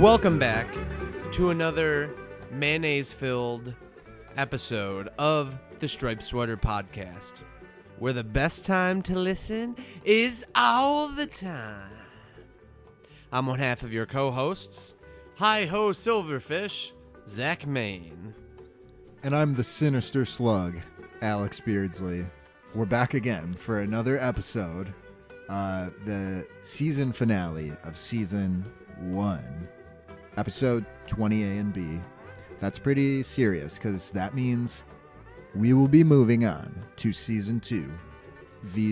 Welcome back to another mayonnaise-filled episode of the Striped Sweater Podcast, where the best time to listen is all the time. I'm one half of your co-hosts, Hi-Ho Silverfish, Zach Main. And I'm the sinister slug, Alex Beardsley. We're back again for another episode, the season finale of Season 1, Episode 20A and B. That's pretty serious, because that means we will be moving on to Season 2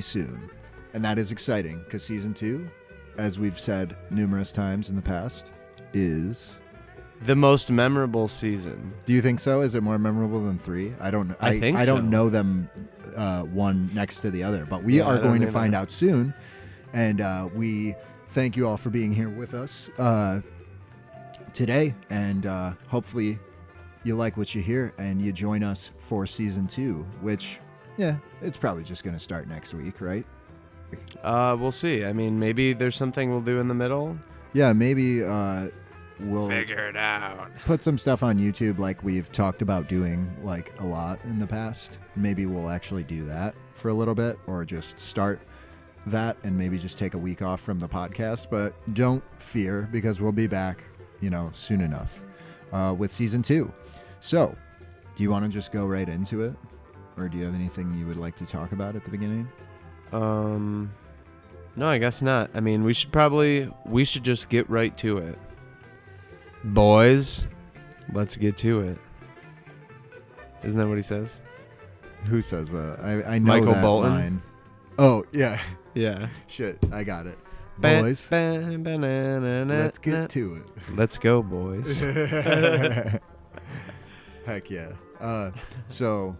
soon. And that is exciting, because Season 2, as we've said numerous times in the past, is the most memorable season. Do you think so? Is it more memorable than 3? I don't know. I think I so. don't know them one next to the other, but we are going to find out soon. And we thank you all for being here with us today. And hopefully you like what you hear and you join us for Season 2, which, yeah, it's probably just going to start next week, right? We'll see. I mean, maybe there's something we'll do in the middle. Yeah, maybe we'll figure it out. Put some stuff on YouTube like we've talked about doing like a lot in the past. Maybe we'll actually do that for a little bit, or just start that and maybe just take a week off from the podcast. But don't fear, because we'll be back, soon enough with Season 2. So, do you want to just go right into it? Or do you have anything you would like to talk about at the beginning? No, I guess not. I mean, we should just get right to it. Boys, let's get to it. Isn't that what he says? Who says that? I know Michael that Bolton. line. Oh, yeah. Yeah. Shit, I got it. Boys, let's get to it. Let's go, boys. Heck yeah. So,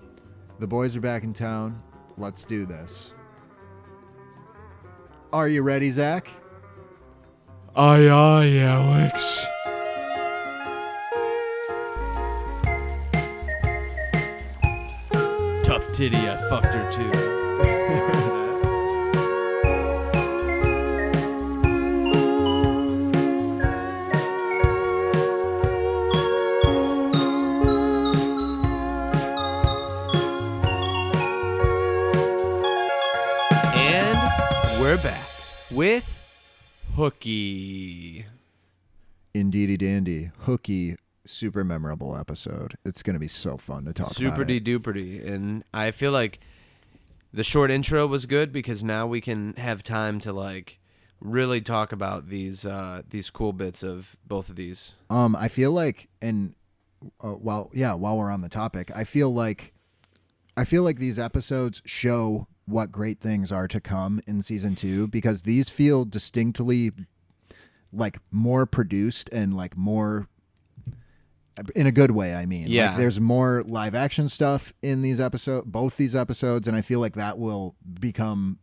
the boys are back in town. Let's do this. Are you ready, Zach? Aye, Alex. Tough titty, I fucked her too. And we're back with Hooky. Indeedy dandy. Hooky. Super memorable episode. It's going to be so fun to talk about. Super-de duper-de. And I feel like the short intro was good, because now we can have time to really talk about these cool bits of both of these. I feel like, and while we're on the topic, I feel like these episodes show what great things are to come in Season 2, because these feel distinctly more produced and more, in a good way, I mean. Yeah. There's more live action stuff in both these episodes, and I feel like that will become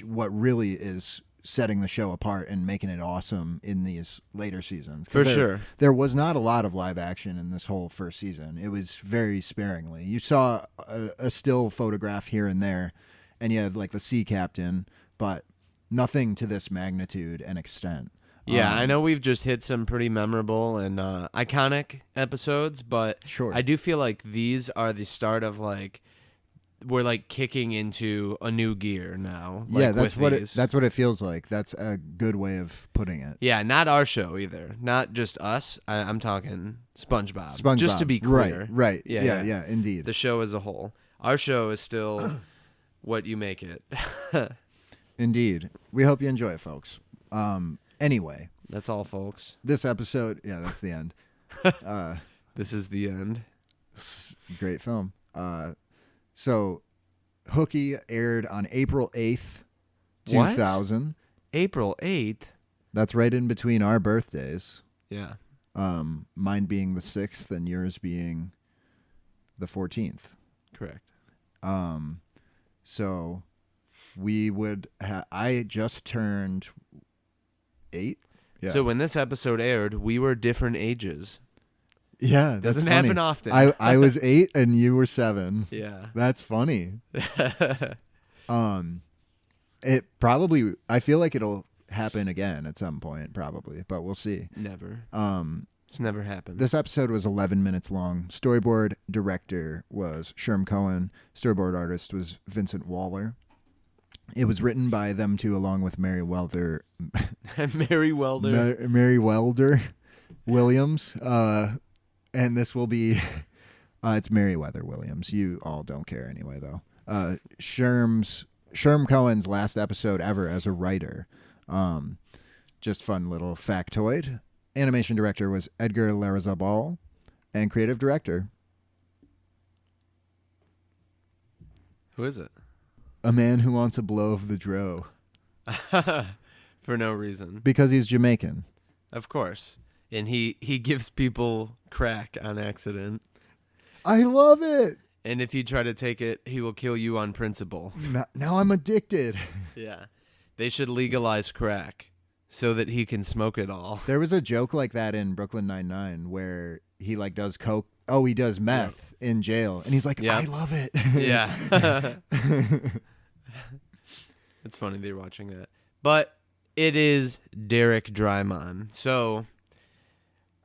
what really is setting the show apart and making it awesome in these later seasons. For sure. There was not a lot of live action in this whole first season. It was very sparingly. You saw a still photograph here and there, and you had the sea captain, but nothing to this magnitude and extent. Yeah, I know we've just hit some pretty memorable and iconic episodes, but sure. I do feel like these are the start of we're kicking into a new gear now. Yeah, that's what it feels like. That's a good way of putting it. Yeah, not our show either. Not just us. I'm talking SpongeBob. Just to be clear. Right. Yeah, indeed. The show as a whole. Our show is still what you make it. Indeed. We hope you enjoy it, folks. Anyway. That's all, folks. This episode, yeah, that's the end. This is the end. Great film. So, Hooky aired on April 8th, 2000. What? April 8th? That's right in between our birthdays. Yeah. Mine being the 6th and yours being the 14th. Correct. So, I just turned 8. Yeah. So when this episode aired, we were different ages. Yeah, that's doesn't funny. happen often. I was 8 and you were 7. Yeah, that's funny. It probably, I feel like it'll happen again at some point, probably, but we'll see. Never. It's never happened. This episode was 11 minutes long. Storyboard director was Sherm Cohen. Storyboard artist was Vincent Waller. It was written by them two along with Mary Welder. Mary Welder. Mary Welder Williams. And this will be... it's Meriwether Williams. You all don't care anyway, though. Sherm Cohen's last episode ever as a writer. Just fun little factoid. Animation director was Edgar Larrazabal, and creative director. Who is it? A man who wants a blow of the dro. For no reason. Because he's Jamaican. Of course. And he gives people crack on accident. I love it. And if you try to take it, he will kill you on principle. Now I'm addicted. Yeah. They should legalize crack so that he can smoke it all. There was a joke like that in Brooklyn Nine-Nine where he like does coke. Oh, he does meth in jail. And he's like, I love it. Yeah. It's funny they're watching that. But it is Derek Drymon. So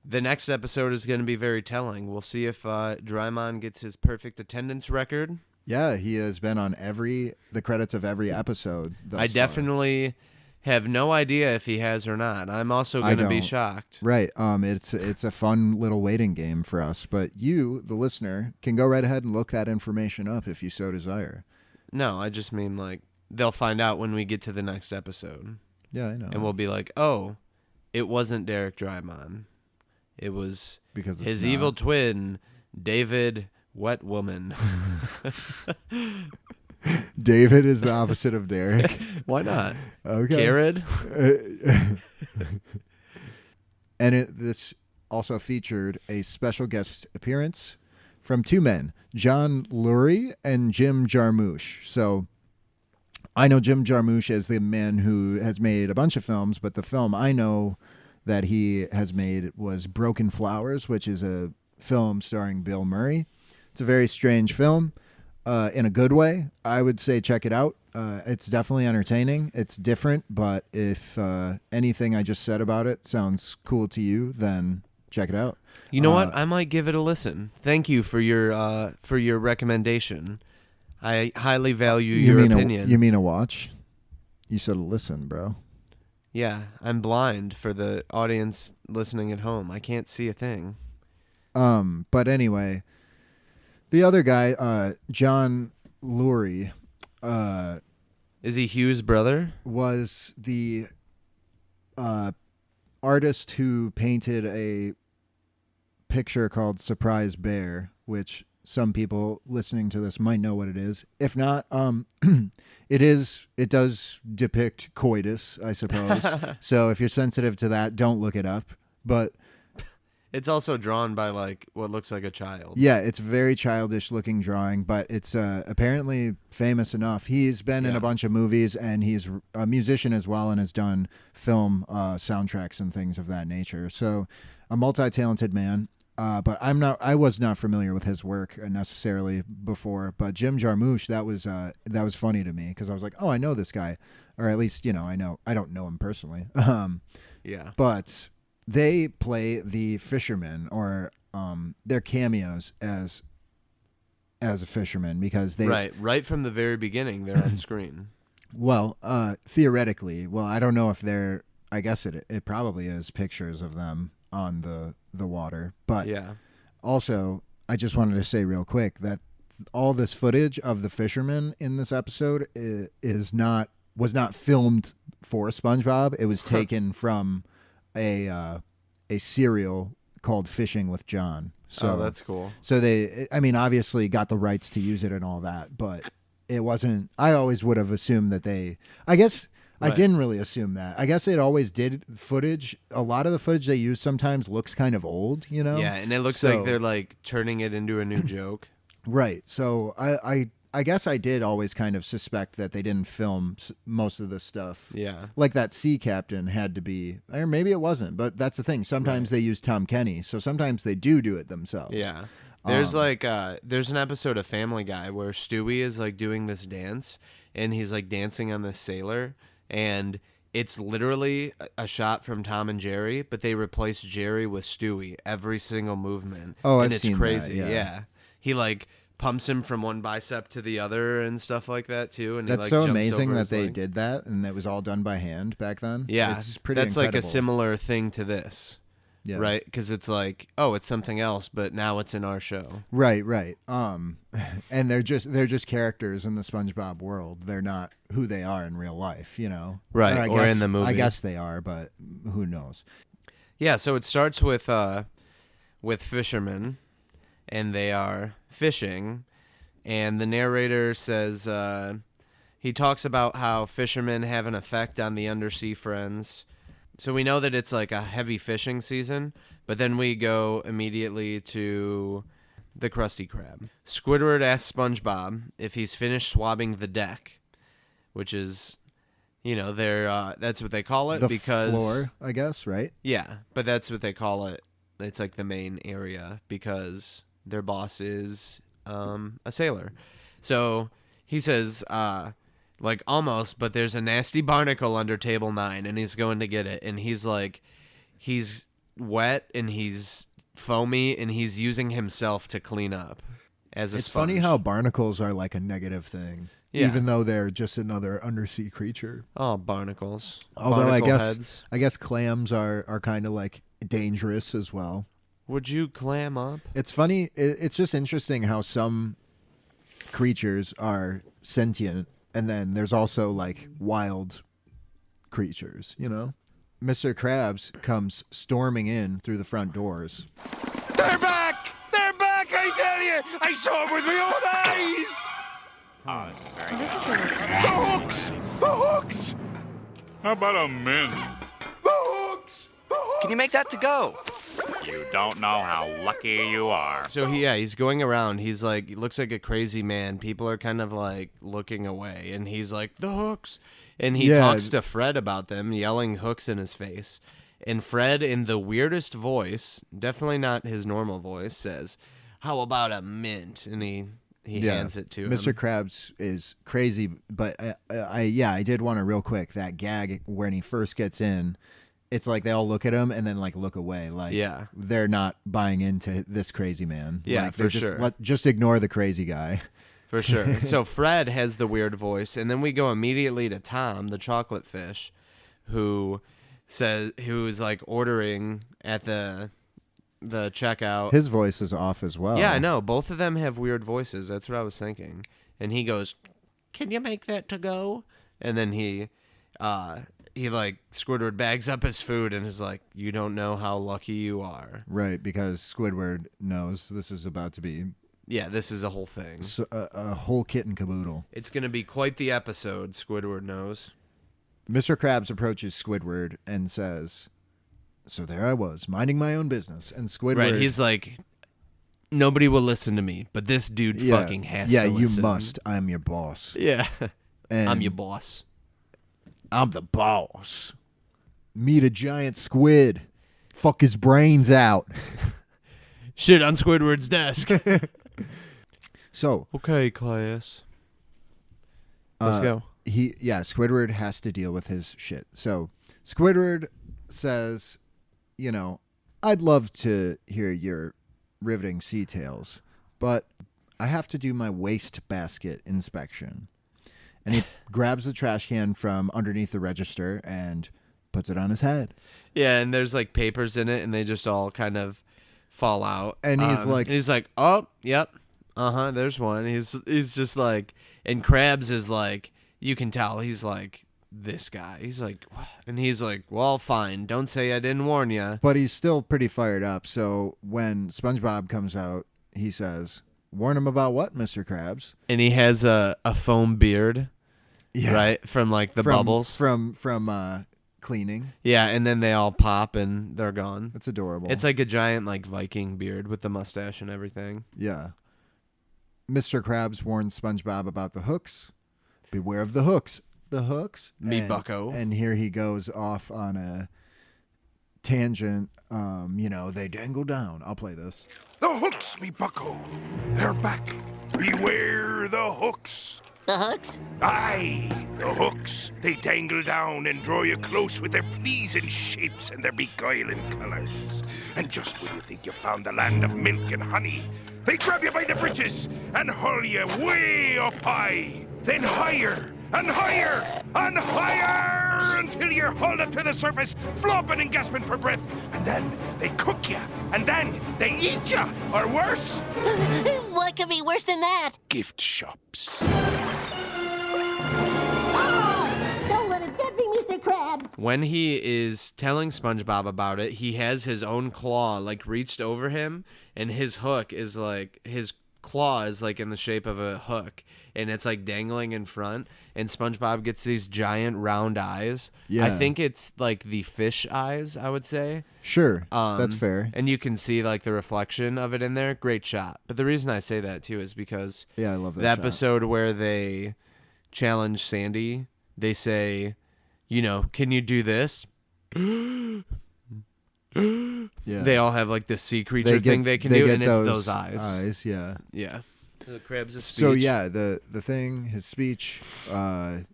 the next episode is going to be very telling. We'll see if Drymon gets his perfect attendance record. Yeah, he has been on the credits of every episode. I definitely have no idea if he has or not. I'm also going to be shocked. Right. It's a fun little waiting game for us, but you, the listener, can go right ahead and look that information up if you so desire. No, I just mean like they'll find out when we get to the next episode. Yeah, I know. And we'll be like, "Oh, it wasn't Derek Drymon. It was because his evil twin, David Wet Woman." David is the opposite of Derek. Why not? Okay. Jared. And this also featured a special guest appearance from two men, John Lurie and Jim Jarmusch. So I know Jim Jarmusch as the man who has made a bunch of films, but the film I know that he has made was Broken Flowers, which is a film starring Bill Murray. It's a very strange film. In a good way, I would say check it out. It's definitely entertaining. It's different, but if anything I just said about it sounds cool to you, then check it out. You know what? I might give it a listen. Thank you for your recommendation. I highly value your opinion. You mean a watch? You said a listen, bro. Yeah, I'm blind for the audience listening at home. I can't see a thing. But anyway, the other guy, John Lurie, is he Hugh's brother? Was the artist who painted a picture called Surprise Bear, which some people listening to this might know what it is. If not, it does depict coitus, I suppose. So if you're sensitive to that, don't look it up. But it's also drawn by like what looks like a child. Yeah, it's a very childish looking drawing, but it's apparently famous enough. He's been in a bunch of movies, and he's a musician as well, and has done film soundtracks and things of that nature. So a multi-talented man. But I was not familiar with his work necessarily before. But Jim Jarmusch, that was funny to me because I was like, oh, I know this guy, or at least I know. I don't know him personally. Yeah. But they play the fishermen, or their cameos as a fisherman because they right from the very beginning they're on screen. Well, theoretically, I don't know if they're. I guess it probably is pictures of them on the water, but also I just wanted to say real quick that all this footage of the fishermen in this episode was not filmed for SpongeBob. It was taken from a serial called Fishing with John. So that's cool. So they, obviously got the rights to use it and all that, but it wasn't. I always would have assumed that I guess. Right. I didn't really assume that. I guess it always did footage. A lot of the footage they use sometimes looks kind of old, Yeah, and it looks like they're like turning it into a new joke. Right. So I guess I did always kind of suspect that they didn't film most of the stuff. Yeah. Like that sea captain had to be, or maybe it wasn't, but that's the thing. Sometimes they use Tom Kenny, so sometimes they do it themselves. Yeah. There's there's an episode of Family Guy where Stewie is like doing this dance, and he's like dancing on this sailor. And it's literally a shot from Tom and Jerry, but they replace Jerry with Stewie every single movement. Oh, and I've it's seen crazy. that, yeah. He like pumps him from one bicep to the other and stuff like that too. And That's he, like, so jumps amazing over that his they leg. did that, and it was all done by hand back then. Yeah, it's pretty that's like a incredible. similar thing to this. Yeah. Right, because it's like, oh, it's something else, but now it's in our show. Right. And they're just characters in the SpongeBob world. They're not who they are in real life, you know. Right, or in the movie. I guess they are, but who knows? Yeah, so it starts with fishermen, and they are fishing, and the narrator says he talks about how fishermen have an effect on the undersea friends. So we know that it's like a heavy fishing season, but then we go immediately to the Krusty Krab. Squidward asks SpongeBob if he's finished swabbing the deck, which is, that's what they call it. The because floor, I guess, right? Yeah, but that's what they call it. It's like the main area because their boss is a sailor. So he says, like almost, but there's a nasty barnacle under table 9, and he's going to get it. And he's like, he's wet and he's foamy, and he's using himself to clean up as a It's sponge. funny how barnacles are like a negative thing, even though they're just another undersea creature. Oh, barnacles. Although Barnacle heads. I guess clams are kind of like dangerous as well. Would you clam up? It's funny. It's just interesting how some creatures are sentient, and then there's also like wild creatures, you know? Mr. Krabs comes storming in through the front doors. They're back! They're back, I tell you! I saw them with my own eyes! Oh, this is very The hooks! The hooks! How about a mint? The hooks! The hooks! Can you make that to go? You don't know how lucky you are. So he's going around. He's like, he looks like a crazy man. People are kind of like looking away, and he's like, the hooks. And he talks to Fred about them, yelling hooks in his face. And Fred, in the weirdest voice, definitely not his normal voice, says, how about a mint? And he hands it to him. Mr. Krabs is crazy, but I did want to real quick, that gag when he first gets in, it's like they all look at him and then like look away. Like they're not buying into this crazy man. Yeah, like, for sure. Just ignore the crazy guy. For sure. So Fred has the weird voice, and then we go immediately to Tom, the chocolate fish, who's like ordering at the checkout. His voice is off as well. Yeah, I know. Both of them have weird voices. That's what I was thinking. And he goes, "Can you make that to go?" And then he like Squidward bags up his food and is like, "You don't know how lucky you are." Right, because Squidward knows this is about to be this is a whole thing. so, a whole kit and caboodle. It's going to be quite the episode, Squidward knows. Mr. Krabs approaches Squidward and says, so there I was, minding my own business. And Squidward... Right, he's like, nobody will listen to me, but this dude fucking has to listen. Yeah, you must. I'm your boss. Yeah. And I'm your boss. I'm the boss. Meet a giant squid. Fuck his brains out. Shit on Squidward's desk. So... Okay, class. Let's go. Squidward has to deal with his shit. So Squidward says, I'd love to hear your riveting sea tales, but I have to do my wastebasket inspection. And he grabs the trash can from underneath the register and puts it on his head. Yeah, and there's like papers in it, and they just all kind of fall out. And he's like, oh, yep, there's one. He's just like, and Krabs is like, you can tell he's like, this guy. He's like, what? And he's like, well, fine. Don't say I didn't warn you. But he's still pretty fired up. So when SpongeBob comes out, he says, warn him about what, Mr. Krabs? And he has a foam beard, right? From like the bubbles. From cleaning. Yeah, and then they all pop and they're gone. That's adorable. It's like a giant like Viking beard with the mustache and everything. Yeah. Mr. Krabs warns SpongeBob about the hooks. Beware of the hooks. The hooks. Me bucko. And here he goes off on a tangent. They dangle down. I'll play this. The hooks, me bucko. They're back. Beware the hooks. The hooks? Aye, the hooks. They dangle down and draw you close with their pleasing shapes and their beguiling colors. And just when you think you've found the land of milk and honey, they grab you by the britches and haul you way up high. Then higher and higher and higher until you're hauled up to the surface, flopping and gasping for breath. And then they cook you, and then they eat you, or worse. What could be worse than that? Gift shops. Don't let him get me, Mr. Krabs. When he is telling SpongeBob about it, he has his own claw like reached over him, and his hook is like his claw is like in the shape of a hook, and it's like dangling in front, and SpongeBob gets these giant round eyes. Yeah. I think it's like the fish eyes, I would say. Sure, that's fair. And you can see like the reflection of it in there. Great shot. But the reason I say that too is because Yeah, I love that the shot. episode where they challenge Sandy, they say, you know, can you do this? Yeah. They all have like this sea creature thing they can do, get and it's those eyes. Yeah. Yeah. So Krabs' speech. So yeah, the thing, his speech, and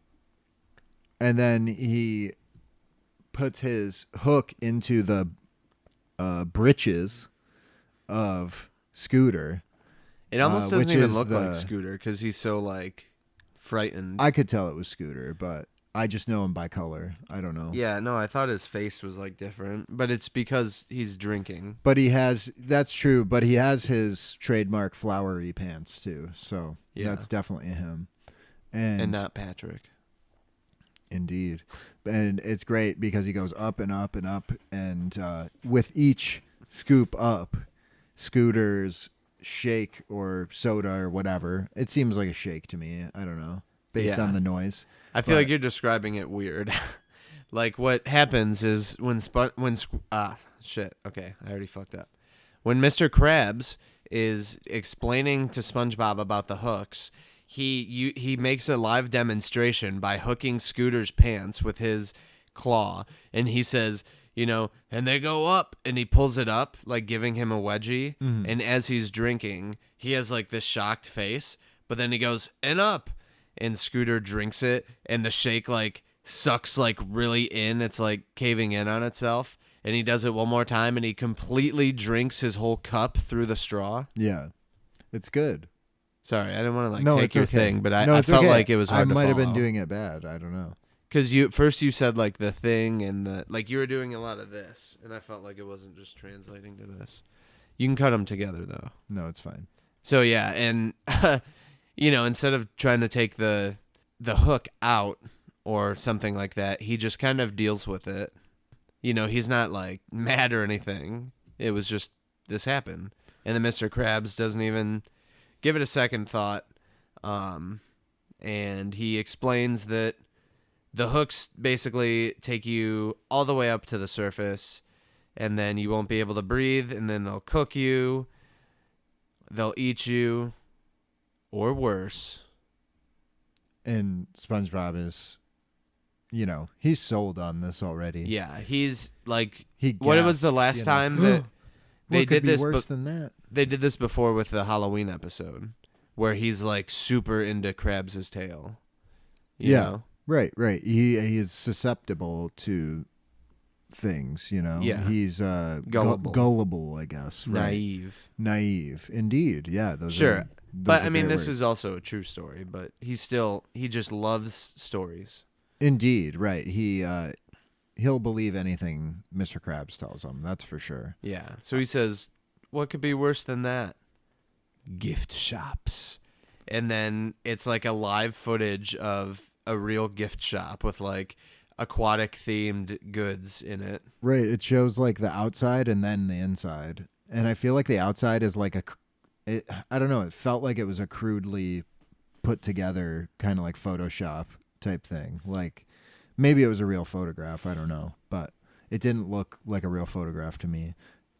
then he puts his hook into the britches of Scooter. It almost doesn't which even is look like the- Scooter because he's so like frightened. I could tell it was Scooter, but I just know him by color. I don't know. Yeah, no, I thought his face was like different, but it's because he's drinking. But that's true, but he has his trademark flowery pants too. So Yeah. that's definitely him. And not Patrick. Indeed. And it's great because he goes up and up and up. And with each scoop up, Scooter's shake or soda or whatever, it seems like a shake to me. I don't know. Based Yeah. on the noise. I feel But- like you're describing it weird. Like what happens is shit. Okay, I already fucked up. When Mr. Krabs is explaining to SpongeBob about the hooks, he makes a live demonstration by hooking Scooter's pants with his claw, and he says, you know, and they go up, and he pulls it up, like giving him a wedgie, and as he's drinking, he has like this shocked face, but then he goes, and up, and Scooter drinks it, and the shake like sucks like really in, it's like caving in on itself, and he does it one more time, and he completely drinks his whole cup through the straw. Yeah. It's good. Sorry, I didn't want to like No, take it's your okay. thing, but I No, it's felt okay. like it was hard I to might have been follow. doing it bad. I don't know. Because you said like the thing and the like you were doing a lot of this, and I felt like it wasn't just translating to this. You can cut them together though. No, it's fine. So yeah, and you know, instead of trying to take the hook out or something like that, he just kind of deals with it. You know, he's not like mad or anything. It was just this happened, and then Mr. Krabs doesn't even give it a second thought. And he explains that the hooks basically take you all the way up to the surface, and then you won't be able to breathe, and then they'll cook you, they'll eat you, or worse. And SpongeBob is, you know, he's sold on this already. Yeah, he's like, He what was the gasps, last you know, time that they what could did be this? worse than that? They did this before with the Halloween episode, where he's like super into Krabs' tail. You know? Right. He is susceptible to things, you know. Yeah. He's Gullible. gullible, I guess. Right. Naive. Indeed. Yeah. Those Sure. Are, those But are I mean, great this words. is also a true story, but he just loves stories. Indeed. Right. He'll believe anything Mr. Krabs tells him. That's for sure. Yeah. So he says, what could be worse than that? Gift shops. And then it's like a live footage of a real gift shop with like aquatic themed goods in it. Right. It shows like the outside and then the inside. And I feel like the outside is like I don't know. It felt like it was a crudely put together kind of like Photoshop type thing. Like maybe it was a real photograph. I don't know. But it didn't look like a real photograph to me.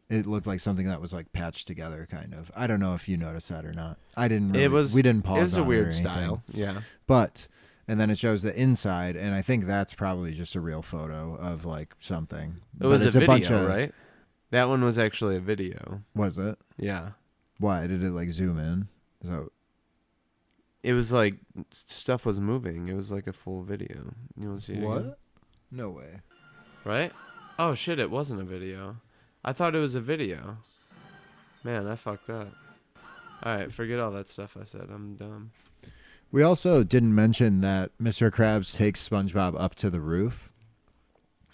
It looked like something that was like patched together kind of. I don't know if you noticed that or not. I didn't really. We didn't pause. It was a on weird or anything. style. Yeah. But and then it shows the inside, and I think that's probably just a real photo of like something. It was But a it's video, bunch of, right? That one was actually a video. Was it? Yeah. Why did it like zoom in? it was like stuff was moving. It was like a full video. You want to see it again? What? No way. Right? Oh shit! It wasn't a video. I thought it was a video. Man, I fucked up. All right, forget all that stuff I said. I'm dumb. We also didn't mention that Mr. Krabs takes SpongeBob up to the roof.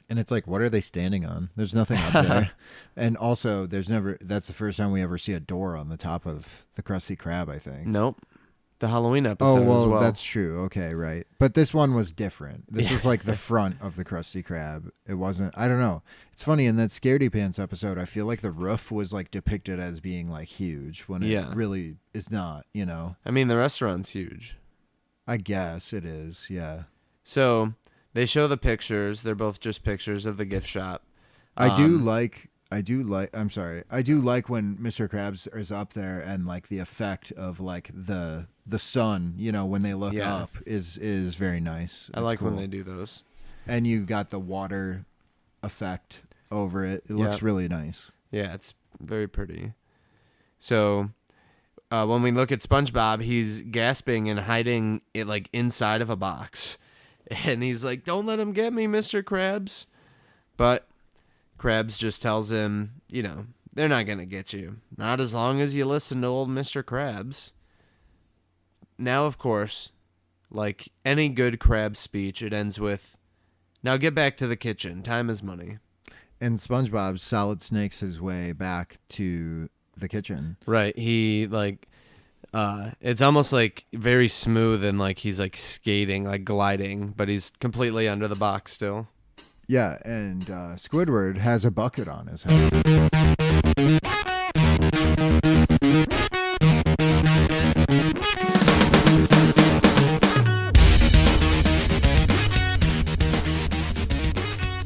And it's like, what are they standing on? There's nothing up there. And also, that's the first time we ever see a door on the top of the Krusty Krab, I think. Nope. The Halloween episode as well. That's true. Okay, right. But this one was different. This was like the front of the Krusty Krab. It wasn't, I don't know. It's funny, in that Scaredy Pants episode, I feel like the roof was like depicted as being like huge when it really is not, you know? I mean, the restaurant's huge. I guess it is, yeah. So they show the pictures. They're both just pictures of the gift shop. I do like when Mr. Krabs is up there and like the effect of like the sun, you know, when they look up is very nice. I like when they do those. And you got the water effect over it. It looks really nice. Yeah, it's very pretty. So when we look at SpongeBob, he's gasping and hiding it like inside of a box. And he's like, "Don't let him get me, Mr. Krabs." But Krabs just tells him, you know, they're not going to get you. Not as long as you listen to old Mr. Krabs. Now, of course, like any good Krabs speech, it ends with, "Now get back to the kitchen. Time is money." And SpongeBob solid snakes his way back to the kitchen. Right. He like it's almost like very smooth and like he's like skating, like gliding, but he's completely under the box still. Yeah, and Squidward has a bucket on his head.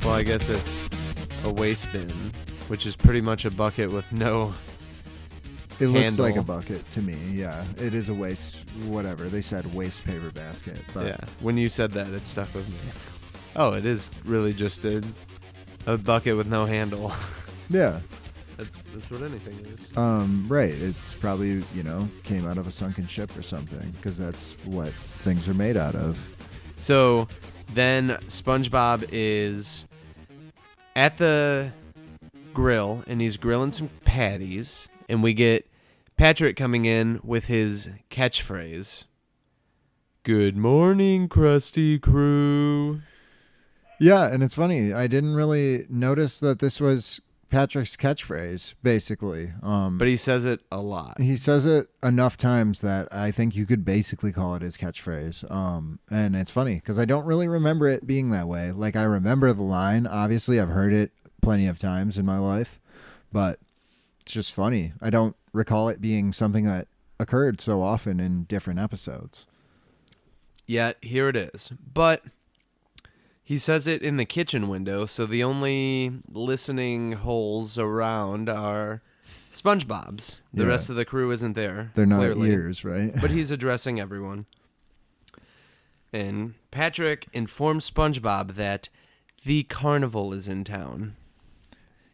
Well, I guess it's a waste bin, which is pretty much a bucket with no It looks handle. like a bucket to me, yeah. It is a waste, whatever. They said waste paper basket. But Yeah, when you said that, it stuck with me. Oh, it is really just a bucket with no handle. yeah. That's what anything is. Right. It's probably, you know, came out of a sunken ship or something, because that's what things are made out of. So then SpongeBob is at the grill, and he's grilling some patties, and we get Patrick coming in with his catchphrase. "Good morning, Krusty Crew." Yeah, and it's funny. I didn't really notice that this was Patrick's catchphrase, basically. But he says it a lot. He says it enough times that I think you could basically call it his catchphrase. And it's funny because I don't really remember it being that way. Like, I remember the line. Obviously, I've heard it plenty of times in my life, but it's just funny. I don't recall it being something that occurred so often in different episodes. Yet, here it is. But he says it in the kitchen window, so the only listening holes around are SpongeBob's. The rest of the crew isn't there. They're not clearly. ears, right? But he's addressing everyone. And Patrick informs SpongeBob that the carnival is in town.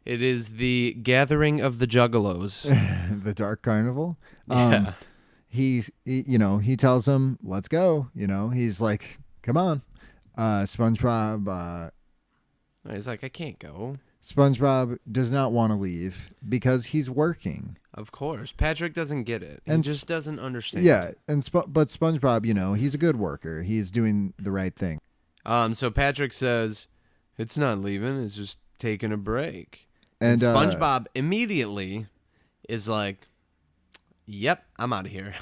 It is the gathering of the Juggalos. The Dark Carnival. Yeah. He tells him, "Let's go." You know, he's like, "Come on." SpongeBob. He's like, "I can't go." SpongeBob does not want to leave because he's working. Of course. Patrick doesn't get it. He just doesn't understand. Yeah, but SpongeBob, you know, he's a good worker. He's doing the right thing. So Patrick says, "It's not leaving. It's just taking a break." And SpongeBob immediately is like, "Yep, I'm out of here."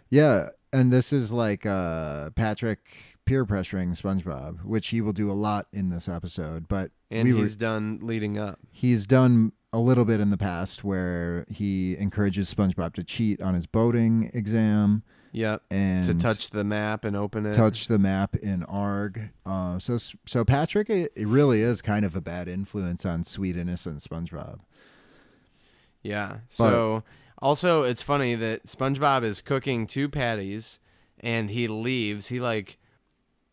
Yeah, and this is like Patrick peer pressuring SpongeBob, which he will do a lot in this episode. But he's done leading up. He's done a little bit in the past where he encourages SpongeBob to cheat on his boating exam. Yep. And to touch the map and open it. Touch the map in ARG. So Patrick, it really is kind of a bad influence on sweet innocent SpongeBob. Yeah. So also it's funny that SpongeBob is cooking 2 patties and he leaves. He like,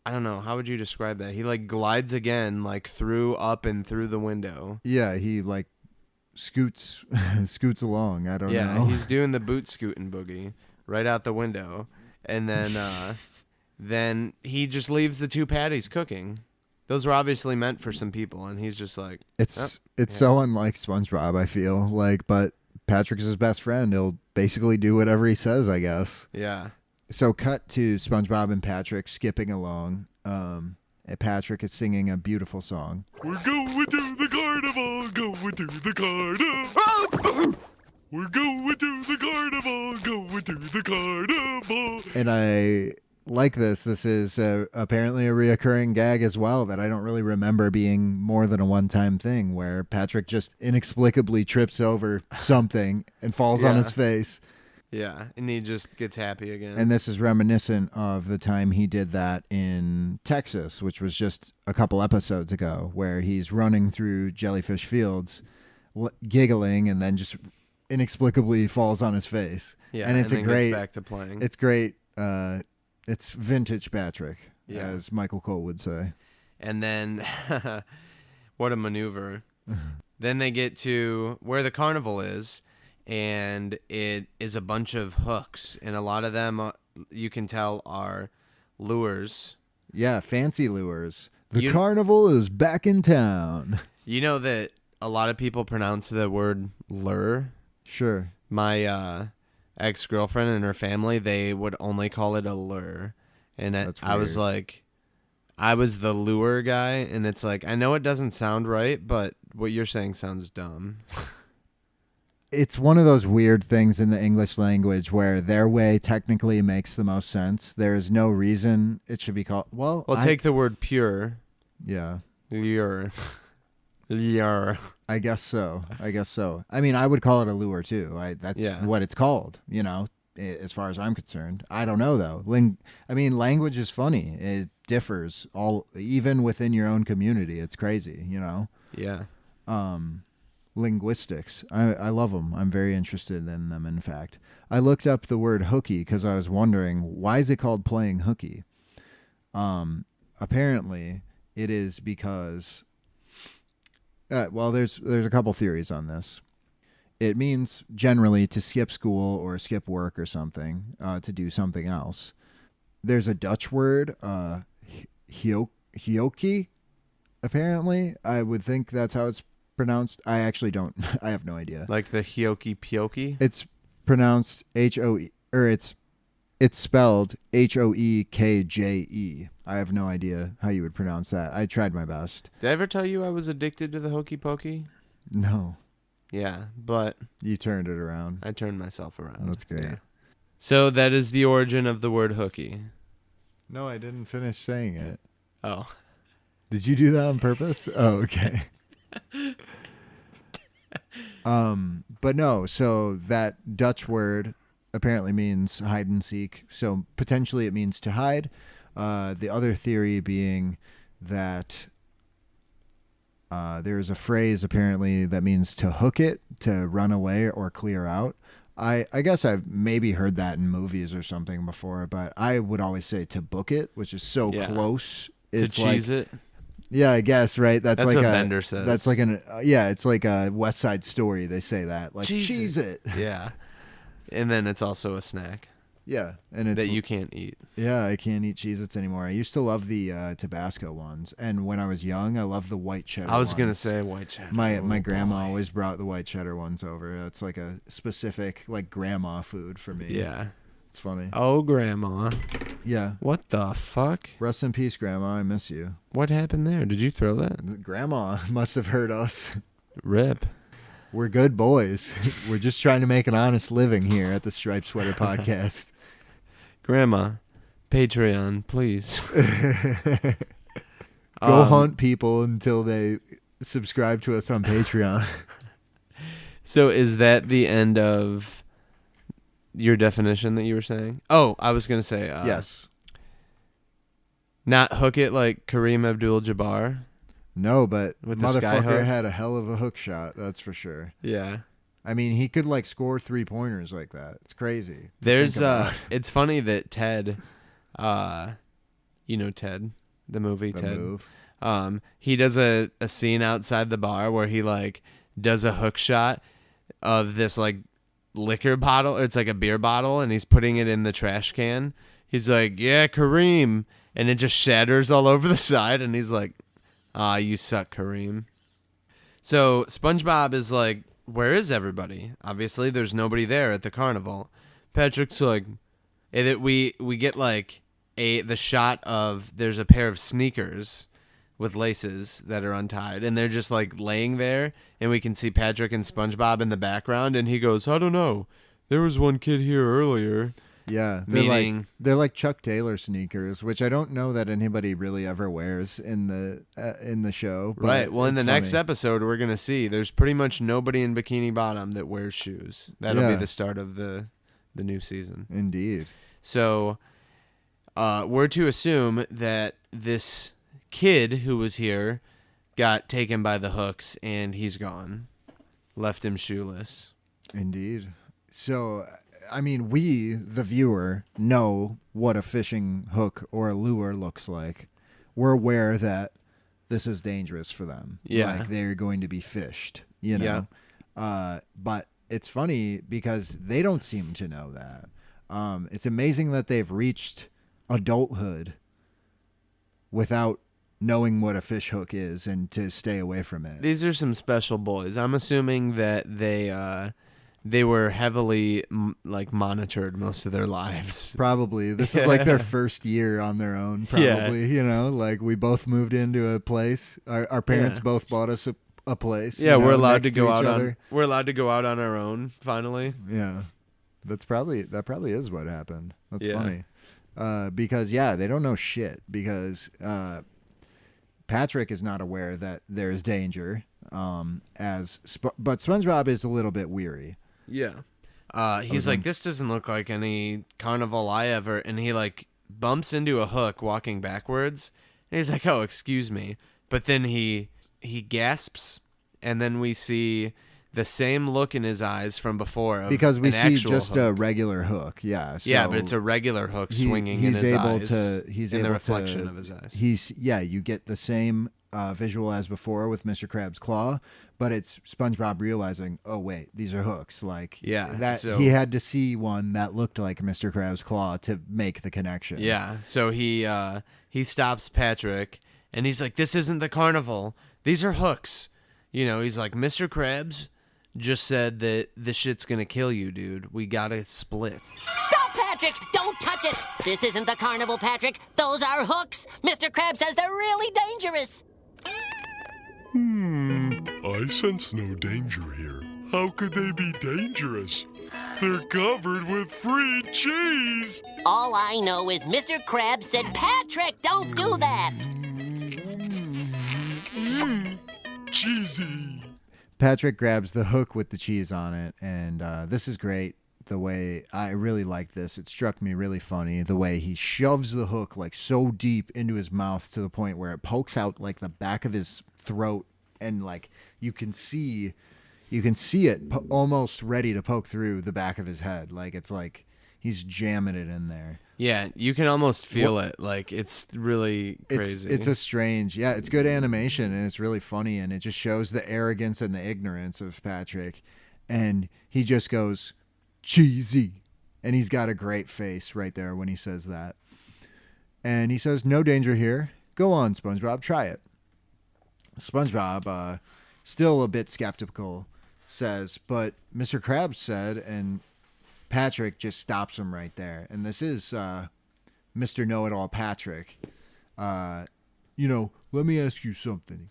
I don't know, how would you describe that? He like glides again, like up and through the window. Yeah, he like scoots along. I don't know. Yeah, he's doing the boot scooting boogie right out the window. And then he just leaves the two patties cooking. Those were obviously meant for some people, and he's just like, It's so unlike SpongeBob, I feel like, but Patrick's his best friend. He'll basically do whatever he says, I guess. yeah. So cut to SpongeBob and Patrick skipping along. And Patrick is singing a beautiful song. We're going to the carnival, going to the carnival. We're going to the carnival, going to the carnival. And I like this. This is apparently a reoccurring gag as well that I don't really remember being more than a one-time thing, where Patrick just inexplicably trips over something and falls on Yeah. his face. Yeah, and he just gets happy again. And this is reminiscent of the time he did that in Texas, which was just a couple episodes ago, where he's running through jellyfish fields, giggling, and then just inexplicably falls on his face. yeah, and it's then a great, gets back to playing. it's great. It's vintage Patrick, Yeah. as Michael Cole would say. And then, what a maneuver. Then they get to where the carnival is, and it is a bunch of hooks, and a lot of them you can tell are lures. Yeah, fancy lures. The You- carnival is back in town. You know that a lot of people pronounce the word lure. Sure. My ex-girlfriend and her family, they would only call it a lure. And That's I was weird. like, I was the lure guy, and it's like, I know it doesn't sound right, but what you're saying sounds dumb. It's one of those weird things in the English language where their way technically makes the most sense. There is no reason it should be called. Well, Take the word pure. Yeah, Lure. Lure. I guess so. I mean, I would call it a lure too. That's Yeah. what it's called, as far as I'm concerned. I don't know though. Language is funny. It differs even within your own community. It's crazy, Yeah. Linguistics. I love them. I'm very interested in them, in fact. I looked up the word hooky because I was wondering, why is it called playing hooky? Apparently, it is because... there's a couple theories on this. It means generally to skip school or skip work or something, to do something else. There's a Dutch word, hioki, apparently. I would think that's how it's pronounced. I actually don't. I have no idea. Like the hioki pioki? It's pronounced H-O-E, or it's spelled Hoekje. I have no idea how you would pronounce that. I tried my best. Did I ever tell you I was addicted to the hokey pokey? No, Yeah, but you turned it around. I turned myself around. That's great. Yeah. So that is the origin of the word hooky. No, I didn't finish saying it. Oh. Did you do that on purpose? Oh, okay. But no, so that Dutch word apparently means hide and seek. So potentially it means to hide. The other theory being that there's a phrase apparently that means to hook it, to run away or clear out. I guess I've maybe heard that in movies or something before, but I would always say to book it, which is so Yeah. close. To It's cheese like, it? yeah, I guess, right? That's like what a Bender says. That's like it's like a West Side Story. They say that, like Cheese cheese it. Yeah. And then it's also a snack Yeah, and it's that you can't eat. yeah, I can't eat Cheez-Its anymore. I used to love the Tabasco ones, and when I was young, I loved the white cheddar. I was going to ones. say white cheddar. My Oh, grandma boy. always brought the white cheddar ones over. That's like a specific like grandma food for me. Yeah. It's funny. Oh, Grandma. Yeah. What the fuck? Rest in peace, Grandma. I miss you. What happened there? Did you throw that? Grandma must have heard us. Rip. We're good boys. We're just trying to make an honest living here at the Striped Sweater Podcast. Grandma, Patreon, please. Go hunt people until they subscribe to us on Patreon. So is that the end of your definition that you were saying? Oh, I was going to say. Yes. Not hook it like Kareem Abdul-Jabbar. No, but With the sky motherfucker hook? had a hell of a hook shot. That's for sure. Yeah. I mean, he could like score 3-pointers like that. It's crazy. to There's think about. it's funny that Ted, you know Ted, the movie The Ted. move. He does a scene outside the bar where he like does a hook shot of this like liquor bottle. It's like a beer bottle, and he's putting it in the trash can. He's like, yeah, Kareem. And it just shatters all over the side, and he's like, you suck, Kareem. So SpongeBob is like, where is everybody? Obviously, there's nobody there at the carnival. Patrick's like, and we get like the shot of there's a pair of sneakers with laces that are untied, and they're just like laying there, and we can see Patrick and SpongeBob in the background, and he goes, I don't know. There was one kid here earlier. Yeah, they're like Chuck Taylor sneakers, which I don't know that anybody really ever wears in the show. But right. Well, in the next funny. episode, we're gonna see there's pretty much nobody in Bikini Bottom that wears shoes. That'll be the start of the new season. Indeed. So, we're to assume that this kid who was here got taken by the hooks and he's gone, left him shoeless. Indeed. So, I mean, we, the viewer, know what a fishing hook or a lure looks like. We're aware that this is dangerous for them. Yeah. Like, they're going to be fished, you know? Yeah. But it's funny because they don't seem to know that. It's amazing that they've reached adulthood without knowing what a fish hook is and to stay away from it. These are some special boys. I'm assuming that they were heavily monitored most of their lives. Probably. This is like their first year on their own, probably. You know, like we both moved into a place. Our parents both bought us a place. Yeah, you know, we're allowed to next go each out other. we're allowed to go out on our own finally. Yeah. That probably is what happened. That's Yeah. funny. Because they don't know shit because Patrick is not aware that there's danger. But SpongeBob is a little bit weary. Yeah. He's like, this doesn't look like any carnival I ever, and he like bumps into a hook walking backwards, and he's like, oh, excuse me. But then he gasps, and then we see the same look in his eyes from before. Because we see just a hook. regular hook. Yeah. So Yeah, but it's a regular hook swinging in his eyes. He's in able the reflection to, of his eyes. You get the same visual as before with Mr. Krabs' claw, but it's SpongeBob realizing, oh wait, these are hooks. Like he had to see one that looked like Mr. Krabs' claw to make the connection. Yeah. So he stops Patrick and he's like, this isn't the carnival. These are hooks. You know, he's like, Mr. Krabs just said that this shit's gonna kill you, dude. We gotta split. Stop, Patrick! Don't touch it! This isn't the carnival, Patrick. Those are hooks. Mr. Krabs says they're really dangerous. I sense no danger here. How could they be dangerous? They're covered with free cheese. All I know is Mr. Krabs said, Patrick, don't do that! Cheesy. Patrick grabs the hook with the cheese on it, and this is great. The way I really like this, it struck me really funny. The way he shoves the hook like so deep into his mouth to the point where it pokes out like the back of his throat, and like you can see it almost ready to poke through the back of his head. Like it's like he's jamming it in there. Yeah, you can almost feel it. Like it's really crazy. It's a strange, it's good animation and it's really funny, and it just shows the arrogance and the ignorance of Patrick. And he just goes, cheesy. And he's got a great face right there when he says that. And he says, no danger here. Go on, SpongeBob, try it. SpongeBob, still a bit skeptical, says, but Mr. Krabs said, and Patrick just stops him right there. And this is Mr. Know-It-All Patrick. Let me ask you something.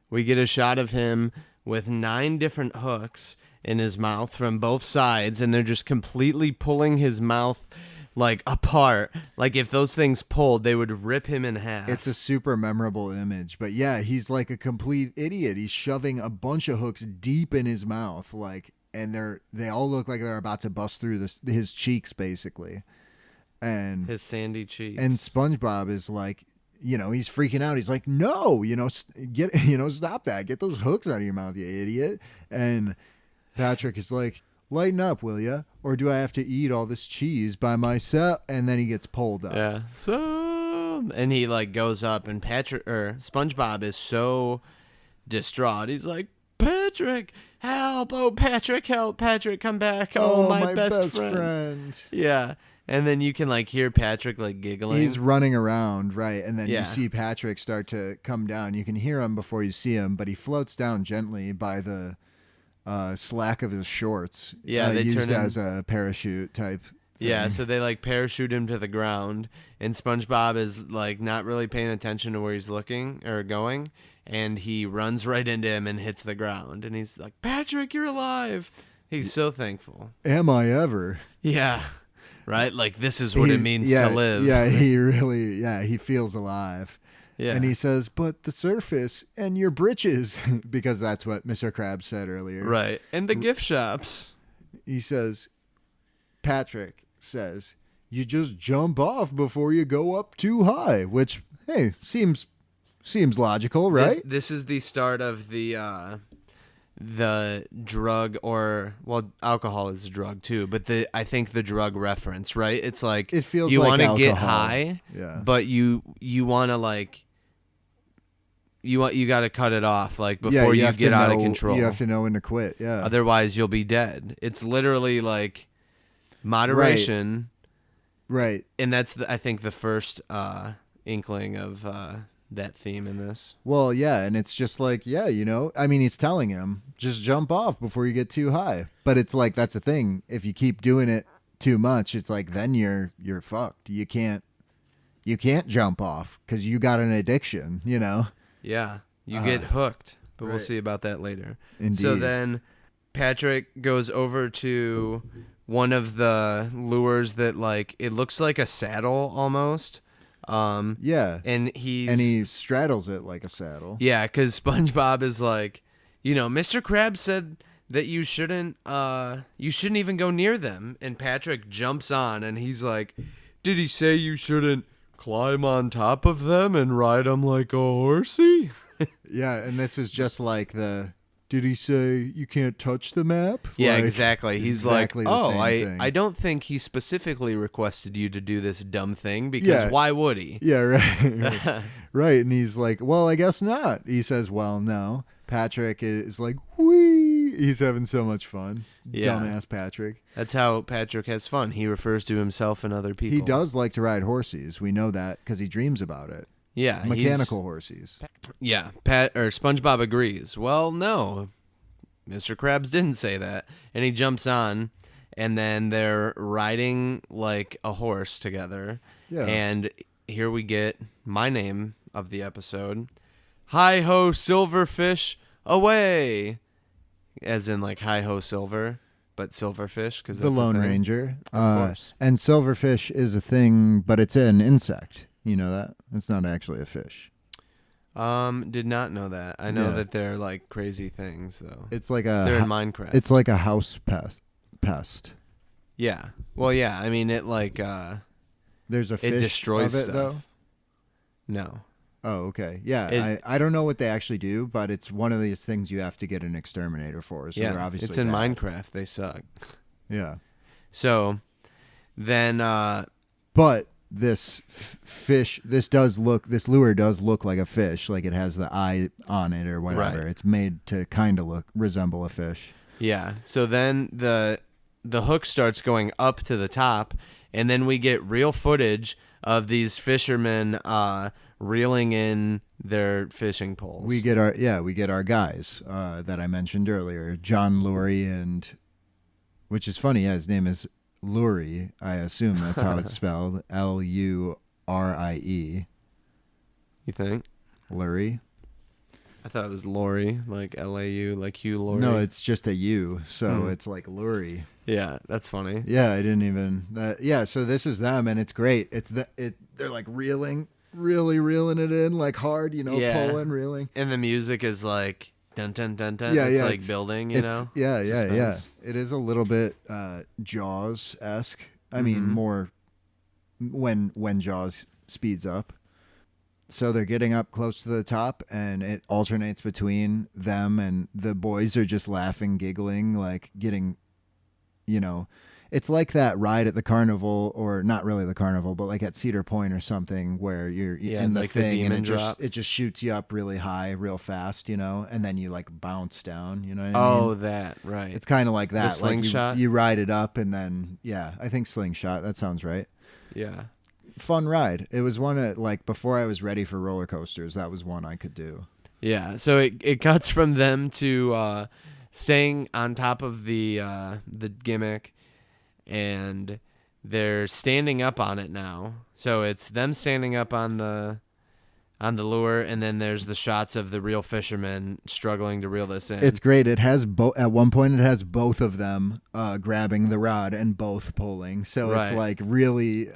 We get a shot of him with 9 different hooks in his mouth from both sides, and they're just completely pulling his mouth like apart. Like if those things pulled, they would rip him in half. It's a super memorable image, but yeah, he's like a complete idiot. He's shoving a bunch of hooks deep in his mouth, and they all look like they're about to bust through his cheeks, basically, and his sandy cheeks. And SpongeBob is like, he's freaking out. He's like, no, stop that. Get those hooks out of your mouth, you idiot. And Patrick is like, lighten up, will ya? Or do I have to eat all this cheese by myself? And then he gets pulled up. Yeah. And he like goes up, and SpongeBob is so distraught. He's like, Patrick, Patrick, help! Oh, Patrick, help! Patrick, come back! Oh, my best friend. Yeah. And then you can like hear Patrick like giggling. He's running around, right? And then Yeah. you see Patrick start to come down. You can hear him before you see him, but he floats down gently by the slack of his shorts. Yeah, they used turn him as a parachute type thing. Yeah, so they like parachute him to the ground, and SpongeBob is like not really paying attention to where he's looking or going, and he runs right into him and hits the ground, and he's like, Patrick, you're alive. He's so thankful. Am I ever? Yeah. Right? Like, this is what it means to live. Yeah, he really, he feels alive. Yeah. And he says, but the surface and your britches, because that's what Mr. Krabs said earlier. Right. And the gift shops. He says, Patrick says, you just jump off before you go up too high, which, hey, seems logical, right? This is the start of the drug, or well, alcohol is a drug too, but I think the drug reference, right? It's like it feels you like want to alcohol. get high, but you want to like you got to cut it off like before you get out of control. You have to know when to quit. Yeah. Otherwise, you'll be dead. It's literally like moderation, right? And that's I think the first inkling of that theme in this. Well, yeah, and it's just like, I mean, he's telling him just jump off before you get too high, but it's like that's the thing. If you keep doing it too much, it's like then you're fucked. You can't jump off because you got an addiction. Yeah, you get hooked, but we'll right. see about that later. Indeed. So then Patrick goes over to one of the lures that like it looks like a saddle almost. Yeah, and he straddles it like a saddle. Yeah, because SpongeBob is like, Mr. Krabs said that you shouldn't even go near them, and Patrick jumps on, and he's like, did he say you shouldn't climb on top of them and ride them like a horsey? Yeah, and this is just like did he say you can't touch the map? Yeah, like, exactly. He's exactly like, the same thing. I don't think he specifically requested you to do this dumb thing because why would he? Yeah, right. Right. And he's like, well, I guess not. He says, well, no. Patrick is like, whee. He's having so much fun. Yeah. Dumbass Patrick. That's how Patrick has fun. He refers to himself and other people. He does like to ride horses. We know that because he dreams about it. Yeah, mechanical horses. Yeah, SpongeBob agrees. Well, no, Mr. Krabs didn't say that, and he jumps on, and then they're riding like a horse together. Yeah, and here we get my name of the episode: "Hi ho, silverfish, away!" As in like hi ho silver, but silverfish because the Lone Ranger. Of course. And silverfish is a thing, but it's an insect. You know that? It's not actually a fish. Did not know that. I know that they're like crazy things though. It's like they're in Minecraft. It's like a house pest. Yeah. Well, yeah. I mean, it like there's a fish it destroys of it, stuff. though? No. Oh, okay. Yeah, I don't know what they actually do, but it's one of these things you have to get an exterminator for. So they're obviously it's in bad. Minecraft. They suck. Yeah. So then, but this fish, this lure does look like a fish, like it has the eye on it or whatever. Right. It's made to kind of resemble a fish. Yeah. So then the hook starts going up to the top, and then we get real footage of these fishermen reeling in their fishing poles. We get our guys that I mentioned earlier, John Lurie, and which is funny. Yeah, his name is Lurie. I assume that's how it's spelled. Lurie. You think? Lurie. I thought it was Laurie, like Lau, like Hugh Laurie. No, it's just a U, so it's like Lurie. Yeah, that's funny. Yeah, I didn't even. So this is them, and it's great. They're like reeling, really reeling it in, like hard, pulling, reeling. And the music is like dun dun dun dun. Yeah, it's yeah, like building, Yeah. Suspense. It is a little bit Jaws-esque. I mean, more when Jaws speeds up. So they're getting up close to the top, and it alternates between them, and the boys are just laughing, giggling, like getting, It's like that ride at the carnival, or not really the carnival, but like at Cedar Point or something, where you're in the like the thing and demon drop. it just shoots you up really high, real fast, you know, and then you like bounce down. You know what I mean? Oh, that right. It's kind of like that. The slingshot? Like you ride it up, and then I think slingshot. That sounds right. Yeah. Fun ride. It was one of, like, before I was ready for roller coasters. That was one I could do. Yeah. So it cuts from them to staying on top of the gimmick, and they're standing up on it now. So it's them standing up on the lure, and then there's the shots of the real fishermen struggling to reel this in. It's great. It has at one point it has both of them grabbing the rod and both pulling. So it's like really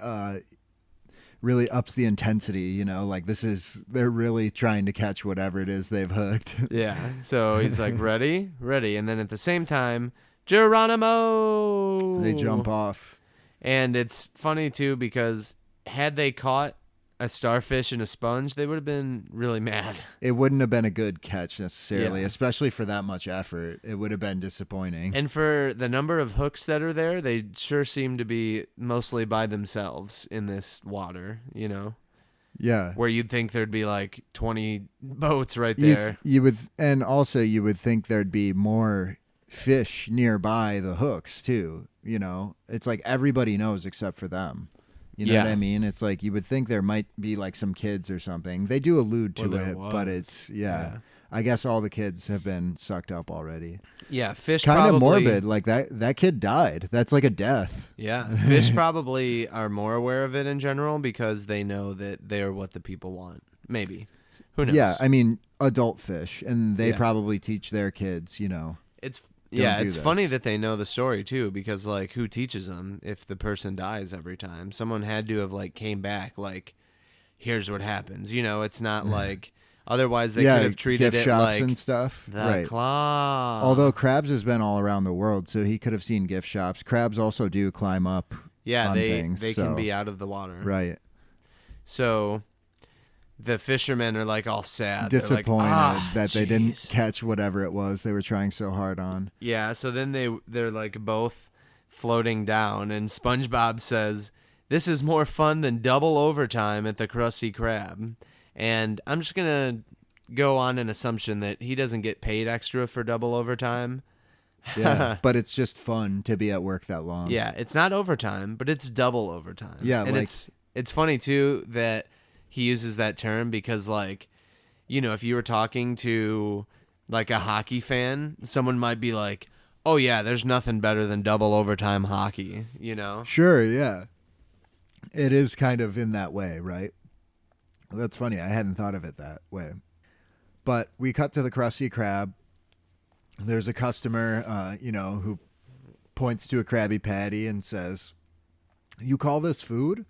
ups the intensity, you know, like they're really trying to catch whatever it is they've hooked. Yeah. So he's like, ready. And then at the same time, Geronimo! They jump off. And it's funny, too, because had they caught a starfish and a sponge, they would have been really mad. It wouldn't have been a good catch necessarily, Yeah. especially for that much effort. It would have been disappointing. And for the number of hooks that are there, they sure seem to be mostly by themselves in this water, you know? Yeah. Where you'd think there'd be like 20 boats right there. You would think there'd be more fish nearby the hooks too, you know? It's like everybody knows except for them. You know what I mean? It's like you would think there might be like some kids or something. They do allude to it, but it's I guess all the kids have been sucked up already. Yeah, fish kind probably... of morbid. Like that kid died. That's like a death. Yeah, fish probably are more aware of it in general because they know that they're what the people want. Maybe. Who knows? Yeah, I mean, adult fish, and they probably teach their kids, you know. It's this. funny that they know the story too, because like who teaches them if the person dies every time? Someone had to have like came back like, here's what happens. You know, it's not like otherwise they could have treated gift it shops like and stuff. The claw. Although Krabs has been all around the world, so he could have seen gift shops. Crabs also do climb up. Yeah, on things, they can be out of the water. Right. So the fishermen are like all sad. Disappointed that they didn't catch whatever it was they were trying so hard on. Yeah, so then they're like both floating down, and SpongeBob says, "This is more fun than double overtime at the Krusty Krab." And I'm just going to go on an assumption that he doesn't get paid extra for double overtime. Yeah, but it's just fun to be at work that long. Yeah, it's not overtime, but it's double overtime. Yeah, and like it's funny too that he uses that term because, like, you know, if you were talking to like a hockey fan, someone might be like, "Oh yeah, there's nothing better than double overtime hockey," you know? Sure, yeah. It is kind of in that way, right? That's funny. I hadn't thought of it that way. But we cut to the Krusty Krab. There's a customer, who points to a Krabby Patty and says, "You call this food?"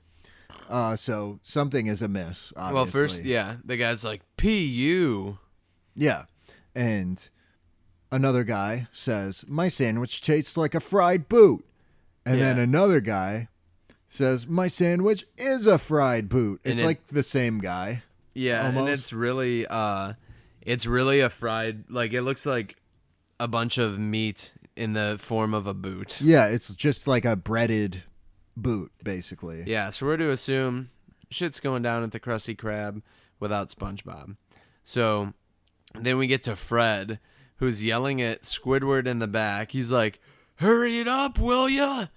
So something is amiss, obviously. Well, first, the guy's like, "P.U." Yeah. And another guy says, "My sandwich tastes like a fried boot." And then another guy says, "My sandwich is a fried boot." It's like the same guy. Yeah, almost. and it's really a fried, like, it looks like a bunch of meat in the form of a boot. Yeah, it's just like a breaded boot, basically. Yeah, so we're to assume shit's going down at the Krusty Krab without SpongeBob. So then we get to Fred, who's yelling at Squidward in the back. He's like, "Hurry it up, will ya?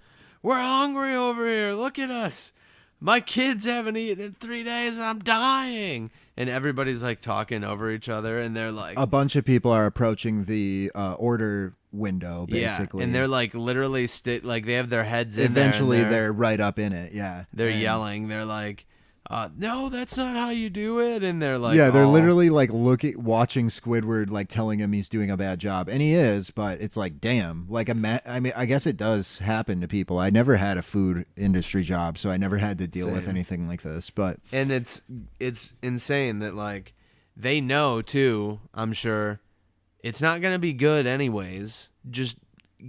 We're hungry over here. Look at us. My kids haven't eaten in 3 days. I'm dying." And everybody's like talking over each other, and they're like, a bunch of people are approaching the order window, basically. Yeah, and they're like literally like they have their heads in Eventually, there. they're right up in it. Yeah, They're yelling. They're like, "No, that's not how you do it." And they're like, yeah, they're literally like watching Squidward, like telling him he's doing a bad job, and he is. But it's like, damn, like I mean, I guess it does happen to people. I never had a food industry job, so I never had to deal with anything like this. But it's insane that like they know too. I'm sure it's not gonna be good anyways. Just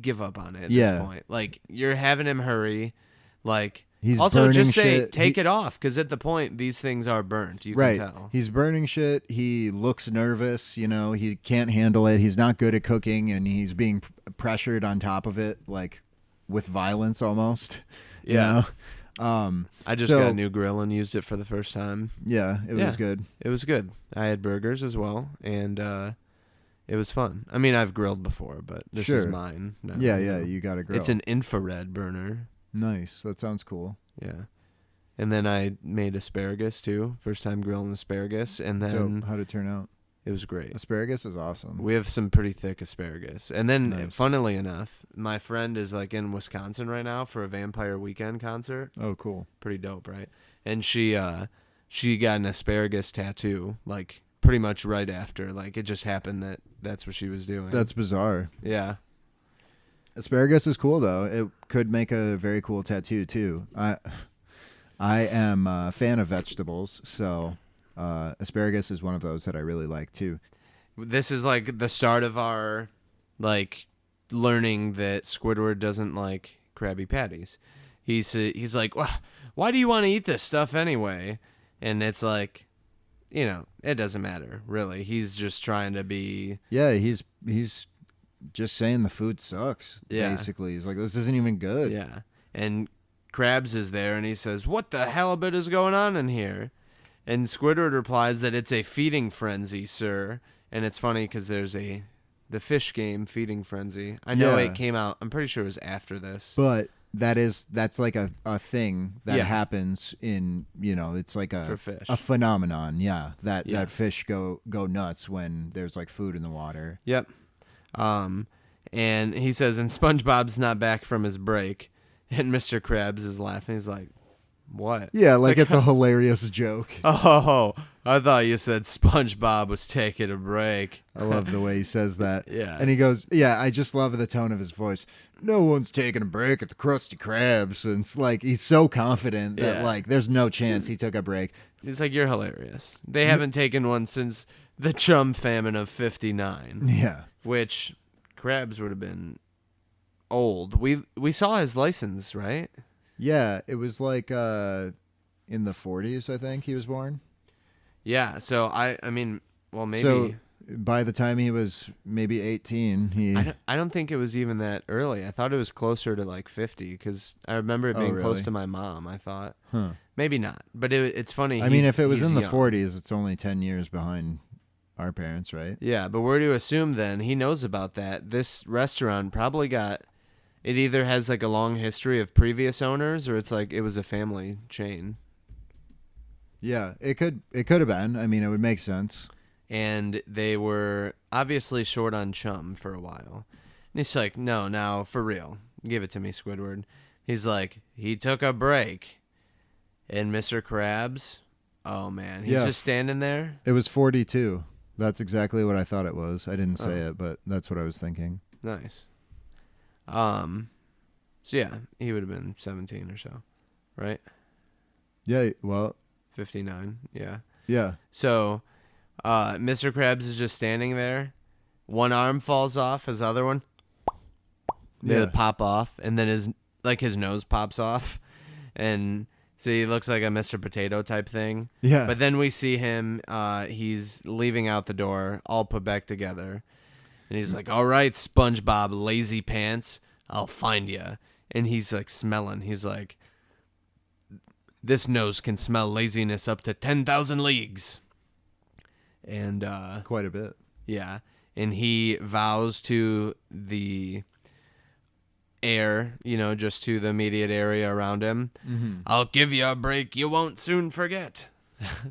give up on it at this point. Like, you're having him hurry, like. He's also, just say, shit. take it off, because at the point, these things are burnt. You can tell. He's burning shit. He looks nervous. You know, he can't handle it. He's not good at cooking, and he's being pressured on top of it. Like, with violence almost. You Yeah. know? I just so- got a new grill and used it for the first time. Yeah, it Yeah. was good. It was good. I had burgers as well, and it was fun. I mean, I've grilled before, but this is Sure. mine now. Yeah, you yeah, know. you got a grill. It's an infrared burner. Nice. That sounds cool. Yeah. And then I made asparagus too. First time grilling asparagus, and then Dope. How'd it turn out? it was great. Asparagus is awesome. We have some pretty thick asparagus. And then, Nice. funnily enough, my friend is like in Wisconsin right now for a Vampire Weekend concert. Oh, cool. Pretty dope, right? And she got an asparagus tattoo, like pretty much right after. Like it just happened that that's what she was doing. That's bizarre. yeah. Asparagus is cool though. It could make a very cool tattoo too. I am a fan of vegetables, so asparagus is one of those that I really like too. This is like the start of our like learning that Squidward doesn't like Krabby Patties. He's like, why do you want to eat this stuff anyway? And it's like, you know, it doesn't matter really. He's just trying to be. Yeah, he's just saying the food sucks. Yeah. Basically, he's like, this isn't even good. Yeah. And Krabs is there and he says, "What the halibut is going on in here?" And Squidward replies that it's a feeding frenzy, sir. And it's funny because there's the fish game feeding frenzy. I know Yeah. it came out. I'm pretty sure it was after this. But that's like a thing that Yeah. happens in, you know, it's like For fish. a phenomenon. Yeah, Yeah. that fish go nuts when there's like food in the water. Yep. And he says, and SpongeBob's not back from his break. And Mr. Krabs is laughing. He's like, what? Yeah, like it's a hilarious joke. Oh, I thought you said SpongeBob was taking a break. I love the way he says that. Yeah. And he goes, yeah, I just love the tone of his voice. No one's taking a break at the Krusty Krabs. And it's like, he's so confident that Yeah. like, there's no chance he took a break. It's like, you're hilarious. They haven't taken one since the Chum Famine of 59, Yeah. which Krabs would have been old. We saw his license, right? Yeah. It was like, in the 40s, I think he was born. Yeah. So I mean, well, maybe. So by the time he was maybe 18, he. I don't think it was even that early. I thought it was closer to like 50 because I remember it Oh, being close really? to my mom. I thought Huh. maybe not, but it's funny. I mean, if it was he's in the young. 40s, it's only 10 years behind our parents, right? Yeah, but we're to assume then he knows about that. This restaurant probably got. It either has like a long history of previous owners, or it's like it was a family chain. Yeah, it could have been. I mean, it would make sense. And they were obviously short on chum for a while. And he's like, no, now for real. Give it to me, Squidward. He's like, he took a break. And Mr. Krabs, oh man, he's Yeah. just standing there. It was 42. That's exactly what I thought it was. I didn't say Oh. it, but that's what I was thinking. Nice. So yeah, he would have been 17 or so, right? Yeah, well, 59, yeah. yeah. So, Mr. Krabs is just standing there. One arm falls off, his other one they Yeah. pop off, and then his nose pops off, and so he looks like a Mr. Potato type thing. Yeah. But then we see him. He's leaving out the door, all put back together, and he's like, "All right, SpongeBob, lazy pants, I'll find ya." And he's like smelling. He's like, "This nose can smell laziness up to 10,000 leagues." And Quite a bit. yeah, and he vows to the air, just to the immediate area around him. Mm-hmm. "I'll give you a break you won't soon forget."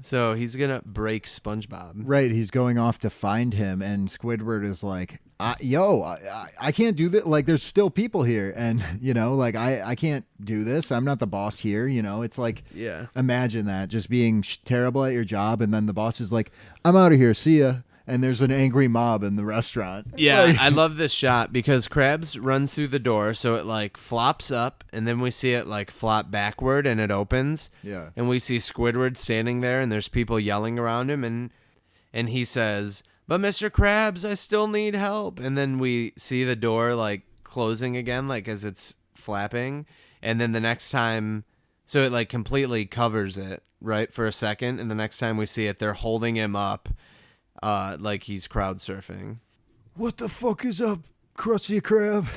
So he's gonna break SpongeBob. Right, he's going off to find him, and Squidward is like, I can't do this. Like, there's still people here, and, I can't do this. I'm not the boss here, It's like, Yeah. imagine that, just being terrible at your job, and then the boss is like, I'm out of here, see ya. And there's an angry mob in the restaurant. Yeah, Like- I love this shot because Krabs runs through the door, so it like flops up, and then we see it like flop backward, and it opens. Yeah. And we see Squidward standing there, and there's people yelling around him, and he says, "But Mr. Krabs, I still need help." And then we see the door like closing again, like as it's flapping, and then the next time, so it like completely covers it, right, for a second, and the next time we see it, they're holding him up. Like he's crowd surfing. What the fuck is up, Krusty Krab?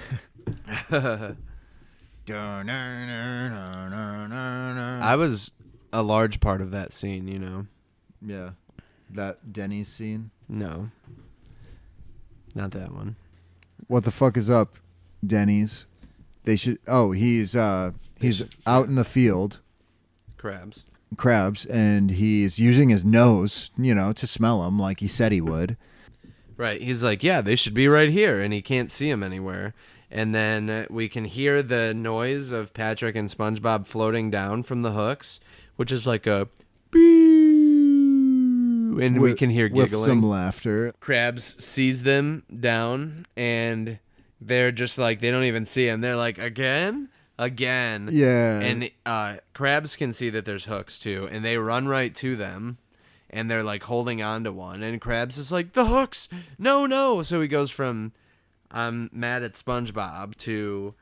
I was a large part of that scene, you know. Yeah. That Denny's scene. No. Not that one. What the fuck is up, Denny's? They should. Oh, he's out in the field. Crabs, and he's using his nose, to smell them like he said he would. Right. He's like, yeah, they should be right here, and he can't see them anywhere. And then we can hear the noise of Patrick and SpongeBob floating down from the hooks, which is like a boo, and we can hear giggling. With some laughter. Krabs sees them down, and they're just like, they don't even see him. They're like, again. Yeah. And Krabs can see that there's hooks, too, and they run right to them, and they're like holding on to one, and Krabs is like, the hooks! No! So he goes from, I'm mad at SpongeBob to,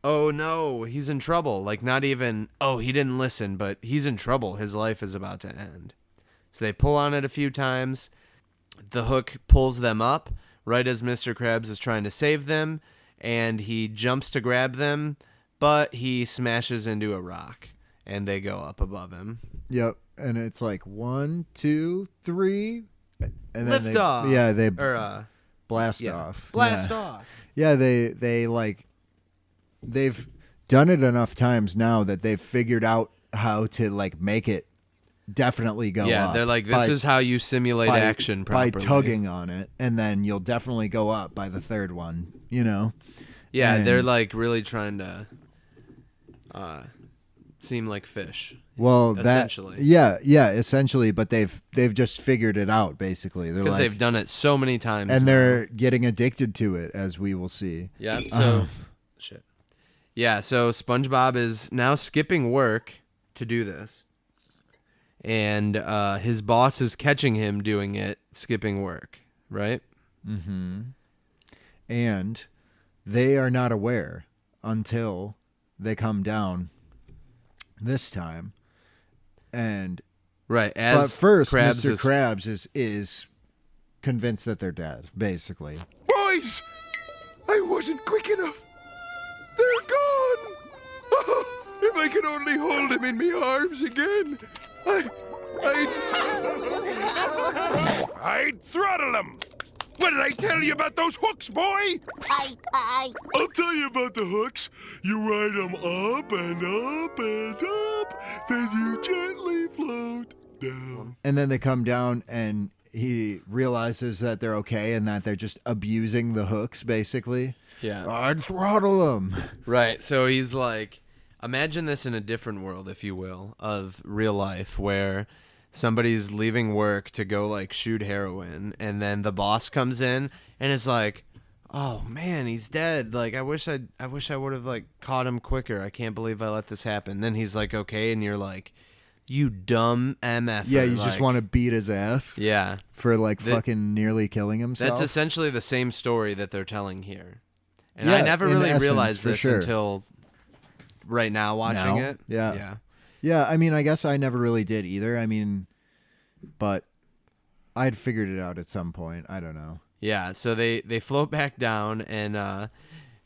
oh no, he's in trouble. Like, not even, oh, he didn't listen, but he's in trouble. His life is about to end. So they pull on it a few times. The hook pulls them up right as Mr. Krabs is trying to save them, and he jumps to grab them, but he smashes into a rock, and they go up above him. Yep, and it's like 1, 2, 3, and then Lift off. Yeah, they blast off. Blast off. Yeah, they've done it enough times now that they've figured out how to like make it definitely go up. Yeah, they're like, this is how you simulate action properly. By tugging on it, and then you'll definitely go up by the third one, Yeah, they're like really trying to seem like fish. Well, essentially. Essentially, but they've just figured it out basically. They're because they've done it so many times, and they're getting addicted to it, as we will see. Yeah. So, shit. Yeah. So SpongeBob is now skipping work to do this, and his boss is catching him doing it, skipping work. Right. Mm-hmm. And they are not aware until they come down this time. And right, but first, Mr. Krabs is convinced that they're dead, basically. Boys, I wasn't quick enough. They're gone. If I could only hold him in my arms again, I'd throttle them. What did I tell you about those hooks, boy? I'll tell you about the hooks. You ride them up and up and up, then you gently float down. And then they come down, and he realizes that they're okay and that they're just abusing the hooks, basically. Yeah. I'd throttle them. Right. So he's like, imagine this in a different world, if you will, of real life, where somebody's leaving work to go like shoot heroin, and then the boss comes in and is like, oh man, he's dead. Like, I wish I would have like caught him quicker. I can't believe I let this happen. Then he's like, okay, and you're like, you dumb MF. Yeah, you just want to beat his ass. Yeah. For like fucking nearly killing himself. That's essentially the same story that they're telling here. And I never really realized this until right now watching it. Yeah. Yeah. Yeah, I mean, I guess I never really did either. I mean, but I'd figured it out at some point. I don't know. Yeah, so they float back down, and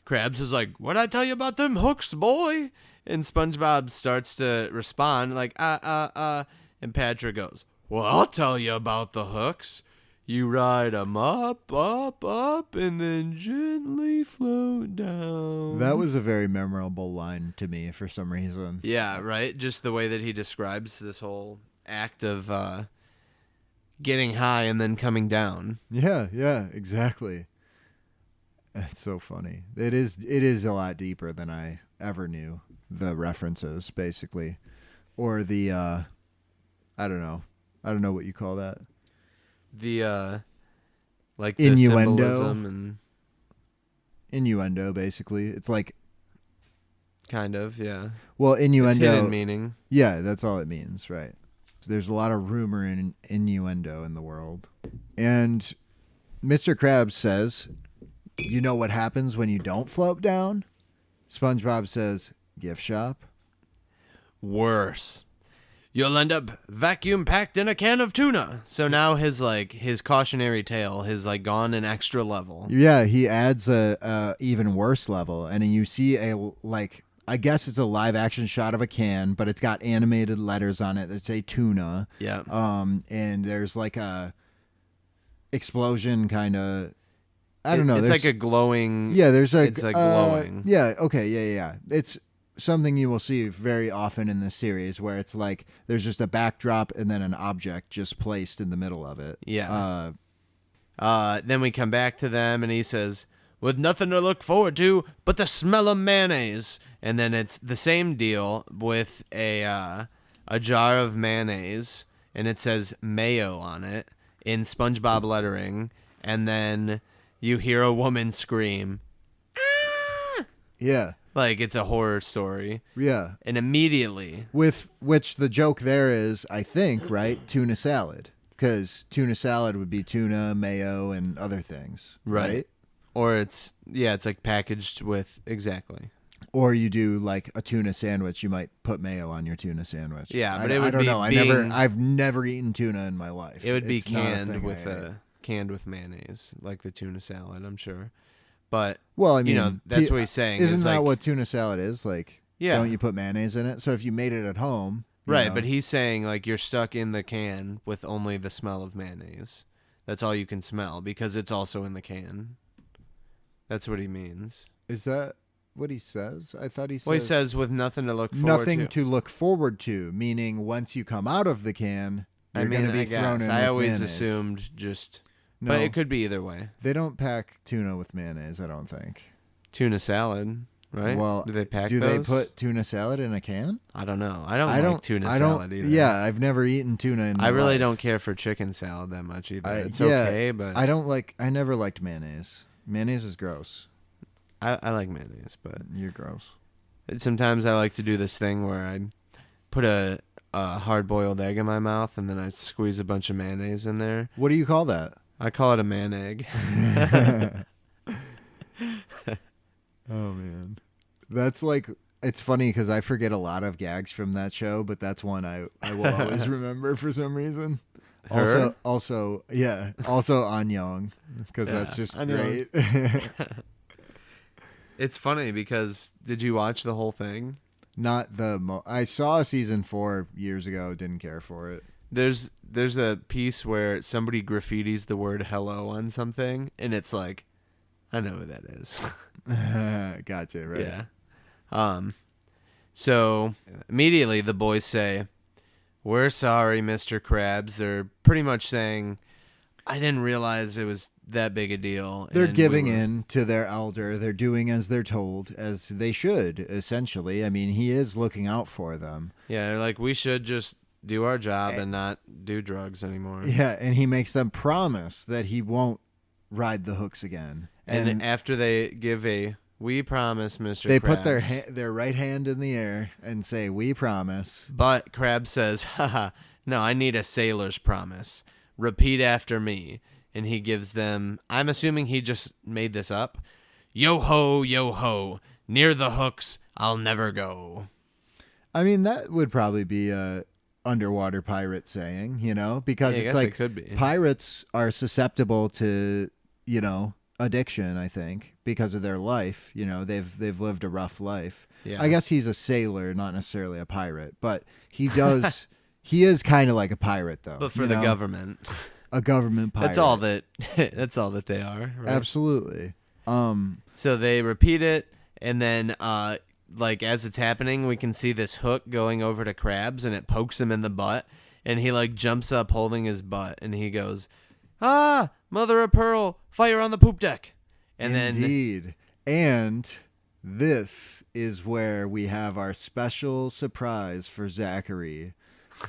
Krabs is like, what'd I tell you about them hooks, boy? And SpongeBob starts to respond like, and Patrick goes, well, I'll tell you about the hooks. You ride 'em up, up, up, and then gently float down. That was a very memorable line to me for some reason. Yeah, right? Just the way that he describes this whole act of getting high and then coming down. Yeah, exactly. That's so funny. It is a lot deeper than I ever knew, the references, basically. Or the, I don't know what you call that. The like innuendo. The symbolism and innuendo, basically. It's like kind of, yeah. Well, innuendo, it's hidden meaning. Yeah, that's all it means, right? So there's a lot of rumor and innuendo in the world. And Mr. Krabs says, you know what happens when you don't float down? SpongeBob says, gift shop. Worse. You'll end up vacuum packed in a can of tuna. So now his cautionary tale has like gone an extra level. Yeah, he adds a even worse level, and you see a I guess it's a live action shot of a can, but it's got animated letters on it that say tuna. Yeah. And there's like a explosion kind of. I don't know. It's there's- like a glowing. Yeah, there's like It's like glowing. Yeah. Okay. Yeah. It's something you will see very often in this series, where it's like there's just a backdrop and then an object just placed in the middle of it. Yeah. Then we come back to them, and he says, "With nothing to look forward to but the smell of mayonnaise." And then it's the same deal with a jar of mayonnaise, and it says mayo on it in SpongeBob lettering, and then you hear a woman scream, "Ah!" Yeah. Like it's a horror story. Yeah. And immediately, With which the joke there is, I think, right, tuna salad, because tuna salad would be tuna, mayo, and other things, right? or it's like packaged with, exactly. Or you do like a tuna sandwich, you might put mayo on your tuna sandwich. Yeah, but I it would don't be know. being- I've never eaten tuna in my life. It would be It's not a canned thing with I ate. canned with mayonnaise, like the tuna salad, I'm sure. But Well, I mean, you know, that's what he's saying. Isn't is that like, what tuna salad is? Like, Yeah. don't you put mayonnaise in it? So if you made it at home, you right? know, But he's saying like you're stuck in the can with only the smell of mayonnaise. That's all you can smell because it's also in the can. That's what he means. is that what he says? I thought he said Well, he says with nothing to look forward nothing to. to look forward to, meaning once you come out of the can, you're going to be I thrown guess. in I with always mayonnaise. assumed just, No, but it could be either way. they don't pack tuna with mayonnaise, I don't think. Tuna salad, right? Well, do they pack do those? they put tuna salad in a can? I don't know. I don't like tuna I don't, salad either. Yeah, I've never eaten tuna in my I really life. don't care for chicken salad that much either. It's yeah, okay, but I never liked mayonnaise. Mayonnaise is gross. I like mayonnaise, but You're gross. sometimes I like to do this thing where I put a hard-boiled egg in my mouth and then I squeeze a bunch of mayonnaise in there. What do you call that? I call it a man egg. Oh man, that's like, it's funny because I forget a lot of gags from that show, but that's one I will always remember for some reason. Her? Also, yeah, also Anyong, because that's just Anyong. great. It's funny because did you watch the whole thing? Not I saw season 4 years ago, didn't care for it. There's a piece where somebody graffitis the word hello on something and it's like, I know who that is. Gotcha, right? Yeah. So immediately the boys say, "We're sorry, Mr. Krabs." They're pretty much saying, "I didn't realize it was that big a deal." They're and giving we were- in to their elder. They're doing as they're told, as they should, essentially. I mean, he is looking out for them. Yeah, they're like, we should just do our job and not do drugs anymore. Yeah, and he makes them promise that he won't ride the hooks again. And after they give "We promise, Mr. they Krabs," put their right hand in the air and say, "We promise." But Krabs says, "Haha, no, I need a sailor's promise. Repeat after me." And he gives them, I'm assuming he just made this up, yo ho, near the hooks, I'll never go. I mean, that would probably be a underwater pirate saying, because Yeah, I it's guess like it could be. pirates are susceptible to, addiction, I think, because of their life. They've lived a rough life. Yeah. I guess he's a sailor, not necessarily a pirate, but he does. He is kind of like a pirate, though. But for the government. a government pirate. That's all that they are. Right? Absolutely. So they repeat it, and then like as it's happening, we can see this hook going over to Krabs, and it pokes him in the butt, and he like jumps up holding his butt, and he goes, "Ah, mother of pearl, fire on the poop deck!" And Indeed. And this is where we have our special surprise for Zachary.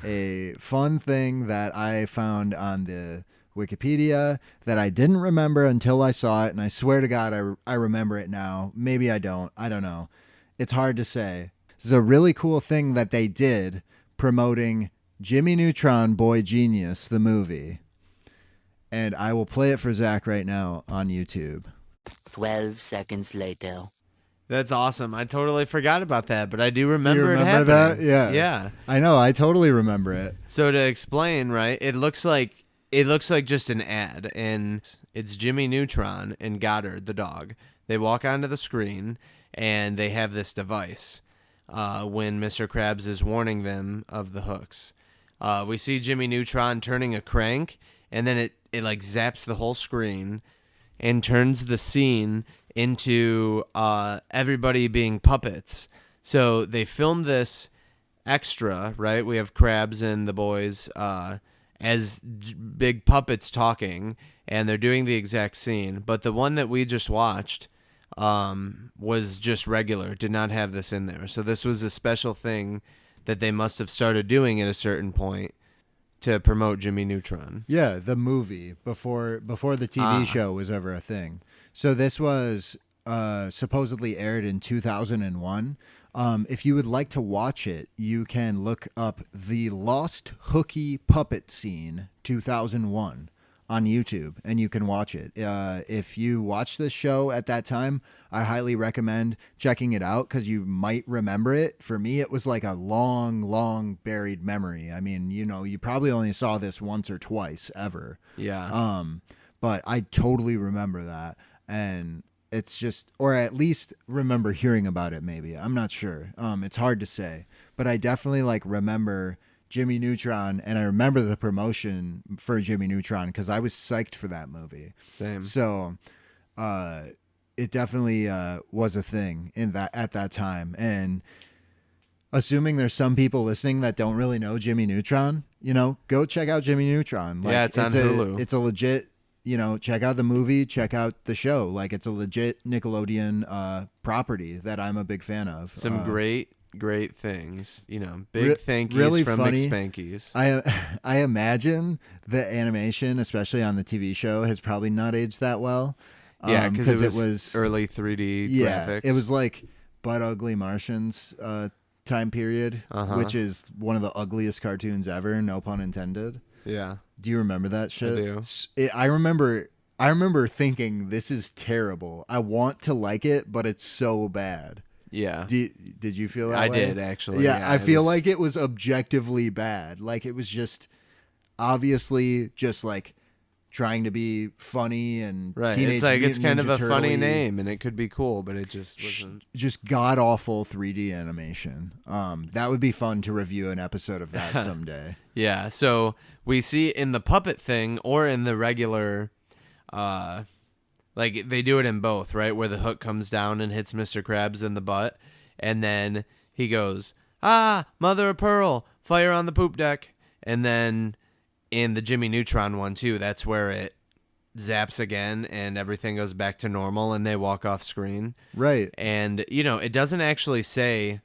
A fun thing that I found on the Wikipedia that I didn't remember until I saw it, and I swear to God I remember it now. Maybe I don't. I don't know. It's hard to say. This is a really cool thing that they did promoting Jimmy Neutron Boy Genius, the movie. And I will play it for Zach right now on YouTube. 12 seconds later. That's awesome. I totally forgot about that, but I do remember, remember it happening. that? Yeah. Yeah. I know. I totally remember it. So to explain, right, it looks like just an ad, and it's Jimmy Neutron and Goddard, the dog. They walk onto the screen, and they have this device. when Mr. Krabs is warning them of the hooks. We see Jimmy Neutron turning a crank, and then it like zaps the whole screen and turns the scene into everybody being puppets. So they filmed this extra, right? We have Krabs and the boys as big puppets talking, and they're doing the exact scene. But the one that we just watched was just regular, did not have this in there. So this was a special thing that they must have started doing at a certain point to promote Jimmy Neutron. Yeah, the movie before the TV show was ever a thing. So this was supposedly aired in 2001. If you would like to watch it, you can look up the Lost Hooky Puppet Scene 2001 on YouTube, and you can watch it. If you watched this show at that time, I highly recommend checking it out because you might remember it. For me, it was like a long buried memory. I mean, you probably only saw this once or twice ever. Yeah. But I totally remember that, and it's just, or at least remember hearing about it. Maybe, I'm not sure. It's hard to say, but I definitely remember Jimmy Neutron, and I remember the promotion for Jimmy Neutron because I was psyched for that movie. Same. So, it definitely was a thing at that time. And assuming there's some people listening that don't really know Jimmy Neutron, go check out Jimmy Neutron. Yeah, it's on Hulu. It's a legit, check out the movie, check out the show. It's a legit Nickelodeon property that I'm a big fan of. Some great things, big thank yous really from funny. McSpankies. I imagine the animation, especially on the TV show, has probably not aged that well. Yeah, because it was early 3D graphics. It was like Butt Ugly Martians time period, which is one of the ugliest cartoons ever, no pun intended. Yeah. Do you remember that shit? I do. I remember thinking, this is terrible. I want to like it, but it's so bad. Yeah. Did you feel that I way? did, actually. Yeah, I feel like it was objectively bad. It was just obviously just trying to be funny and right. Teenage It's kind of a Ninja funny Turtle-y. name, and it could be cool, but it just wasn't. Just god awful 3D animation. That would be fun to review an episode of that someday. Yeah. So we see in the puppet thing or in the regular, they do it in both, right? Where the hook comes down and hits Mr. Krabs in the butt, and then he goes, mother of pearl, fire on the poop deck. And then in the Jimmy Neutron one too, that's where it zaps again and everything goes back to normal and they walk off screen. Right. And, it doesn't actually say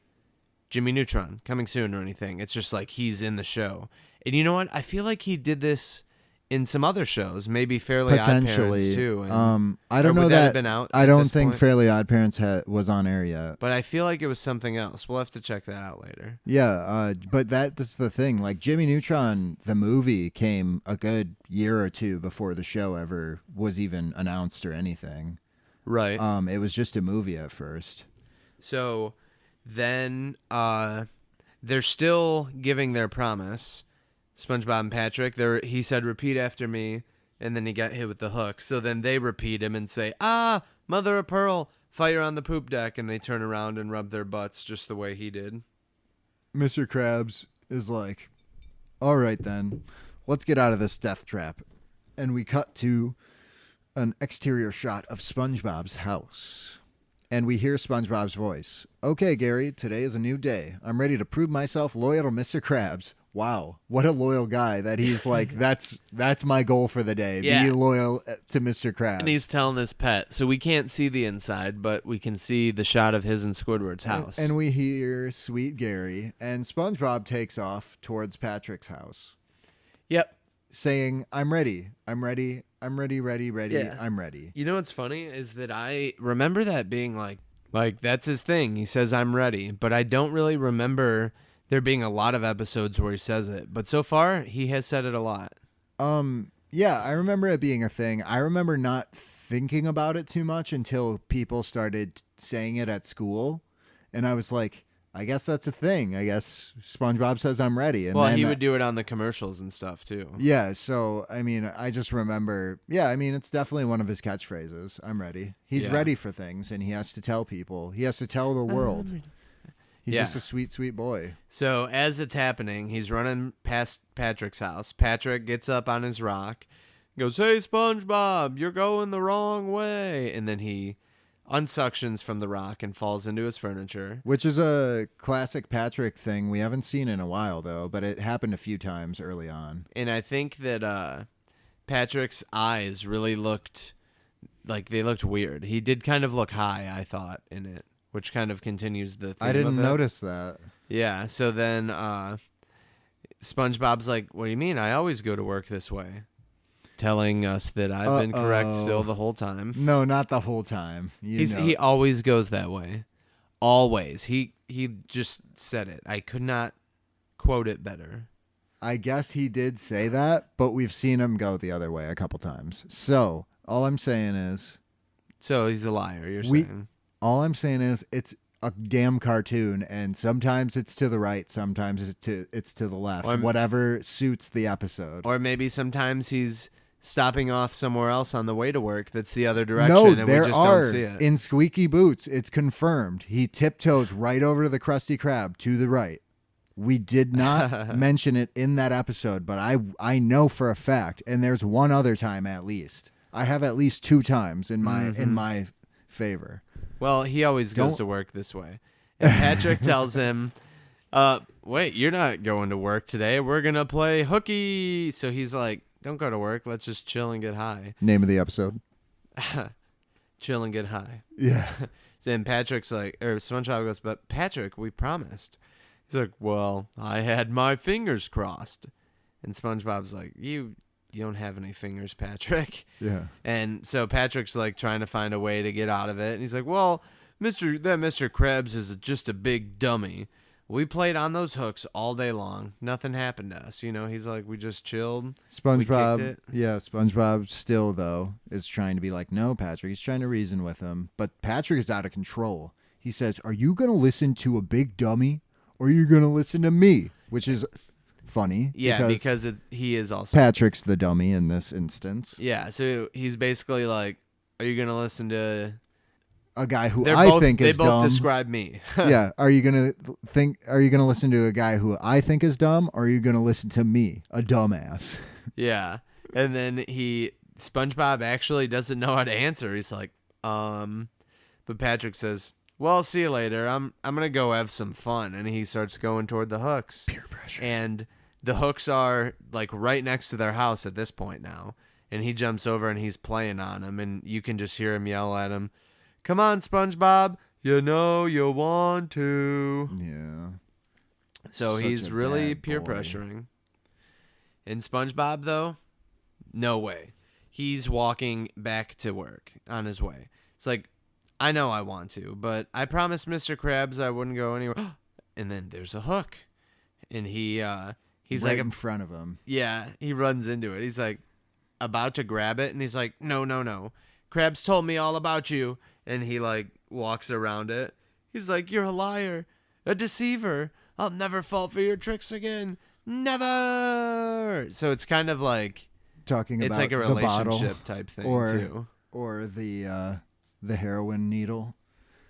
Jimmy Neutron coming soon or anything. It's just he's in the show. And you know what? I feel like he did this in some other shows, maybe Fairly Odd Parents too. And, I don't know that that. have been out I at don't this think point? Fairly Odd Parents was on air yet. But I feel like it was something else. We'll have to check that out later. Yeah, but that's the thing. Jimmy Neutron, the movie, came a good year or two before the show ever was even announced or anything. Right. It was just a movie at first. So then they're still giving their promise. SpongeBob and Patrick, he said, repeat after me, and then he got hit with the hook. So then they repeat him and say, mother of pearl, fire on the poop deck, and they turn around and rub their butts just the way he did. Mr. Krabs is like, all right then, let's get out of this death trap. And we cut to an exterior shot of SpongeBob's house. And we hear SpongeBob's voice. Okay, Gary, today is a new day. I'm ready to prove myself loyal to Mr. Krabs. Wow, what a loyal guy that he's like, that's my goal for the day. Yeah. Be loyal to Mr. Krabs. And he's telling his pet. So we can't see the inside, but we can see the shot of his and Squidward's house. And we hear sweet Gary, and SpongeBob takes off towards Patrick's house. Yep. Saying, I'm ready. I'm ready. I'm ready, Yeah. I'm ready. You know what's funny is that I remember that being like that's his thing. He says, I'm ready. But I don't really remember there being a lot of episodes where he says it. But so far, he has said it a lot. Yeah, I remember it being a thing. I remember not thinking about it too much until people started saying it at school. And I was like, I guess that's a thing. I guess SpongeBob says I'm ready. And well, then he would do it on the commercials and stuff, too. Yeah, so, I mean, I just remember, it's definitely one of his catchphrases. I'm ready. He's ready for things, and he has to tell people. He has to tell the world. He's Yeah. just a sweet, sweet boy. So as it's happening, he's running past Patrick's house. Patrick gets up on his rock, goes, "Hey, SpongeBob, you're going the wrong way." And then he unsuctions from the rock and falls into his furniture. Which is a classic Patrick thing we haven't seen in a while, though, but it happened a few times early on. And I think that Patrick's eyes really looked like they looked weird. He did kind of look high, I thought, in it, which kind of continues the theme I didn't of it. notice that. Yeah, so then SpongeBob's like, "What do you mean? I always go to work this way." Telling us that I've been correct still the whole time. No, not the whole time. He always goes that way. Always. He just said it. I could not quote it better. I guess he did say that, but we've seen him go the other way a couple times. So all I'm saying is, So he's a liar, you're saying. it's a damn cartoon, and sometimes it's to the right, sometimes it's to the left, whatever suits the episode. Or maybe sometimes he's stopping off somewhere else on the way to work that's the other direction, No, and we there just are. don't see it. In Squeaky Boots, it's confirmed. He tiptoes right over to the Krusty Krab to the right. We did not mention it in that episode, but I know for a fact, and there's one other time at least. I have at least 2 times in my favor. Well, he always goes to work this way. And Patrick tells him, "Wait, you're not going to work today. We're going to play hooky." So he's like, "Don't go to work. Let's just chill and get high." Name of the episode. Chill and get high. Yeah. Then Patrick's like, or SpongeBob goes, "But Patrick, we promised." He's like, "Well, I had my fingers crossed." And SpongeBob's like, You don't have any fingers, Patrick. Yeah. And so Patrick's like trying to find a way to get out of it. And he's like, "Well, Mr. Krebs is just a big dummy. We played on those hooks all day long. Nothing happened to us." He's like, "We just chilled." SpongeBob, We kicked it. yeah, SpongeBob still, though, is trying to be like, no, Patrick. He's trying to reason with him. But Patrick is out of control. He says, "Are you going to listen to a big dummy or are you going to listen to me?" Which is funny. Yeah, because he is also. Patrick's the dummy in this instance. Yeah, so he's basically like, "Are you going to listen to A guy who They're I both, think they is both dumb. describe me. Yeah. Are you gonna listen to a guy who I think is dumb, or are you gonna listen to me, a dumbass? Yeah. And then SpongeBob actually doesn't know how to answer. He's like, but Patrick says, "Well, see you later. I'm gonna go have some fun." And he starts going toward the hooks. Peer pressure. And the hooks are like right next to their house at this point now. And he jumps over and he's playing on them, and you can just hear him yell at him, "Come on, SpongeBob. You know you want to." Yeah. So Such he's a really bad peer boy. pressuring. And SpongeBob, though, no way. He's walking back to work on his way. It's like, "I know I want to, but I promised Mr. Krabs I wouldn't go anywhere." And then there's a hook. And he's right like in front of him. Yeah, he runs into it. He's like about to grab it, and he's like, No. Krabs told me all about you. And he like walks around it. He's like, "You're a liar, a deceiver. I'll never fall for your tricks again. Never." So it's kind of like Talking it's about like a the bottle, relationship type thing too. or the heroin needle.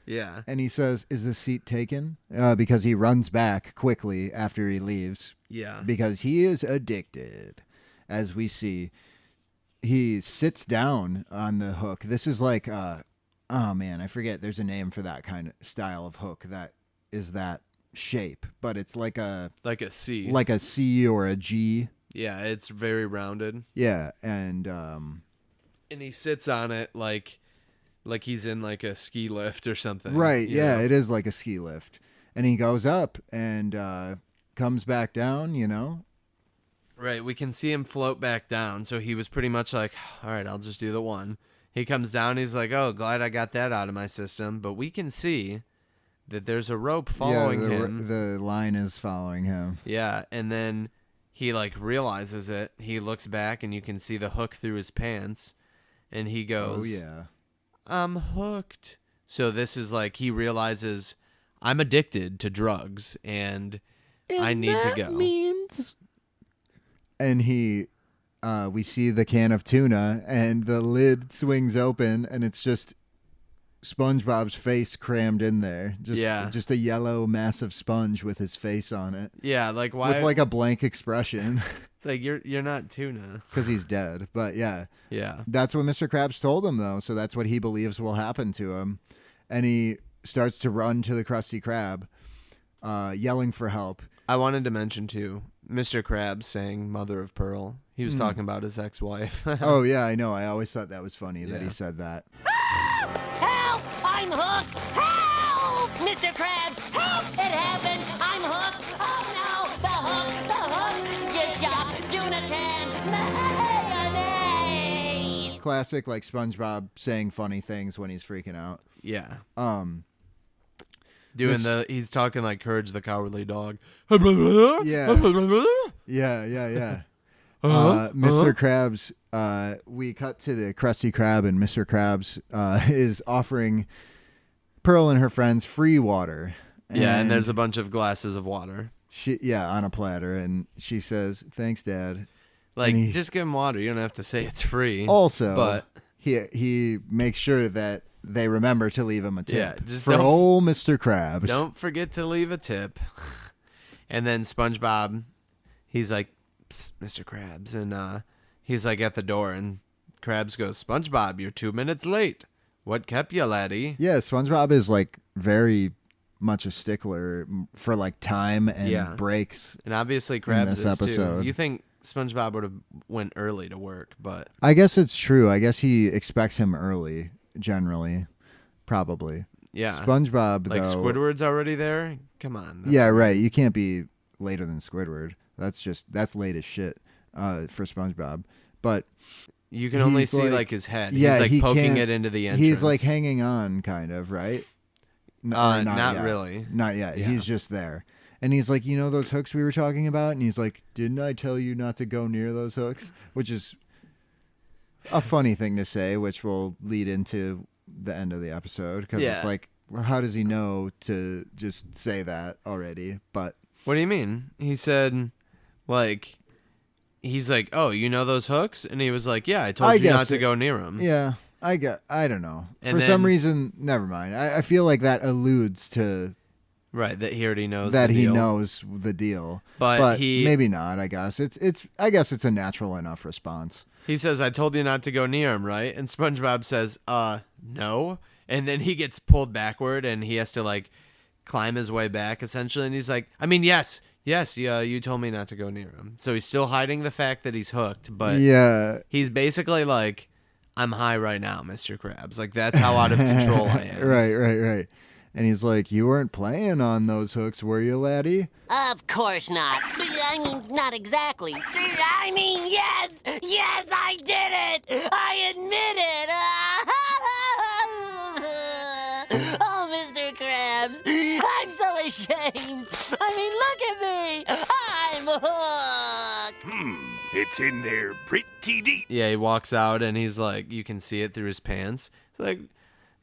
Yeah. And he says, "Is the seat taken?" Because he runs back quickly after he leaves. Yeah. Because he is addicted, as we see. He sits down on the hook. This is like, oh man, I forget. There's a name for that kind of style of hook that is that shape, but it's like a C. like a C or a G. Yeah, it's very rounded. Yeah, and he sits on it like he's in like a ski lift or something. right, you yeah, know? it is like a ski lift. And he goes up and comes back down, Right, we can see him float back down, so he was pretty much like, "All right, I'll just do the one." He comes down, he's like, "Oh, glad I got that out of my system." But we can see that there's a rope following him. The line is following him. Yeah, and then he like realizes it. He looks back and you can see the hook through his pants, and he goes, Oh yeah. "I'm hooked." So this is like he realizes I'm addicted to drugs and I need to go. And we see the can of tuna, and the lid swings open, and it's just SpongeBob's face crammed in there. Just a yellow massive sponge with his face on it. Yeah, like why? With like a blank expression. It's like you're not tuna. Because he's dead. But yeah. Yeah. That's what Mr. Krabs told him, though. So that's what he believes will happen to him. And he starts to run to the Krusty Krab, yelling for help. I wanted to mention, too, Mr. Krabs saying mother of pearl. He was talking about his ex-wife. Oh, yeah, I know. I always thought that was funny that he said that. Help! I'm hooked! Help! Mr. Krabs, help! It happened! I'm hooked! Oh no! The hook! Gift shop! Tuna can! Mayonnaise! Classic, like SpongeBob saying funny things when he's freaking out. Yeah. This- He's talking like Courage the Cowardly Dog. Yeah. Yeah. Mr. Krabs, we cut to the Krusty Krab, and Mr. Krabs is offering Pearl and her friends free water. And there's a bunch of glasses of water. On a platter, and she says, "Thanks, Dad." Like, And just give him water. You don't have to say it's free. Also, but he makes sure that they remember to leave him a tip. Yeah, just for don't- old Mr. Krabs. don't forget to leave a tip. And then SpongeBob, he's like, "Psst, Mr. Krabs," and he's like at the door, and Krabs goes, "SpongeBob, you're 2 minutes late. What kept you, laddie?" Yeah, SpongeBob is like very much a stickler for like time and breaks. And obviously Krabs this is episode. too. You think SpongeBob would have went early to work, but I guess it's true. I guess he expects him early, generally, probably. yeah. SpongeBob, Like though. Squidward's already there? Come on. that's Yeah, weird. right. You can't be later than Squidward. That's late as shit for SpongeBob. But You can only he's see like his head. Yeah, he's like he poking can't- it into the entrance. he's like hanging on, kind of, right? Or not yet. really. Not yet. Yeah. He's just there. And he's like, you know those hooks we were talking about? And he's like, didn't I tell you not to go near those hooks? Which is a funny thing to say, which will lead into the end of the episode. Because Yeah. it's like, well, how does he know to just say that already? But What do you mean? He said, like, he's like, "Oh, you know those hooks?" And he was like, "Yeah, I told I you not guess to it- go near them." yeah, I don't know. And For some then- reason, never mind. I feel like that alludes to Right, that he already knows that the he deal. knows the deal. But he- maybe not, I guess. I guess it's a natural enough response. He says, "I told you not to go near him, right?" And SpongeBob says, no." And then he gets pulled backward, and he has to, like, climb his way back, essentially. And he's like, I mean, yes, yeah, you told me not to go near him. So he's still hiding the fact that he's hooked, but Yeah. he's basically like, I'm high right now, Mr. Krabs. Like, that's how out of control I am. Right. And he's like, you weren't playing on those hooks, were you, laddie? Of course not. I mean, not exactly. I mean, yes! Yes, I did it! I admit it! Oh, Mr. Krabs, I'm so ashamed. I mean, look at me. I'm hooked. It's in there pretty deep. Yeah, he walks out, and he's like, you can see it through his pants. He's like,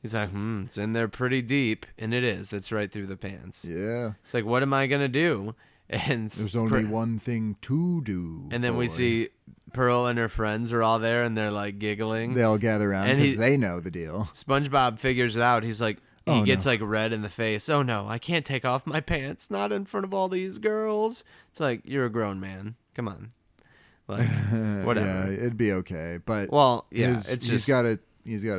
it's in there pretty deep. And it is. It's right through the pants. Yeah. It's like, what am I going to do? And There's only one thing to do. And then we boy. see Pearl and her friends are all there, and they're like giggling. They all gather around And because he- they know the deal. SpongeBob figures it out. He's like, he Oh, gets no. like red in the face. Oh no, I can't take off my pants. Not in front of all these girls. It's like, you're a grown man. Come on. Like, whatever. Yeah, it'd be okay. But Well, yeah, he's just got a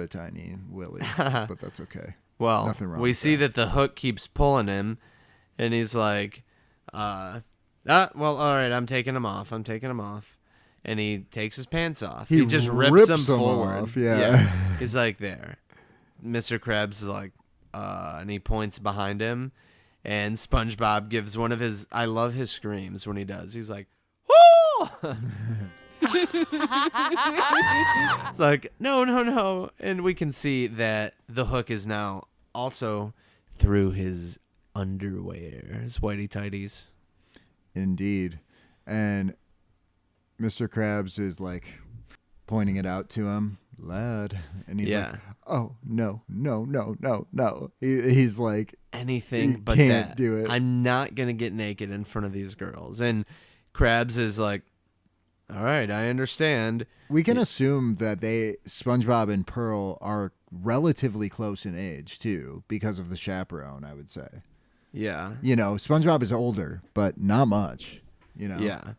tiny willy, but that's okay. well, nothing wrong we with see that. that the hook keeps pulling him, and he's like, well, all right, I'm taking him off. And he takes his pants off. He just rips rips him them forward. off, yeah. He's like, there. Mr. Krabs is like, and he points behind him, and SpongeBob gives one of his, I love his screams when he does. He's like, whoo! It's like, no. And we can see that the hook is now also through his underwear, his whitey tighties. Indeed. And Mr. Krabs is like pointing it out to him, lad. And he's Yeah. like, oh, no. He's like, Anything he but can't that. do it. I'm not going to get naked in front of these girls. And Krabs is like, all right, I understand. we can assume that SpongeBob and Pearl are relatively close in age too, because of the chaperone, I would say. Yeah. You know, SpongeBob is older, but not much, you know? Yeah.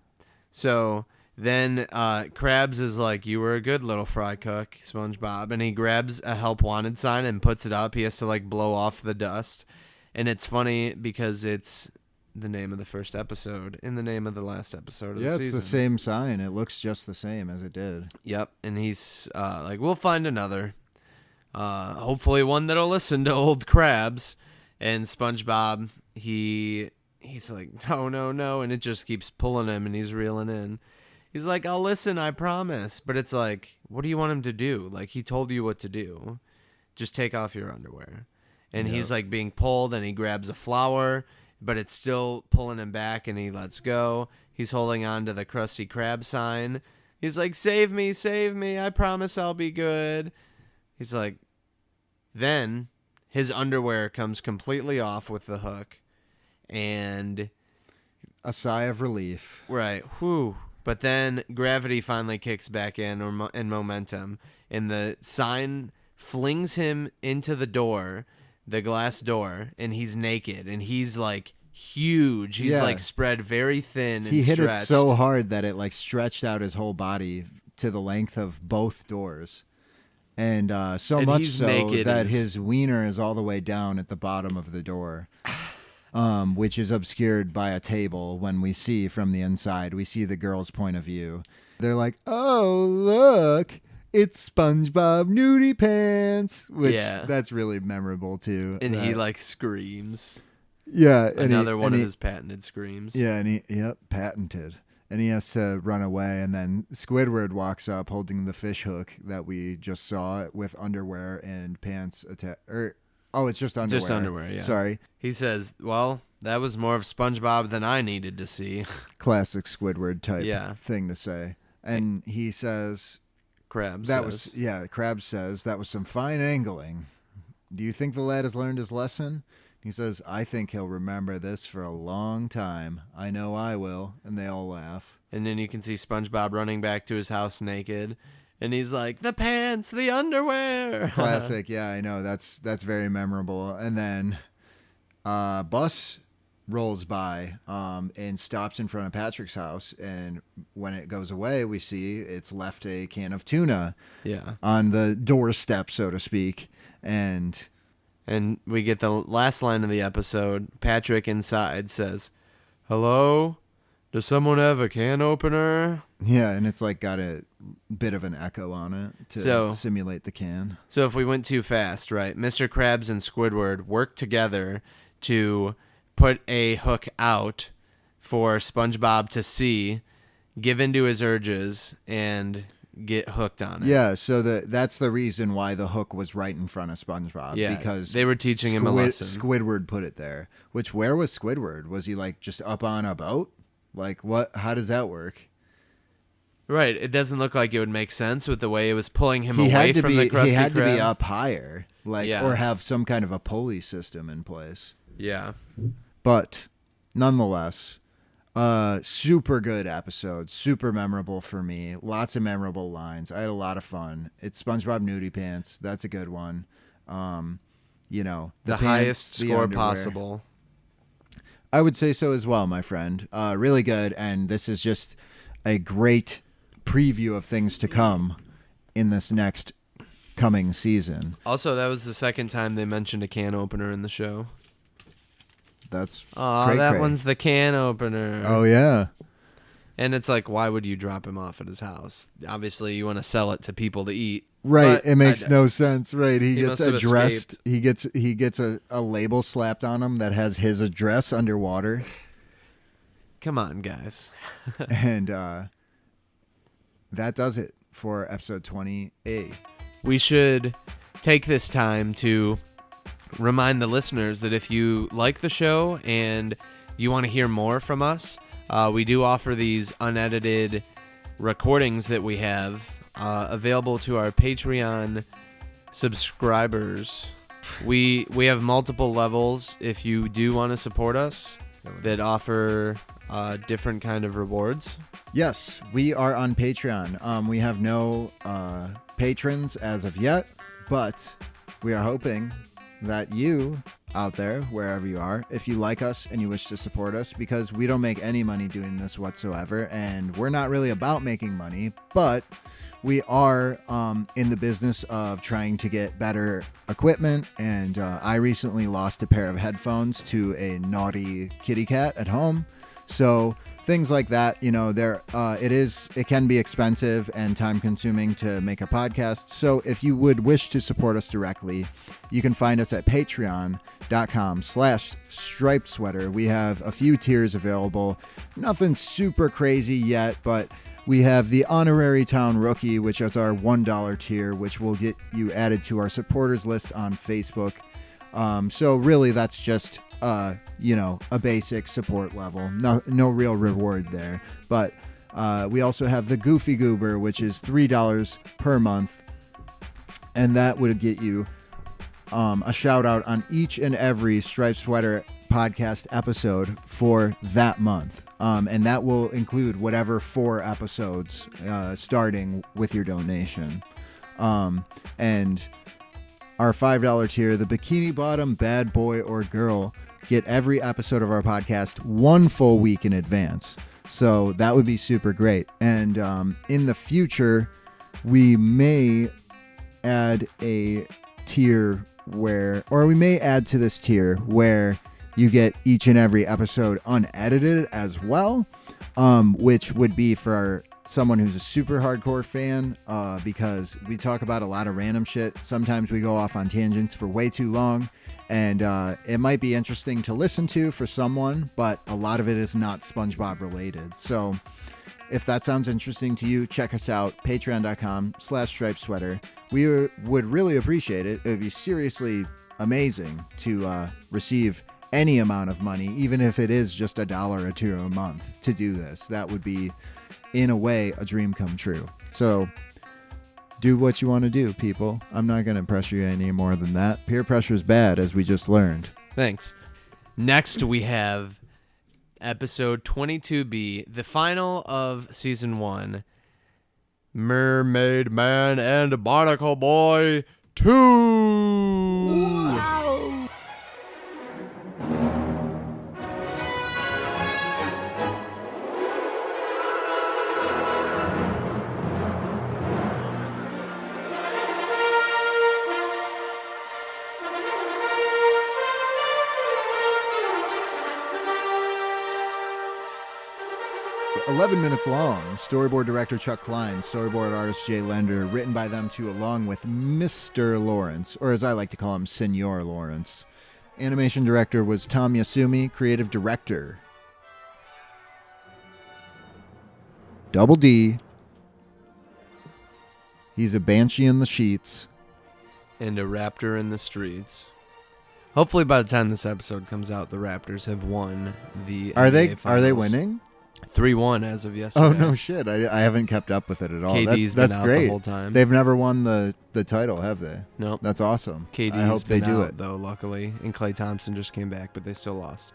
So then Krabs is like, you were a good little fry cook, SpongeBob. And he grabs a help wanted sign and puts it up. He has to like blow off the dust. And it's funny because it's the name of the first episode in the name of the last episode of the season. Yeah, it's the same sign. It looks just the same as it did. Yep. And he's like, we'll find another. Hopefully one that'll listen to old Krabs. And SpongeBob, he's like, no. And it just keeps pulling him and he's reeling in. He's like, I'll listen, I promise. But it's like, what do you want him to do? Like, he told you what to do. Just take off your underwear. And he's like being pulled and he grabs a flower, but it's still pulling him back and he lets go. He's holding on to the Krusty Krab sign. He's like, save me. I promise I'll be good. He's like, then his underwear comes completely off with the hook. And a sigh of relief. Right. Whew. But then gravity finally kicks back in and momentum. And the sign flings him into the door, the glass door, and he's naked. And he's like huge. He's like spread very thin and he hit stretched. it so hard that it like stretched out his whole body to the length of both doors. And so and much so that as... his wiener is all the way down at the bottom of the door, which is obscured by a table. When we see from the inside, we see the girl's point of view. They're like, oh, look, it's SpongeBob Nudie Pants, which that's really memorable too. And he like screams. Yeah. Another one of his patented screams. Yeah, and patented. And he has to run away, and then Squidward walks up holding the fish hook that we just saw with underwear and pants it's just underwear. Just underwear, yeah. Sorry. He says, well, that was more of SpongeBob than I needed to see. Classic Squidward type thing to say. And he says... Krabs says, that was some fine angling. Do you think the lad has learned his lesson? He says, I think he'll remember this for a long time. I know I will. And they all laugh. And then you can see SpongeBob running back to his house naked. And he's like, the pants, the underwear. Classic. Yeah, I know. That's very memorable. And then bus rolls by and stops in front of Patrick's house. And when it goes away, we see it's left a can of tuna on the doorstep, so to speak. And we get the last line of the episode. Patrick inside says, hello? Does someone have a can opener? Yeah, and it's like got a bit of an echo on it to simulate the can. So if we went too fast, right, Mr. Krabs and Squidward work together to put a hook out for SpongeBob to see, give into his urges, and get hooked on it. Yeah, so that's the reason why the hook was right in front of SpongeBob. Yeah, because they were teaching him a lesson. Squidward put it there. Which, where was Squidward? Was he like just up on a boat? Like what? How does that work? Right, it doesn't look like it would make sense with the way it was pulling him away from the Krusty Krab. He had to be up higher, or have some kind of a pulley system in place. Yeah. But nonetheless, super good episode, super memorable for me. Lots of memorable lines. I had a lot of fun. It's SpongeBob Nudie Pants. That's a good one. The highest score underwear. possible. I would say so as well, my friend. Really good, and this is just a great preview of things to come in this next coming season. Also, that was the second time they mentioned a can opener in the show. That's that one's the can opener. Oh, yeah. And it's like, why would you drop him off at his house? Obviously, you want to sell it to people to eat. Right, it makes no sense. Right, he gets addressed. He gets a label slapped on him that has his address underwater. Come on, guys. And that does it for episode 20A. We should take this time to remind the listeners that if you like the show and you want to hear more from us, we do offer these unedited recordings that we have available to our Patreon subscribers. We have multiple levels if you do want to support us that offer different kind of rewards. Yes, we are on Patreon. We have no patrons as of yet, But we are hoping that you out there, wherever you are, if you like us and you wish to support us, because we don't make any money doing this whatsoever, and we're not really about making money, but we are in the business of trying to get better equipment, and I recently lost a pair of headphones to a naughty kitty cat at home. So things like that, it can be expensive and time consuming to make a podcast. So if you would wish to support us directly, you can find us at patreon.com/striped-sweater. We have a few tiers available. Nothing super crazy yet, but we have the Honorary Town Rookie, which is our $1 tier, which will get you added to our supporters list on Facebook. So really that's just a basic support level. No real reward there. But we also have the Goofy Goober, which is $3 per month. And that would get you a shout out on each and every Striped Sweater podcast episode for that month. And that will include whatever 4 episodes starting with your donation. And our $5 tier, the Bikini Bottom Bad Boy or Girl, get every episode of our podcast 1 full week in advance. So that would be super great. And in the future, we may add a tier we may add to this tier where you get each and every episode unedited as well, which would be for someone who's a super hardcore fan, because we talk about a lot of random shit. Sometimes we go off on tangents for way too long, and it might be interesting to listen to for someone, but a lot of it is not SpongeBob related. So if that sounds interesting to you, check us out, patreon.com/stripesweater. We would really appreciate it. It would be seriously amazing to receive any amount of money, even if it is just $1 or $2 a month to do this. That would be, in a way, a dream come true. So do what you want to do, people. I'm not going to pressure you any more than that. Peer pressure is bad, as we just learned. Thanks. Next, we have episode 22B, the final of season 1, Mermaid Man and Barnacle Boy 2. Wow. 11 minutes long. Storyboard director Chuck Klein, storyboard artist Jay Lender, written by them two along with Mr. Lawrence, or as I like to call him, Senor Lawrence. Animation director was Tom Yasumi, creative director Double D. He's a banshee in the sheets. And a raptor in the streets. Hopefully by the time this episode comes out, the Raptors have won the Are NBA they Finals. winning? 3-1 as of yesterday. Oh, no shit. I haven't kept up with it at all. KD's That's been out great. the whole time. They've never won the title, have they? Nope. That's awesome. KD's I hope they been do out, it. though, luckily. And Klay Thompson just came back, but they still lost.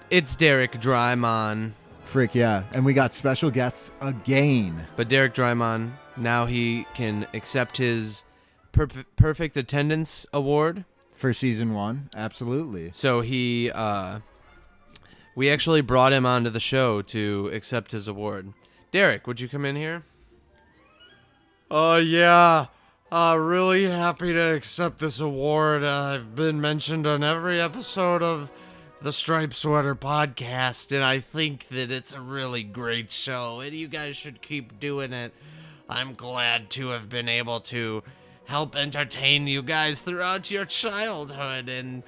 It's Derek Drymon. Frick, yeah. And we got special guests again. But Derek Drymon, now he can accept his perfect attendance award. For season 1, absolutely. So we actually brought him onto the show to accept his award. Derek, would you come in here? Yeah. Really happy to accept this award. I've been mentioned on every episode of the Striped Sweater podcast, and I think that it's a really great show, and you guys should keep doing it. I'm glad to have been able to help entertain you guys throughout your childhood, and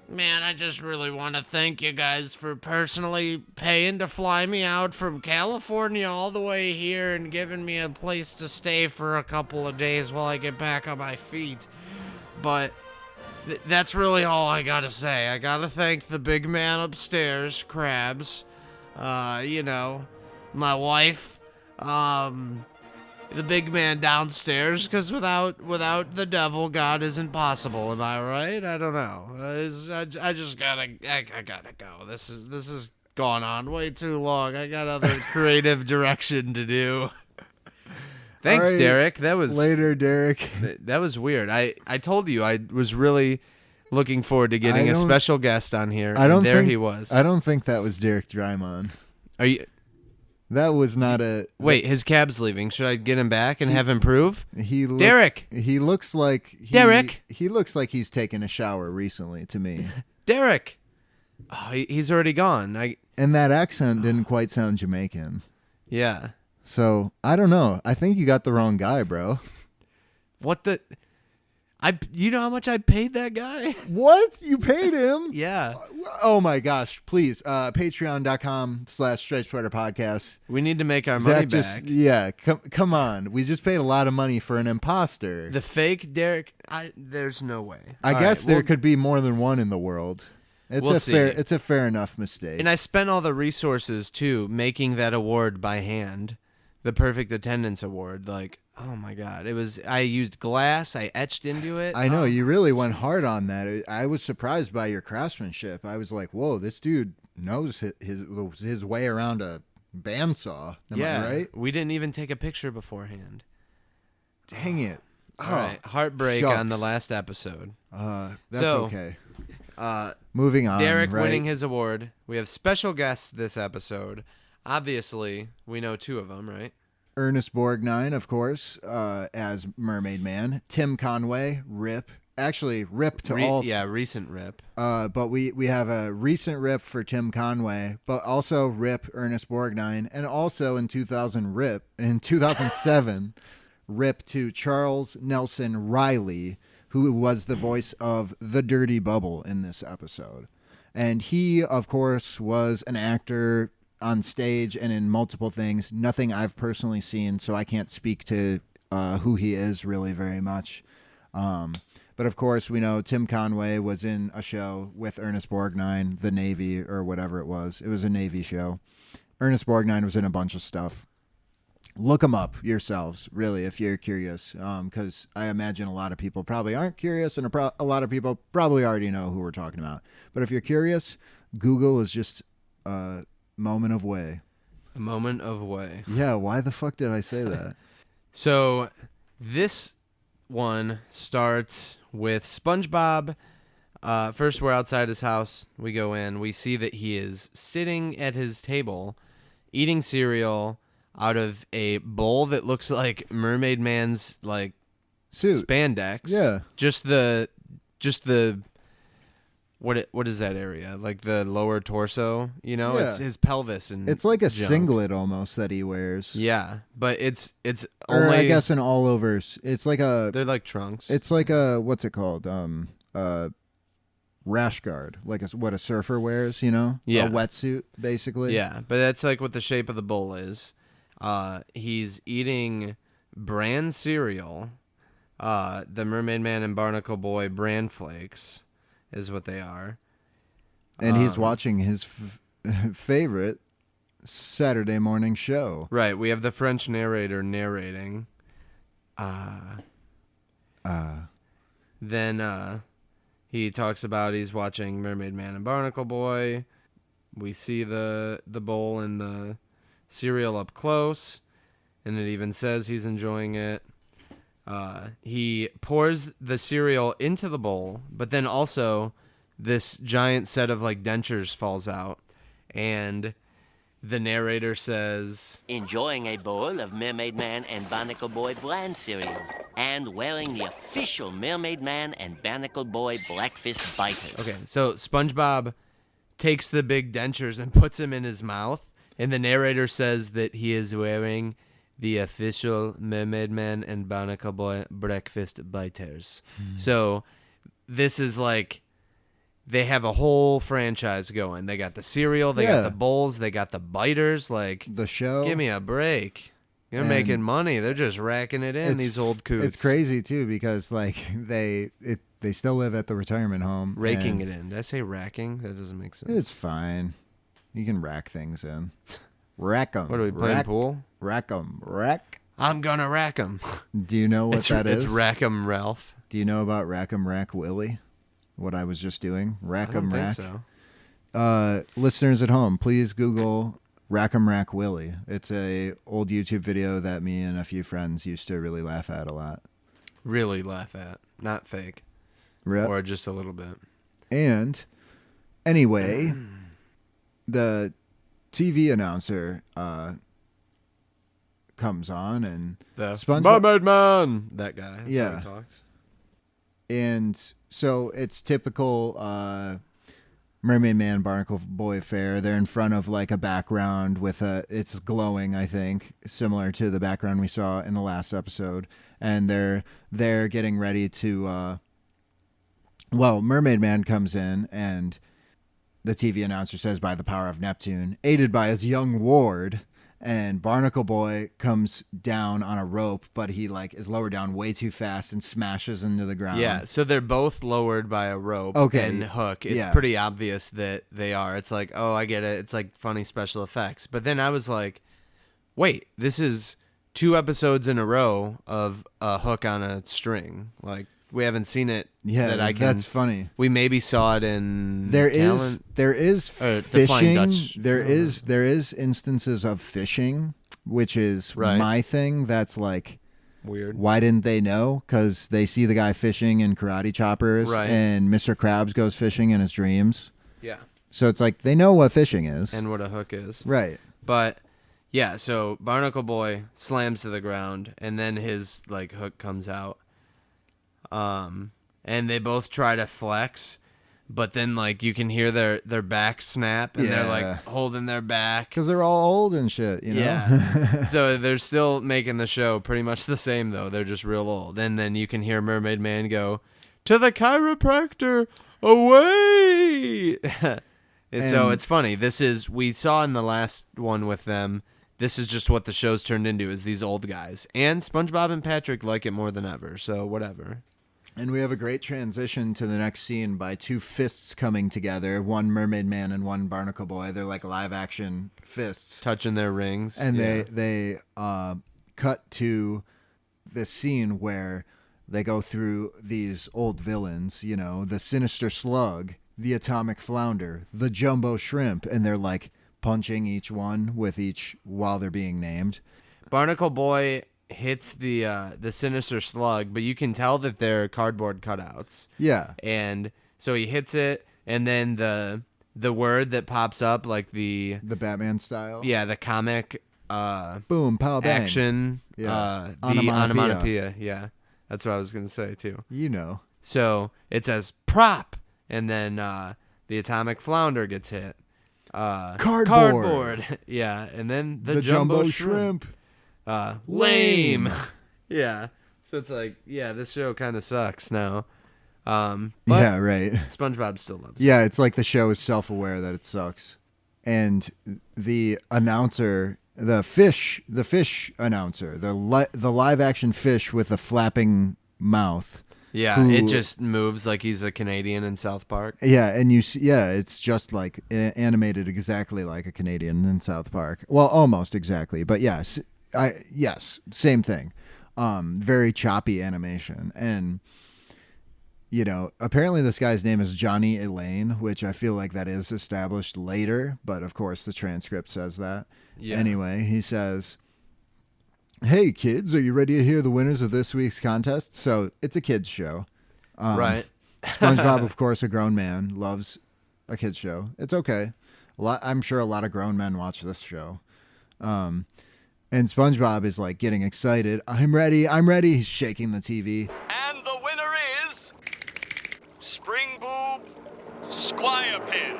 man, I just really want to thank you guys for personally paying to fly me out from California all the way here and giving me a place to stay for a couple of days while I get back on my feet. But that's really all I gotta say. I gotta thank the big man upstairs, Krabs, my wife, the big man downstairs, because without the devil, God isn't possible. Am I right? I don't know. I just gotta go. This is gone on way too long. I got other creative direction to do. Thanks, All right, Derek. That was later, Derek. That was weird. I told you I was really looking forward to getting a special guest on here. He was. I don't think that was Derek Drymon. Are you? That was not a. Wait, his cab's leaving. Should I get him back and have him prove? Derek. He looks like Derek. He looks like he's taken a shower recently to me. Derek. Oh, he's already gone. And that accent didn't quite sound Jamaican. Yeah. So I don't know. I think you got the wrong guy, bro. What the? You know how much I paid that guy? What? You paid him? Yeah. Oh my gosh! Please, Patreon.com/StripedSweaterPodcast. We need to make our money back. Yeah, come on. We just paid a lot of money for an imposter. The fake Derek. There's no way. I guess there could be more than one in the world. It's a fair enough mistake. And I spent all the resources too making that award by hand, the perfect attendance award. Like, oh my god, I used glass, I etched into it. I know you really went hard on that. I was surprised by your craftsmanship. I was like, whoa, this dude knows his way around a bandsaw. Am I right? We didn't even take a picture beforehand. Dang it! All right, heartbreak on the last episode. That's okay. Moving on. Derek winning his award. We have special guests this episode. Obviously, we know two of them, right? Ernest Borgnine, of course, as Mermaid Man. Tim Conway, Rip. Actually, Rip to all. Yeah, recent Rip. But we have a recent Rip for Tim Conway, but also Rip Ernest Borgnine, and also in 2007, Rip to Charles Nelson Riley, who was the voice of the Dirty Bubble in this episode. And he, of course, was an actor on stage and in multiple things. Nothing I've personally seen, so I can't speak to who he is really very much. But, of course, we know Tim Conway was in a show with Ernest Borgnine, the Navy, or whatever it was. It was a Navy show. Ernest Borgnine was in a bunch of stuff. Look them up yourselves, really, if you're curious, because I imagine a lot of people probably aren't curious, and a lot of people probably already know who we're talking about. But if you're curious, Google is just a moment of way. A moment of way. Yeah, why the fuck did I say that? So this one starts with SpongeBob. First, we're outside his house. We go in. We see that he is sitting at his table, eating cereal out of a bowl that looks like Mermaid Man's like suit, spandex. Yeah, just the what is that area? Like the lower torso, you know? Yeah. It's his pelvis and it's like a junk. singlet almost that he wears. Yeah, but it's or only, I guess an all overs. It's like they're like trunks. It's like a what's it called? Rash guard, like what a surfer wears, you know? Yeah, a wetsuit basically. Yeah, but that's like what the shape of the bowl is. He's eating bran cereal. The Mermaid Man and Barnacle Boy bran flakes is what they are. And he's watching his favorite Saturday morning show. Right. We have the French narrator narrating. Then he talks about he's watching Mermaid Man and Barnacle Boy. We see the bowl and the cereal up close, and it even says he's enjoying it. He pours the cereal into the bowl, but then also this giant set of like dentures falls out, and the narrator says, enjoying a bowl of Mermaid Man and Barnacle Boy bran cereal, and wearing the official Mermaid Man and Barnacle Boy breakfast biters. Okay, so SpongeBob takes the big dentures and puts them in his mouth, and the narrator says that he is wearing the official Mermaid Man and Barnacle Boy breakfast biters. So this is like, they have a whole franchise going. They got the cereal, they got the bowls, they got the biters. Like, the show. Give me a break. They're making money. They're just racking it in, these old coots. It's crazy too because like they still live at the retirement home. Raking it in. Did I say racking? That doesn't make sense. It's fine. You can rack things in. Rack them. What are we playing pool? Rack them. Rack. I'm gonna rack them. Do you know what that is? It's Rack 'em Ralph. Do you know about Rack 'em Rack Willie? What I was just doing? Rack 'em Rack. I don't think so. Listeners at home, please Google Rack'em Rack Willie. It's a old YouTube video that me and a few friends used to really laugh at a lot. Really laugh at, not fake, Rip. or just a little bit. And anyway, the TV announcer comes on and The SpongeBob- Mermaid Man, that guy. That's Yeah. how he talks. And so it's typical Mermaid Man Barnacle Boy fare. They're in front of like a background with it's glowing, I think, similar to the background we saw in the last episode. And they're getting ready to Mermaid Man comes in and the TV announcer says, by the power of Neptune, aided by his young ward. And Barnacle Boy comes down on a rope, but he like is lowered down way too fast and smashes into the ground. Yeah, so they're both lowered by a rope Okay, and hook. It's yeah. pretty obvious that they are. It's like, oh, I get it. It's like funny special effects. But then I was like, wait, this is 2 episodes in a row of a hook on a string. Like, we haven't seen it. Yeah, that I can. that's funny. We maybe saw it in There is The Flying fishing. Dutch. There is instances of fishing, which is Right. my thing. That's like, weird. why didn't they know? Because they see the guy fishing in Karate Choppers, Right. and Mr. Krabs goes fishing in his dreams. Yeah, So it's like they know what fishing is, and what a hook is. right? But yeah, so Barnacle Boy slams to the ground, and then his like hook comes out. And they both try to flex, but then like you can hear their back snap, and they're Yeah. like holding their back. Because they're all old and shit, you know. Yeah. So they're still making the show pretty much the same though. They're just real old. And then you can hear Mermaid Man go, "To the chiropractor, away!" And so And- it's funny. We saw in the last one with them. This is just what the show's turned into, is these old guys. And SpongeBob and Patrick like it more than ever, so whatever. And we have a great transition to the next scene by 2 fists coming together, one Mermaid Man and one Barnacle Boy. They're like live action fists. Touching their rings. And yeah. they cut to this scene where they go through these old villains, you know, the Sinister Slug, the Atomic Flounder, the Jumbo Shrimp, and they're like punching each one with each while they're being named. Barnacle Boy hits the Sinister Slug, but you can tell that they're cardboard cutouts. Yeah. And so he hits it, and then the word that pops up, like the Batman style. the comic Boom, pow, bang. action, Yeah. the Onomatopoeia. onomatopoeia. Yeah, that's what I was gonna say too. You know. So it says prop, and then the Atomic Flounder gets hit. Cardboard. Yeah, and then the Jumbo Shrimp. Lame. Yeah. So it's like, yeah, this show kind of sucks now. But Yeah, right. SpongeBob still loves it. Yeah, it's like the show is self-aware that it sucks. And the announcer, the fish announcer, the live action fish with a flapping mouth. Yeah, who- it just moves like he's a Canadian in South Park. Yeah, and you see, it's just like animated exactly like a Canadian in South Park. Well, almost exactly, but yes, same thing. Very choppy animation, and you know, apparently this guy's name is Johnny Elaine, which I feel like that is established later, but of course the transcript says that. Yeah. Anyway, he says, "Hey kids, are you ready to hear the winners of this week's contest?" So it's a kids show. Right. SpongeBob, of course, a grown man, loves a kids show. It's okay. I'm sure a lot of grown men watch this show. And SpongeBob is like getting excited. I'm ready. He's shaking the TV. And the winner is Spring Boob Squire Pin.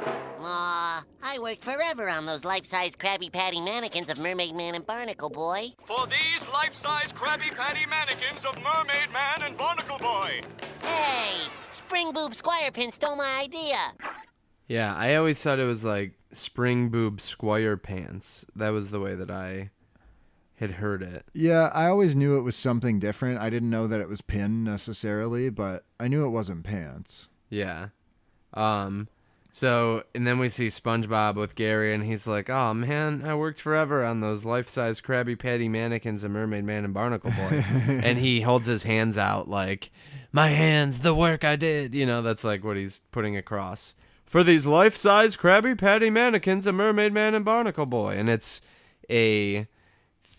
Aw, I worked forever on those life-size Krabby Patty mannequins of Mermaid Man and Barnacle Boy. For these life-size Krabby Patty mannequins of Mermaid Man and Barnacle Boy. Hey, Spring Boob Squire Pin stole my idea. Yeah, I always thought it was like Spring Boob Squire Pants. That was the way that I had heard it. Yeah, I always knew it was something different. I didn't know that it was pin necessarily, but I knew it wasn't pants. Yeah. So, and then we see SpongeBob with Gary, and he's like, "Oh man, I worked forever on those life-size Krabby Patty mannequins of Mermaid Man and Barnacle Boy." And he holds his hands out like, "My hands, the work I did." You know, that's like what he's putting across. for these life-size Krabby Patty mannequins of Mermaid Man and Barnacle Boy. And it's a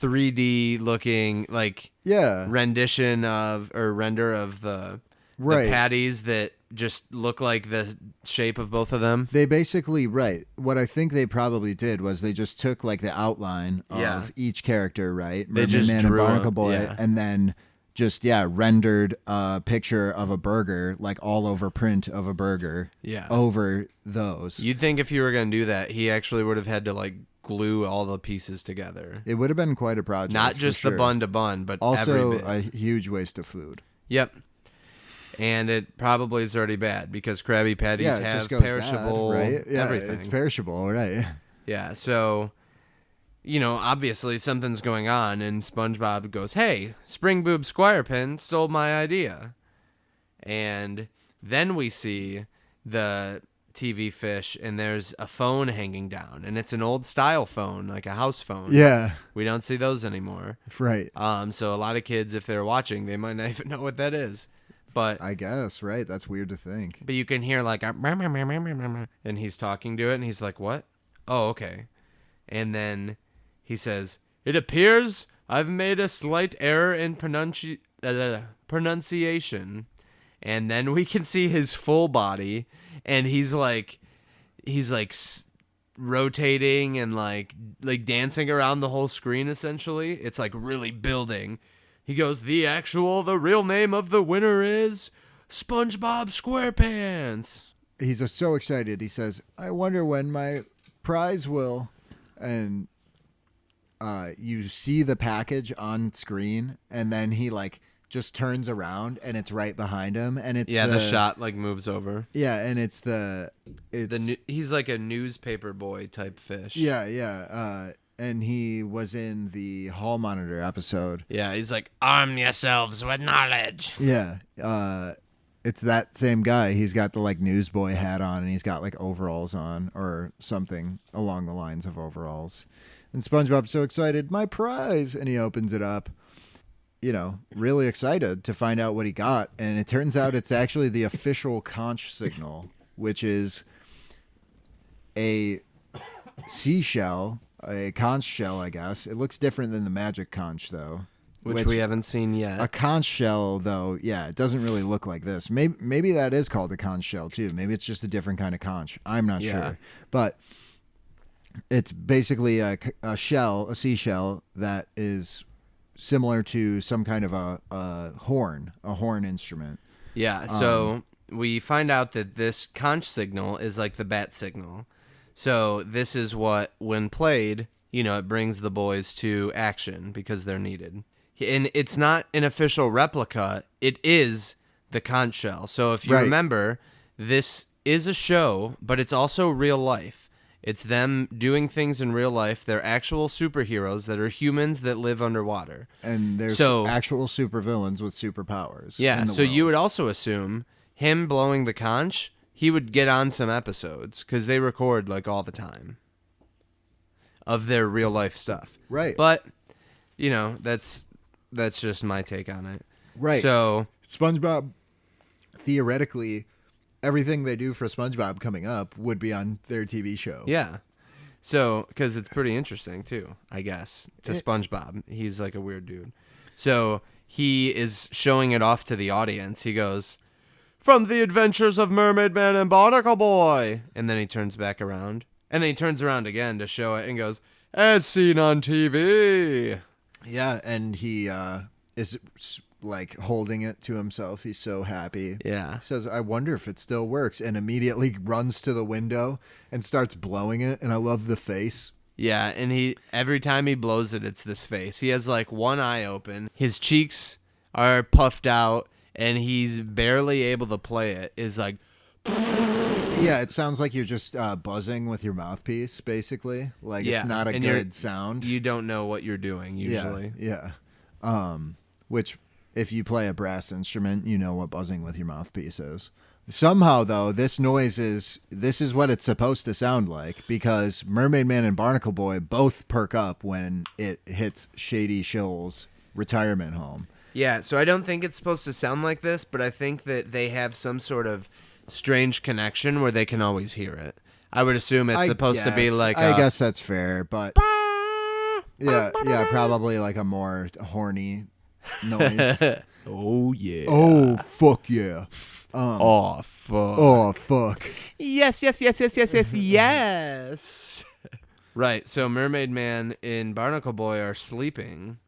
3D looking, like, rendition of, or render of the patties that just look like the shape of both of them. They basically, what I think they probably did was they just took, like, the outline of each character, right? They Mermaid just Man drew and Barnacle Boy, yeah. and then just, rendered a picture of a burger, like, all over print of a burger over those. You'd think if you were going to do that, he actually would have had to, like, glue all the pieces together. It would have been quite a project. Not just the bun to bun, but also every bit. a huge waste of food. Yep. And it probably is already bad because Krabby Patties it have just goes perishable bad, right? Yeah, everything. It's perishable, right? Yeah, so, you know, obviously something's going on, and SpongeBob goes, hey, Spring Boob Squirepin stole my idea. And then we see the TV fish, and there's a phone hanging down, and it's an old style phone, like a house phone. Yeah. We don't see those anymore. Right. So a lot of kids, if they're watching, they might not even know what that is. But I guess, right? That's weird to think. But you can hear like a and he's talking to it, and he's like, what? Oh, okay. And then he says, it appears I've made a slight error in pronunciation. And then we can see his full body, and he's rotating and like dancing around the whole screen, essentially. It's like really building. He goes, the real name of the winner is SpongeBob SquarePants. He's so excited. He says, I wonder when my prize will. And you see the package on screen, and then he like just turns around, and it's right behind him. And it's the shot like moves over. Yeah, and it's he's like a newspaper boy type fish. Yeah. And he was in the Hall Monitor episode. Yeah, he's like, arm yourselves with knowledge. Yeah, it's that same guy. He's got the like newsboy hat on, and he's got like overalls on, or something along the lines of overalls. And SpongeBob's so excited, my prize! And he opens it up, you know, really excited to find out what he got. And it turns out it's actually the official conch signal, which is a seashell. A conch shell, I guess. It looks different than the magic conch, though. Which we haven't seen yet. A conch shell, though, it doesn't really look like this. Maybe that is called a conch shell, too. Maybe it's just a different kind of conch. I'm not sure. But it's basically a shell, a seashell, that is similar to some kind of a horn instrument. Yeah, so we find out that this conch signal is like the bat signal. So this is what, when played, you know, it brings the boys to action because they're needed. And it's not an official replica. It is the conch shell. So if you remember, this is a show, but it's also real life. It's them doing things in real life. They're actual superheroes that are humans that live underwater. And there's actual supervillains with superpowers. Yeah, so you would also assume him blowing the conch, he would get on some episodes because they record like all the time of their real life stuff. Right. But, you know, that's just my take on it. Right. So SpongeBob, theoretically, everything they do for SpongeBob coming up would be on their TV show. Yeah. So, because it's pretty interesting too, I guess, to SpongeBob. He's like a weird dude. So he is showing it off to the audience. He goes, from the adventures of Mermaid Man and Barnacle Boy. And then he turns back around. And then he turns around again to show it and goes, as seen on TV. Yeah, and he is like holding it to himself. He's so happy. Yeah. He says, I wonder if it still works. And immediately runs to the window and starts blowing it. And I love the face. Yeah, and every time he blows it, it's this face. He has like one eye open. His cheeks are puffed out. And he's barely able to play it. Is like, yeah, it sounds like you're just buzzing with your mouthpiece, basically. Like it's not a good sound. You don't know what you're doing usually. Yeah. Which, if you play a brass instrument, you know what buzzing with your mouthpiece is. Somehow, though, this is what it's supposed to sound like, because Mermaid Man and Barnacle Boy both perk up when it hits Shady Shoals retirement home. Yeah, so I don't think it's supposed to sound like this, but I think that they have some sort of strange connection where they can always hear it. I would assume it's supposed to be like I guess that's fair, but yeah, probably like a more horny noise. Oh yeah. Oh fuck yeah. Oh fuck. Oh fuck. Yes. Right. So Mermaid Man and Barnacle Boy are sleeping,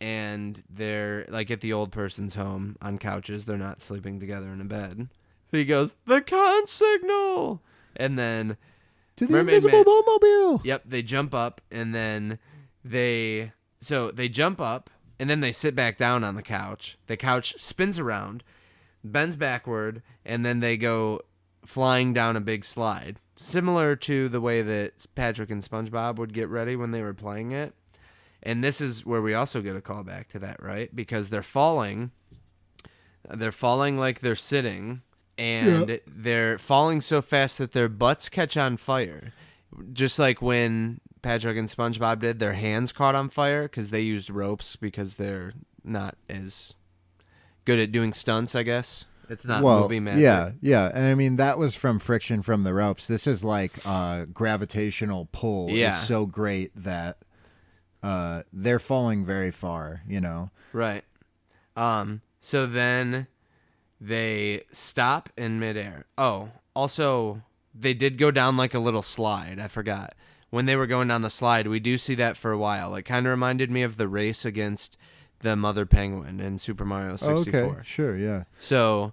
and they're like at the old person's home on couches. They're not sleeping together in a bed. So he goes, "The conch signal," and then To the Mermaid invisible Man- boatmobile. Yep, they jump up, and then they jump up, and then they sit back down on the couch. The couch spins around, bends backward, and then they go flying down a big slide, similar to the way that Patrick and SpongeBob would get ready when they were playing it. And this is where we also get a callback to that, right? Because they're falling like they're sitting, and they're falling so fast that their butts catch on fire. Just like when Patrick and SpongeBob did, their hands caught on fire because they used ropes because they're not as good at doing stunts, I guess. It's not movie magic. Yeah. And I mean, that was from friction from the ropes. This is like gravitational pull is so great that they're falling very far, you know? Right. So then they stop in midair. Oh, also, they did go down like a little slide. I forgot. When they were going down the slide, we do see that for a while. It kind of reminded me of the race against the Mother Penguin in Super Mario 64. Okay, sure, yeah. So,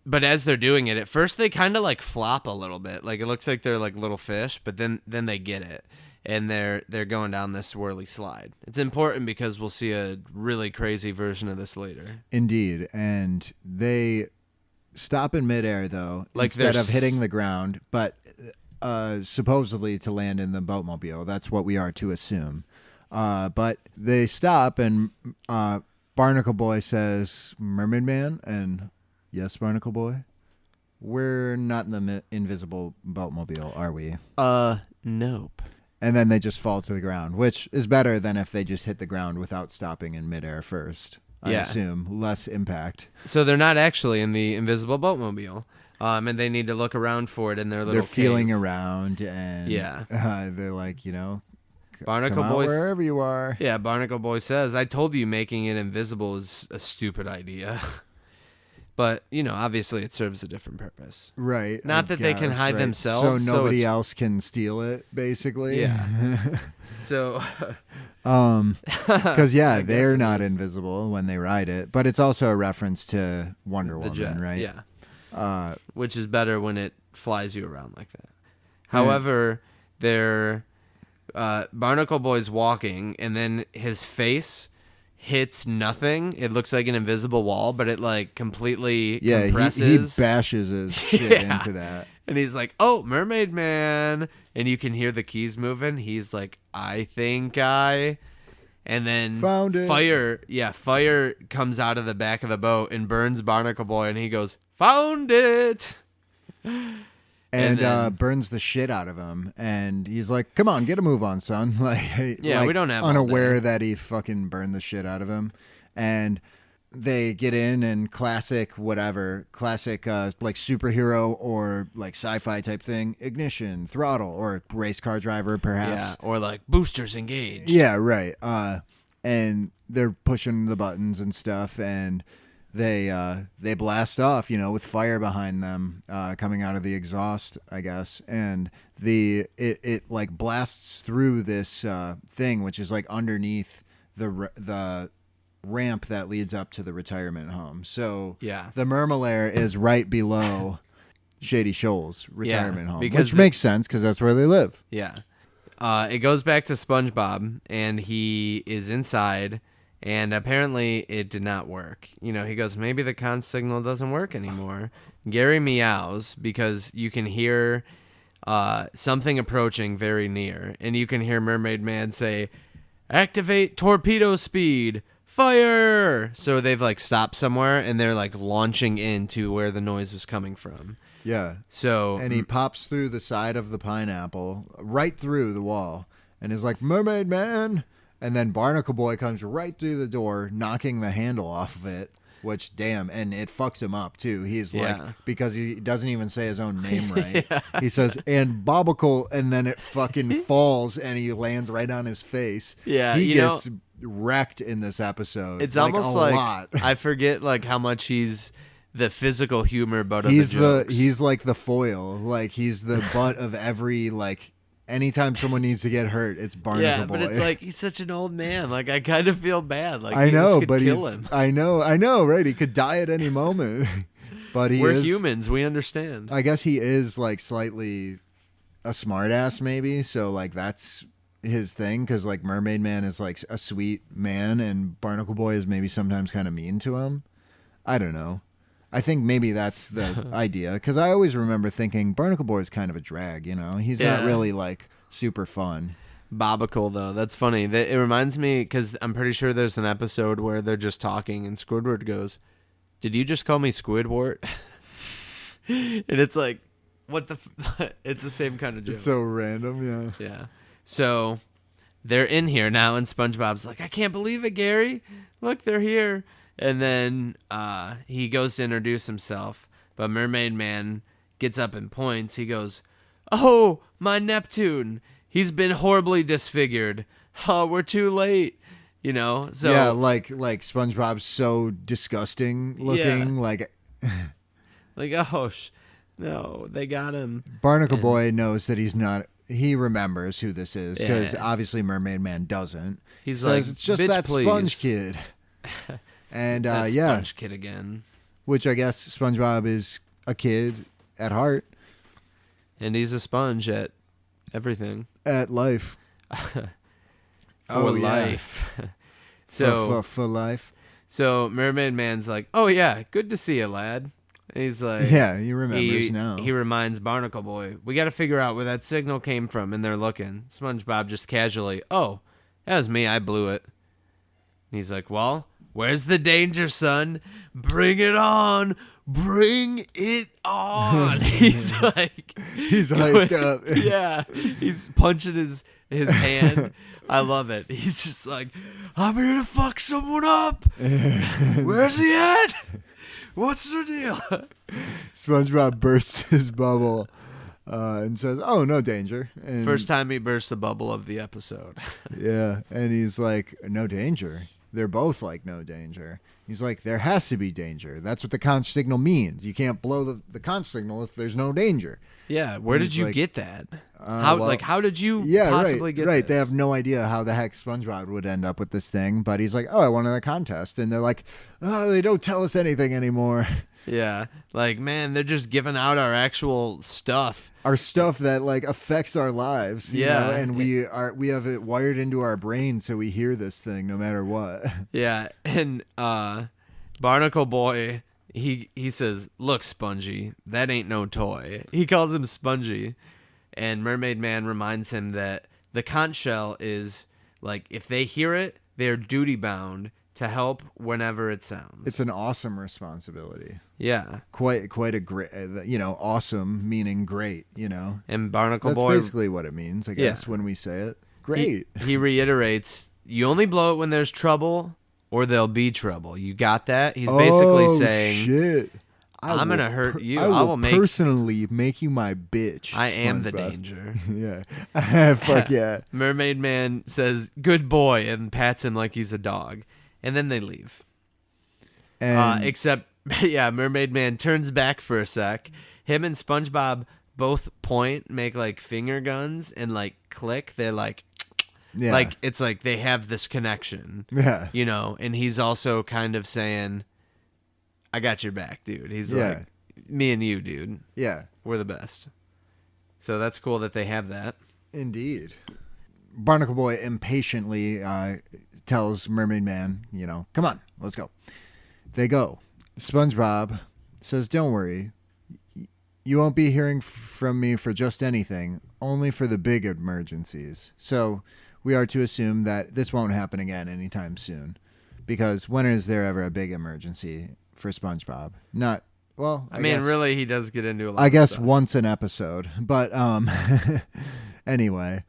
but as they're doing it, at first they kind of like flop a little bit. Like it looks like they're like little fish, but then they get it. And they're going down this swirly slide. It's important because we'll see a really crazy version of this later. Indeed. And they stop in midair, though, like instead of hitting the ground, but supposedly to land in the boatmobile. That's what we are to assume. But they stop, and Barnacle Boy says, "Mermaid Man?" And, "Yes, Barnacle Boy? We're not in the invisible boatmobile, are we?" Nope. And then they just fall to the ground, which is better than if they just hit the ground without stopping in midair first. I assume less impact. So they're not actually in the invisible boatmobile, and they need to look around for it in their little They're feeling cave. around, and they're like, Barnacle come out Boy, wherever you are. Yeah, Barnacle Boy says, "I told you making it invisible is a stupid idea." But, obviously it serves a different purpose. Right. Not that they can hide themselves. So nobody else can steal it, basically. Yeah. So. Because, they're not invisible when they ride it. But it's also a reference to Wonder Woman, jet, right? Yeah. Which is better when it flies you around like that. However, Barnacle Boy's walking, and then his face hits nothing. It looks like an invisible wall, but it like completely compresses. He bashes his shit into that. And he's like, "Oh, Mermaid Man." And you can hear the keys moving. He's like, "I think I..." And then found it. Fire comes out of the back of the boat and burns Barnacle Boy, and he goes, "Found it." And then, burns the shit out of him. And he's like, "Come on, get a move on, son." We don't have unaware that he fucking burned the shit out of him. And they get in, and classic like superhero or like sci-fi type thing, ignition, throttle, or race car driver perhaps. Yeah, or like boosters engaged. Yeah, right. And they're pushing the buttons and stuff, and they blast off, with fire behind them coming out of the exhaust, I guess, and it like blasts through this thing, which is like underneath the ramp that leads up to the retirement home. So the Mermalair is right below Shady Shoals retirement home, which makes sense because that's where they live. Yeah. It goes back to SpongeBob, and he is inside. And apparently it did not work. He goes, maybe the conch signal doesn't work anymore. Gary meows because you can hear something approaching very near. And you can hear Mermaid Man say, "Activate torpedo speed, fire!" So they've like stopped somewhere, and they're like launching into where the noise was coming from. Yeah. So and he pops through the side of the pineapple, right through the wall, and is like, "Mermaid Man!" And then Barnacle Boy comes right through the door, knocking the handle off of it. which, damn, and it fucks him up, too. He's like, Yeah. because he doesn't even say his own name right. He says, and Barnacle, and then it fucking falls, and he lands right on his face. Yeah, He you gets wrecked in this episode. It's like, almost a like lot. I forget like how much he's the physical humor butt of He's the jokes. he's like the foil. Like, he's the butt of every, like, anytime someone needs to get hurt, it's Barnacle yeah, Boy. but it's like he's such an old man. Like I kind of feel bad. Like I know, could but kill he's him. I know, right? He could die at any moment. But We're is humans. We understand. I guess he is like slightly a smartass, maybe. So like that's his thing, because like Mermaid Man is like a sweet man, and Barnacle Boy is maybe sometimes kind of mean to him. I don't know. I think maybe that's the idea, because I always remember thinking Barnacle Boy is kind of a drag. You know, he's not really like super fun. Barnacle though, that's funny. It reminds me because I'm pretty sure there's an episode where they're just talking, and Squidward goes, "Did you just call me Squidward?" And it's like, what the? It's the same kind of joke. It's so random, yeah. Yeah. So they're in here now, and SpongeBob's like, I can't believe it, Gary. Look, they're here. And then he goes to introduce himself, but Mermaid Man gets up and points. He goes, "Oh, my Neptune. He's been horribly disfigured. Oh, we're too late." You know? So yeah, like SpongeBob's so disgusting looking. Like oh, no, they got him. Barnacle Boy knows that he's not. He remembers who this is, because Yeah. obviously Mermaid Man doesn't. He's Says, like, it's just "Bitch, that please." Sponge Kid. And That yeah, Sponge Kid again. which I guess SpongeBob is a kid at heart, And he's a sponge at everything. at life. For Oh, yeah. life. So for life. So Mermaid Man's like, "Oh yeah, good to see you, lad." And he's like, Yeah, he remembers now. He reminds Barnacle Boy, "We got to figure out where that signal came from." And they're looking. SpongeBob just casually, "Oh, that was me. I blew it." And he's like, "Well, where's the danger, son? Bring it on. Bring it on." He's like, He's hyped up. yeah, he's punching his hand. I love it. He's just like, "I'm here to fuck someone up. Where's he at? What's the deal?" SpongeBob bursts his bubble and says, "Oh, no danger." And First time he bursts the bubble of the episode. yeah, and he's like, "No danger." They're both like, "No danger." He's like, "There has to be danger. That's what the conch signal means. You can't blow the conch signal if there's no danger." Yeah, where He's did you like, get that? How well, how did you Yeah, possibly right, get right. this? They have no idea how the heck SpongeBob would end up with this thing, but he's like, "Oh, I won a contest," and they're like, "Oh, they don't tell us anything anymore." Yeah, like, man, they're just giving out our actual stuff. Our stuff that like affects our lives, you Yeah. know, and we have it wired into our brain, so we hear this thing no matter what. Yeah, and Barnacle Boy, he says, "Look, Spongy, that ain't no toy." He calls him Spongy, and Mermaid Man reminds him that the conch shell is like, if they hear it, they're duty bound to help whenever it sounds. It's an awesome responsibility. Yeah, Quite a great, awesome meaning great, and Barnacle That's Boy basically what it means, I guess, Yeah. when we say it. Great. He reiterates, "You only blow it when there's trouble, or there'll be trouble." You got that? He's basically saying, shit. I'm gonna hurt you. I I will will make- personally make you my bitch. "I am the SpongeBob. danger." Yeah. Fuck yeah. Mermaid Man says, "Good boy," and pats him like he's a dog. And then they leave. And Except, yeah, Mermaid Man turns back for a sec. Him and SpongeBob both point, make like finger guns, and like click. They're like, yeah. like it's like they have this connection, yeah. you know. And he's also kind of saying, "I got your back, dude." He's Yeah. like, "Me and you, dude, Yeah. we're the best." So that's cool that they have that. Indeed. Barnacle Boy impatiently tells Mermaid Man, "Come on, let's go." They go. SpongeBob says, "Don't worry. You won't be hearing from me for just anything, only for the big emergencies." So we are to assume that this won't happen again anytime soon. Because when is there ever a big emergency for SpongeBob? Not, well, I mean, guess- really, he does get into a lot I of guess stuff. once an episode. But anyway.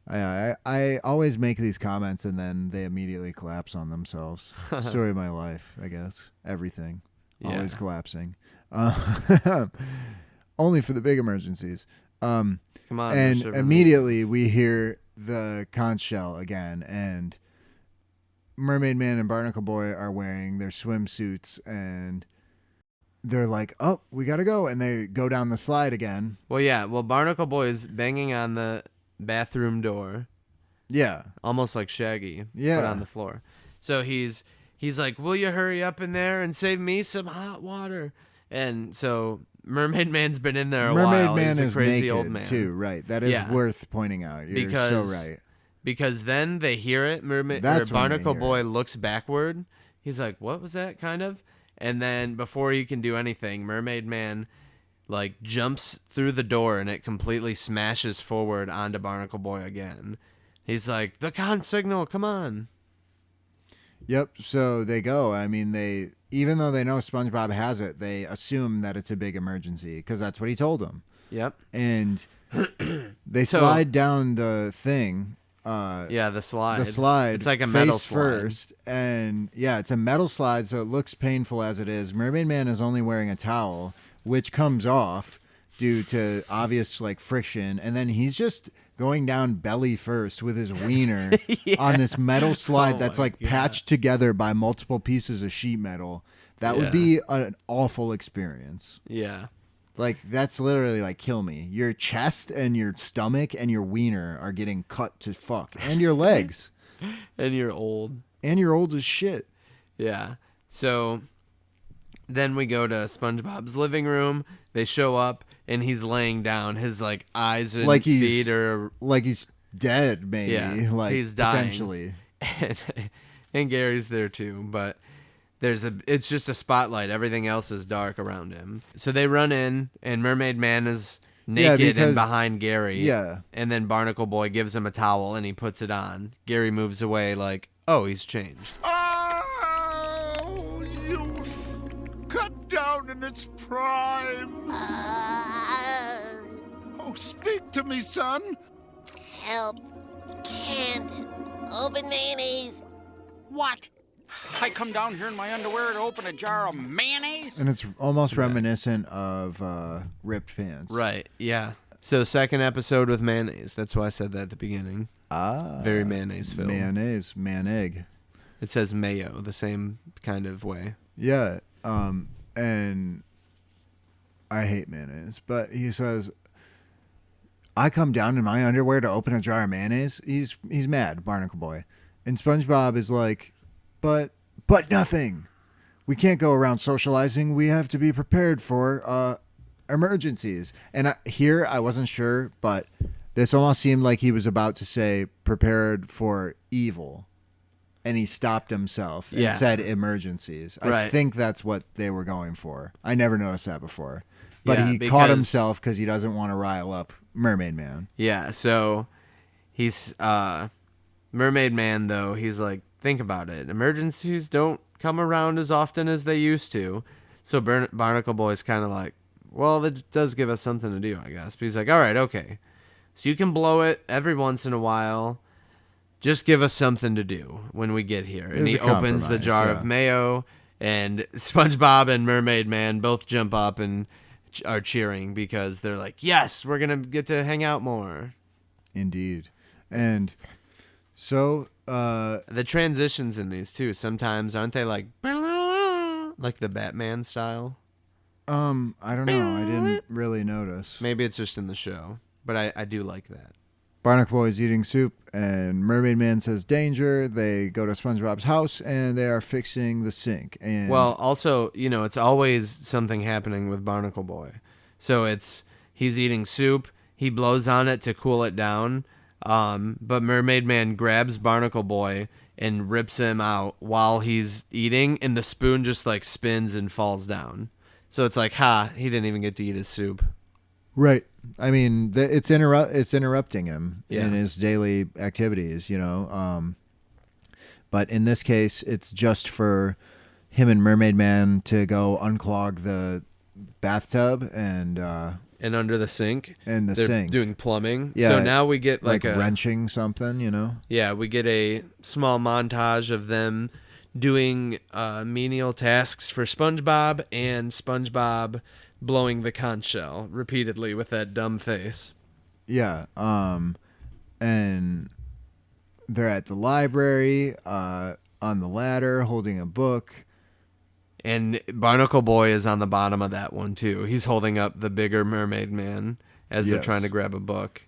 I always make these comments and then they immediately collapse on themselves. Story of my life, I guess. Everything. Always collapsing. Only for the big emergencies. Come on. And immediately we hear the conch shell again, and Mermaid Man and Barnacle Boy are wearing their swimsuits, and they're like, oh, we gotta go, and they go down the slide again. Well, yeah. Well, Barnacle Boy's banging on the bathroom door. Yeah. Almost like Shaggy. Yeah. But on the floor. So he's like, will you hurry up in there and save me some hot water? And so Mermaid Man's been in there a while. Mermaid Man He's a is crazy naked old man. too, right? That is worth pointing out. You're so right. Because then they hear it. Barnacle Boy looks backward. He's like, what was that, kind of? And then before he can do anything, Mermaid Man like jumps through the door and it completely smashes forward onto Barnacle Boy again. He's like, the con signal, come on. Yep. So they go. I mean, even though they know SpongeBob has it, they assume that it's a big emergency because that's what he told them. Yep. And they slide down the thing. The slide. The slide. It's like a metal slide. First, and it's a metal slide, so it looks painful as it is. Mermaid Man is only wearing a towel, which comes off due to obvious like friction, and then he's just going down belly first with his wiener on this metal slide that's like patched together by multiple pieces of sheet metal. That would be an awful experience. Yeah. Like, that's literally like, kill me. Your chest and your stomach and your wiener are getting cut to fuck. And your legs. And you're old. And you're old as shit. Yeah. So then we go to SpongeBob's living room. They show up, and he's laying down. His, like, eyes and feet are... Like he's dead, maybe. Yeah, like, he's dying. Potentially. And Gary's there, too, but... It's just a spotlight. Everything else is dark around him. So they run in, and Mermaid Man is naked and behind Gary. Yeah. And then Barnacle Boy gives him a towel, and he puts it on. Gary moves away like, oh, he's changed. Oh, youth, cut down in its prime. Oh, speak to me, son. Help. Can't. Open mayonnaise. What? I come down here in my underwear to open a jar of mayonnaise? And it's almost reminiscent of Ripped Pants. Right, yeah. So second episode with mayonnaise. That's why I said that at the beginning. Very mayonnaise filled. Mayonnaise, man-egg. It says mayo, the same kind of way. Yeah, and I hate mayonnaise. But he says, I come down in my underwear to open a jar of mayonnaise. He's mad, Barnacle Boy. And SpongeBob is like... But nothing. We can't go around socializing. We have to be prepared for emergencies. And I wasn't sure, but this almost seemed like he was about to say prepared for evil. And he stopped himself and said emergencies. I think that's what they were going for. I never noticed that before. But he caught himself because he doesn't want to rile up Mermaid Man. Yeah, so he's... Mermaid Man, though, he's like, think about it. Emergencies don't come around as often as they used to. So Barnacle Boy's kind of like, well, that does give us something to do, I guess. But he's like, all right, okay. So you can blow it every once in a while. Just give us something to do when we get here. And he opens the jar of mayo, and SpongeBob and Mermaid Man both jump up and are cheering because they're like, yes, we're going to get to hang out more. Indeed. And so... the transitions in these too, sometimes aren't they like the Batman style? I don't know. I didn't really notice. Maybe it's just in the show, but I do like that. Barnacle Boy is eating soup, and Mermaid Man says danger. They go to SpongeBob's house, and they are fixing the sink. And well, also, it's always something happening with Barnacle Boy. So he's eating soup. He blows on it to cool it down. But Mermaid Man grabs Barnacle Boy and rips him out while he's eating, and the spoon just like spins and falls down. So it's like, he didn't even get to eat his soup. Right. I mean, it's interrupting him in his daily activities, But in this case, it's just for him and Mermaid Man to go unclog the bathtub and and under the sink. And the They're sink. doing plumbing. Yeah, So now we get like a wrenching something, you know? Yeah, we get a small montage of them doing menial tasks for SpongeBob and SpongeBob blowing the conch shell repeatedly with that dumb face. Yeah. And they're at the library on the ladder holding a book. And Barnacle Boy is on the bottom of that one, too. He's holding up the bigger Mermaid Man as they're trying to grab a book.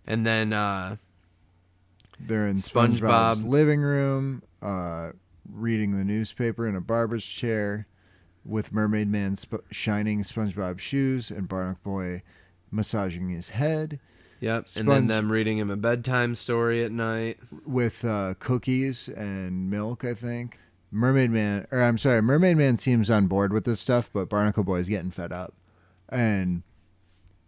And then they're in SpongeBob- SpongeBob's living room, reading the newspaper in a barber's chair with Mermaid Man shining SpongeBob's shoes and Barnacle Boy massaging his head. Yep, and then them reading him a bedtime story at night. With cookies and milk, I think. Mermaid Man seems on board with this stuff, but Barnacle Boy's getting fed up. And,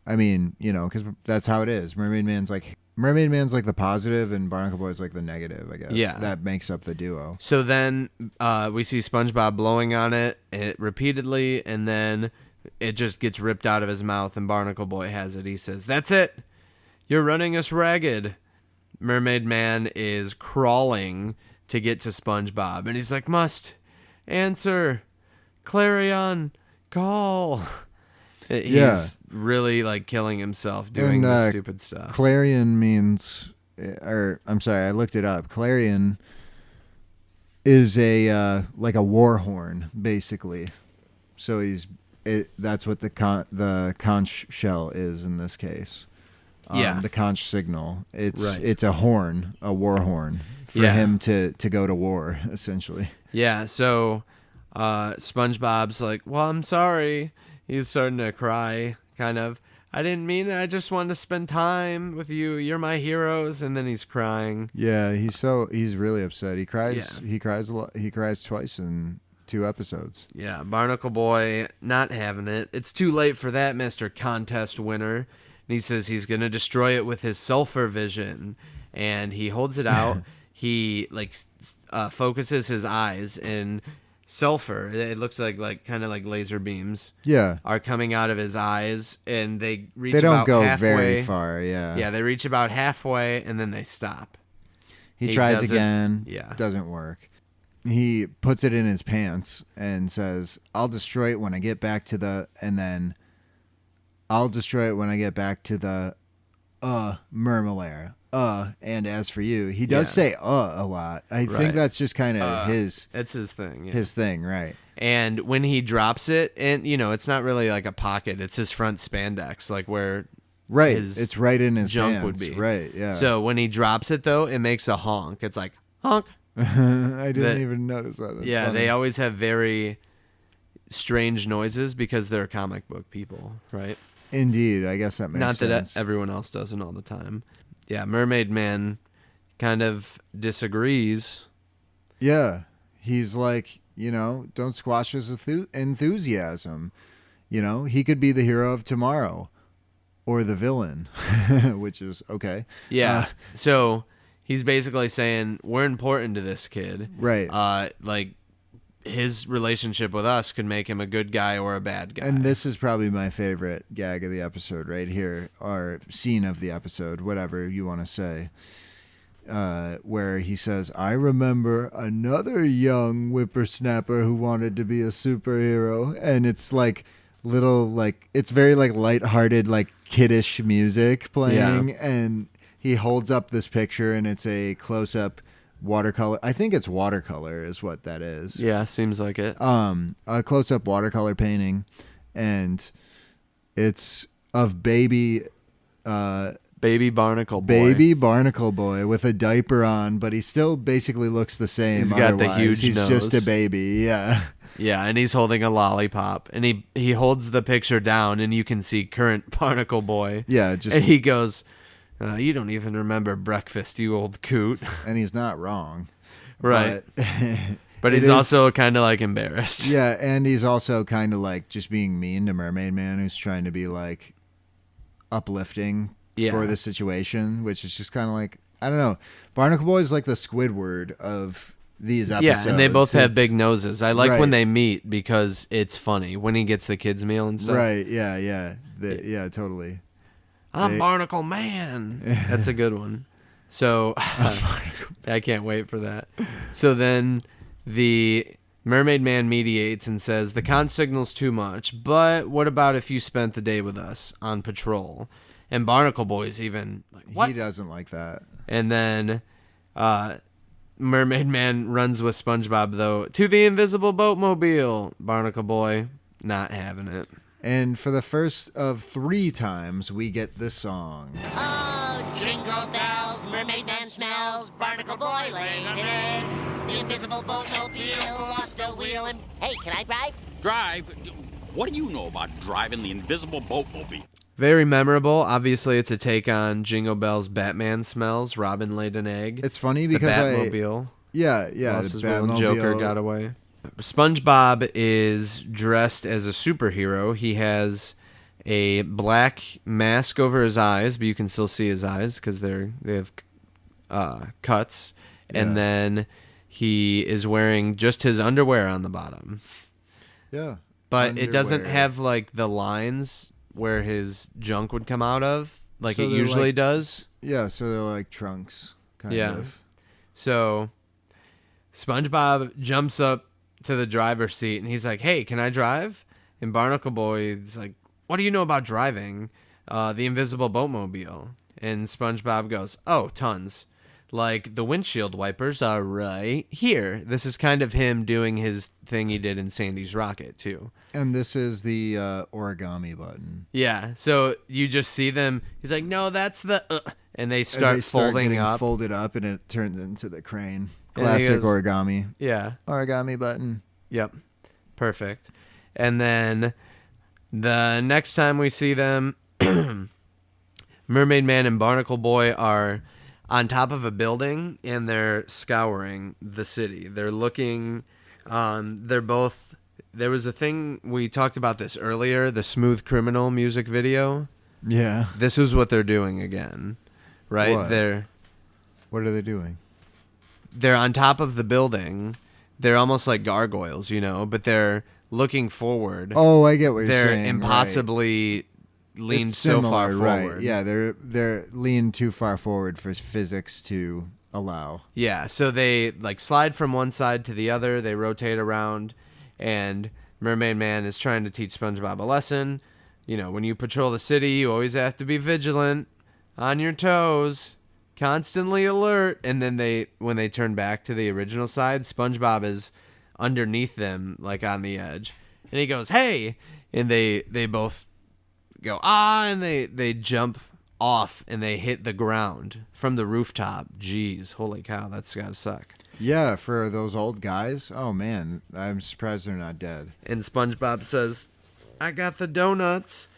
I mean, you know, because that's how it is. Mermaid Man's like the positive, and Barnacle Boy's like the negative, I guess. Yeah. That makes up the duo. So then we see SpongeBob blowing on it repeatedly, and then it just gets ripped out of his mouth, and Barnacle Boy has it. He says, "That's it. You're running us ragged." Mermaid Man is crawling to get to SpongeBob, and he's like, "Must answer, clarion call." He's really like killing himself doing this stupid stuff. Clarion means, I looked it up. Clarion is a like a war horn, basically. So that's what the conch shell is in this case. The conch signal. It's a horn, a war horn for him to go to war, essentially. Yeah. So SpongeBob's like, "Well, I'm sorry." He's starting to cry, kind of. "I didn't mean it. I just wanted to spend time with you. You're my heroes." And then he's crying. Yeah, he's really upset. He cries. Yeah. He cries a lot. He cries twice in 2 episodes. Yeah, Barnacle Boy not having it. "It's too late for that, Mr. Contest Winner." And he says he's going to destroy it with his sulfur vision. And he holds it out. He focuses his eyes, and sulfur, it looks like kind of like laser beams, are coming out of his eyes, and they reach about halfway. They don't go very far. Yeah, they reach about halfway, and then they stop. He tries again. Doesn't work. He puts it in his pants and says, "I'll destroy it when I get back to the," and then, "I'll destroy it when I get back to the Mermalair. And as for you," he does say a lot. I think that's just kind of it's his thing. Yeah. His thing, right. And when he drops it, and you know, it's not really like a pocket, it's his front spandex, like where it's right in his junk pants. Would be. Right, yeah. So when he drops it though, it makes a honk. It's like honk. I didn't even notice that. That's funny. They always have very strange noises because they're comic book people, right? Indeed, I guess that makes sense. Not that everyone else doesn't all the time. Yeah, Mermaid Man kind of disagrees. Yeah, he's like, don't squash his enthusiasm. He could be the hero of tomorrow or the villain, which is okay. Yeah, so he's basically saying we're important to this kid. Right. Like his relationship with us could make him a good guy or a bad guy. And this is probably my favorite gag of the episode right here, or scene of the episode, whatever you want to say, where he says, "I remember another young whippersnapper who wanted to be a superhero," and it's like it's very like lighthearted, like kiddish music playing, and he holds up this picture, and it's a close-up watercolor. I think it's watercolor is what that is. Yeah, seems like it. A close-up watercolor painting, and it's of baby Barnacle Boy. Baby Barnacle Boy with a diaper on, but he still basically looks the same. He's got the huge He's nose. Just a baby, yeah. Yeah, and he's holding a lollipop, and he holds the picture down, and you can see current Barnacle Boy. Yeah, and he goes, "You don't even remember breakfast, you old coot." And he's not wrong. Right. But he's also kind of like embarrassed. Yeah, and he's also kind of like just being mean to Mermaid Man, who's trying to be like uplifting for the situation, which is just kind of like, I don't know. Barnacle Boy is like the Squidward of these episodes. Yeah, and they both have big noses. I like Right. when they meet because it's funny when he gets the kids meal and stuff. Right, yeah. Yeah, totally. I'm Barnacle Man. That's a good one. So I can't wait for that. So then the Mermaid Man mediates and says, the con signal's too much, but what about if you spent the day with us on patrol? And Barnacle Boy's even like, what? He doesn't like that. And then Mermaid Man runs with SpongeBob, though, to the invisible boatmobile. Barnacle Boy not having it. And for the first of 3 times, we get this song. Oh, jingle bells, Mermaid Man smells, Barnacle Boy laying an egg. The invisible boatmobile lost a wheel and... Hey, can I drive? Drive? What do you know about driving the invisible boatmobile? Very memorable. Obviously, it's a take on Jingle Bell's Batman smells. Robin laid an egg. It's funny The because Batmobile. Yeah, Lost the his will and Batmobile. Joker got away. SpongeBob is dressed as a superhero. He has a black mask over his eyes, but you can still see his eyes because they have cuts. And Yeah. then he is wearing just his underwear on the bottom. Yeah. But it doesn't Underwear. have like the lines where his junk would come out of, like So it they're usually like- does. Yeah, so they're like trunks, kind Yeah. of. So SpongeBob jumps up to the driver's seat and he's like, hey, can I drive? And Barnacle Boy is like, what do you know about driving the invisible boatmobile? And SpongeBob goes, oh, tons. Like, the windshield wipers are right here. This is kind of him doing his thing he did in Sandy's Rocket, too. And this is the origami button. Yeah, so you just see them. He's like, no, that's the... and they start And they start folding getting up. folded up, and it turns into the crane. And he Classic goes- origami. Yeah. Origami button. Yep. Perfect. And then the next time we see them, Mermaid Man and Barnacle Boy are on top of a building and they're scouring the city. They're looking, they're both, there was a thing, we talked about this earlier, the Smooth Criminal music video. Yeah. This is what they're doing again, right? What? What are they doing? They're on top of the building. They're almost like gargoyles, you know, but they're looking forward. Oh, I get what you're They're saying. impossibly leaned It's so similar, far right. forward. Yeah, they're leaned too far forward for physics to allow. Yeah, so they like slide from one side to the other. They rotate around, and Mermaid Man is trying to teach SpongeBob a lesson. You know, when you patrol the city, you always have to be vigilant, on your toes, constantly alert. And then when they turn back to the original side, SpongeBob is underneath them, like on the edge, and he goes, "Hey!" And they both go, "Ah!" And they jump off and they hit the ground from the rooftop. Jeez, holy cow, that's gotta suck. Yeah, for those old guys. Oh man, I'm surprised they're not dead. And SpongeBob says, "I got the donuts."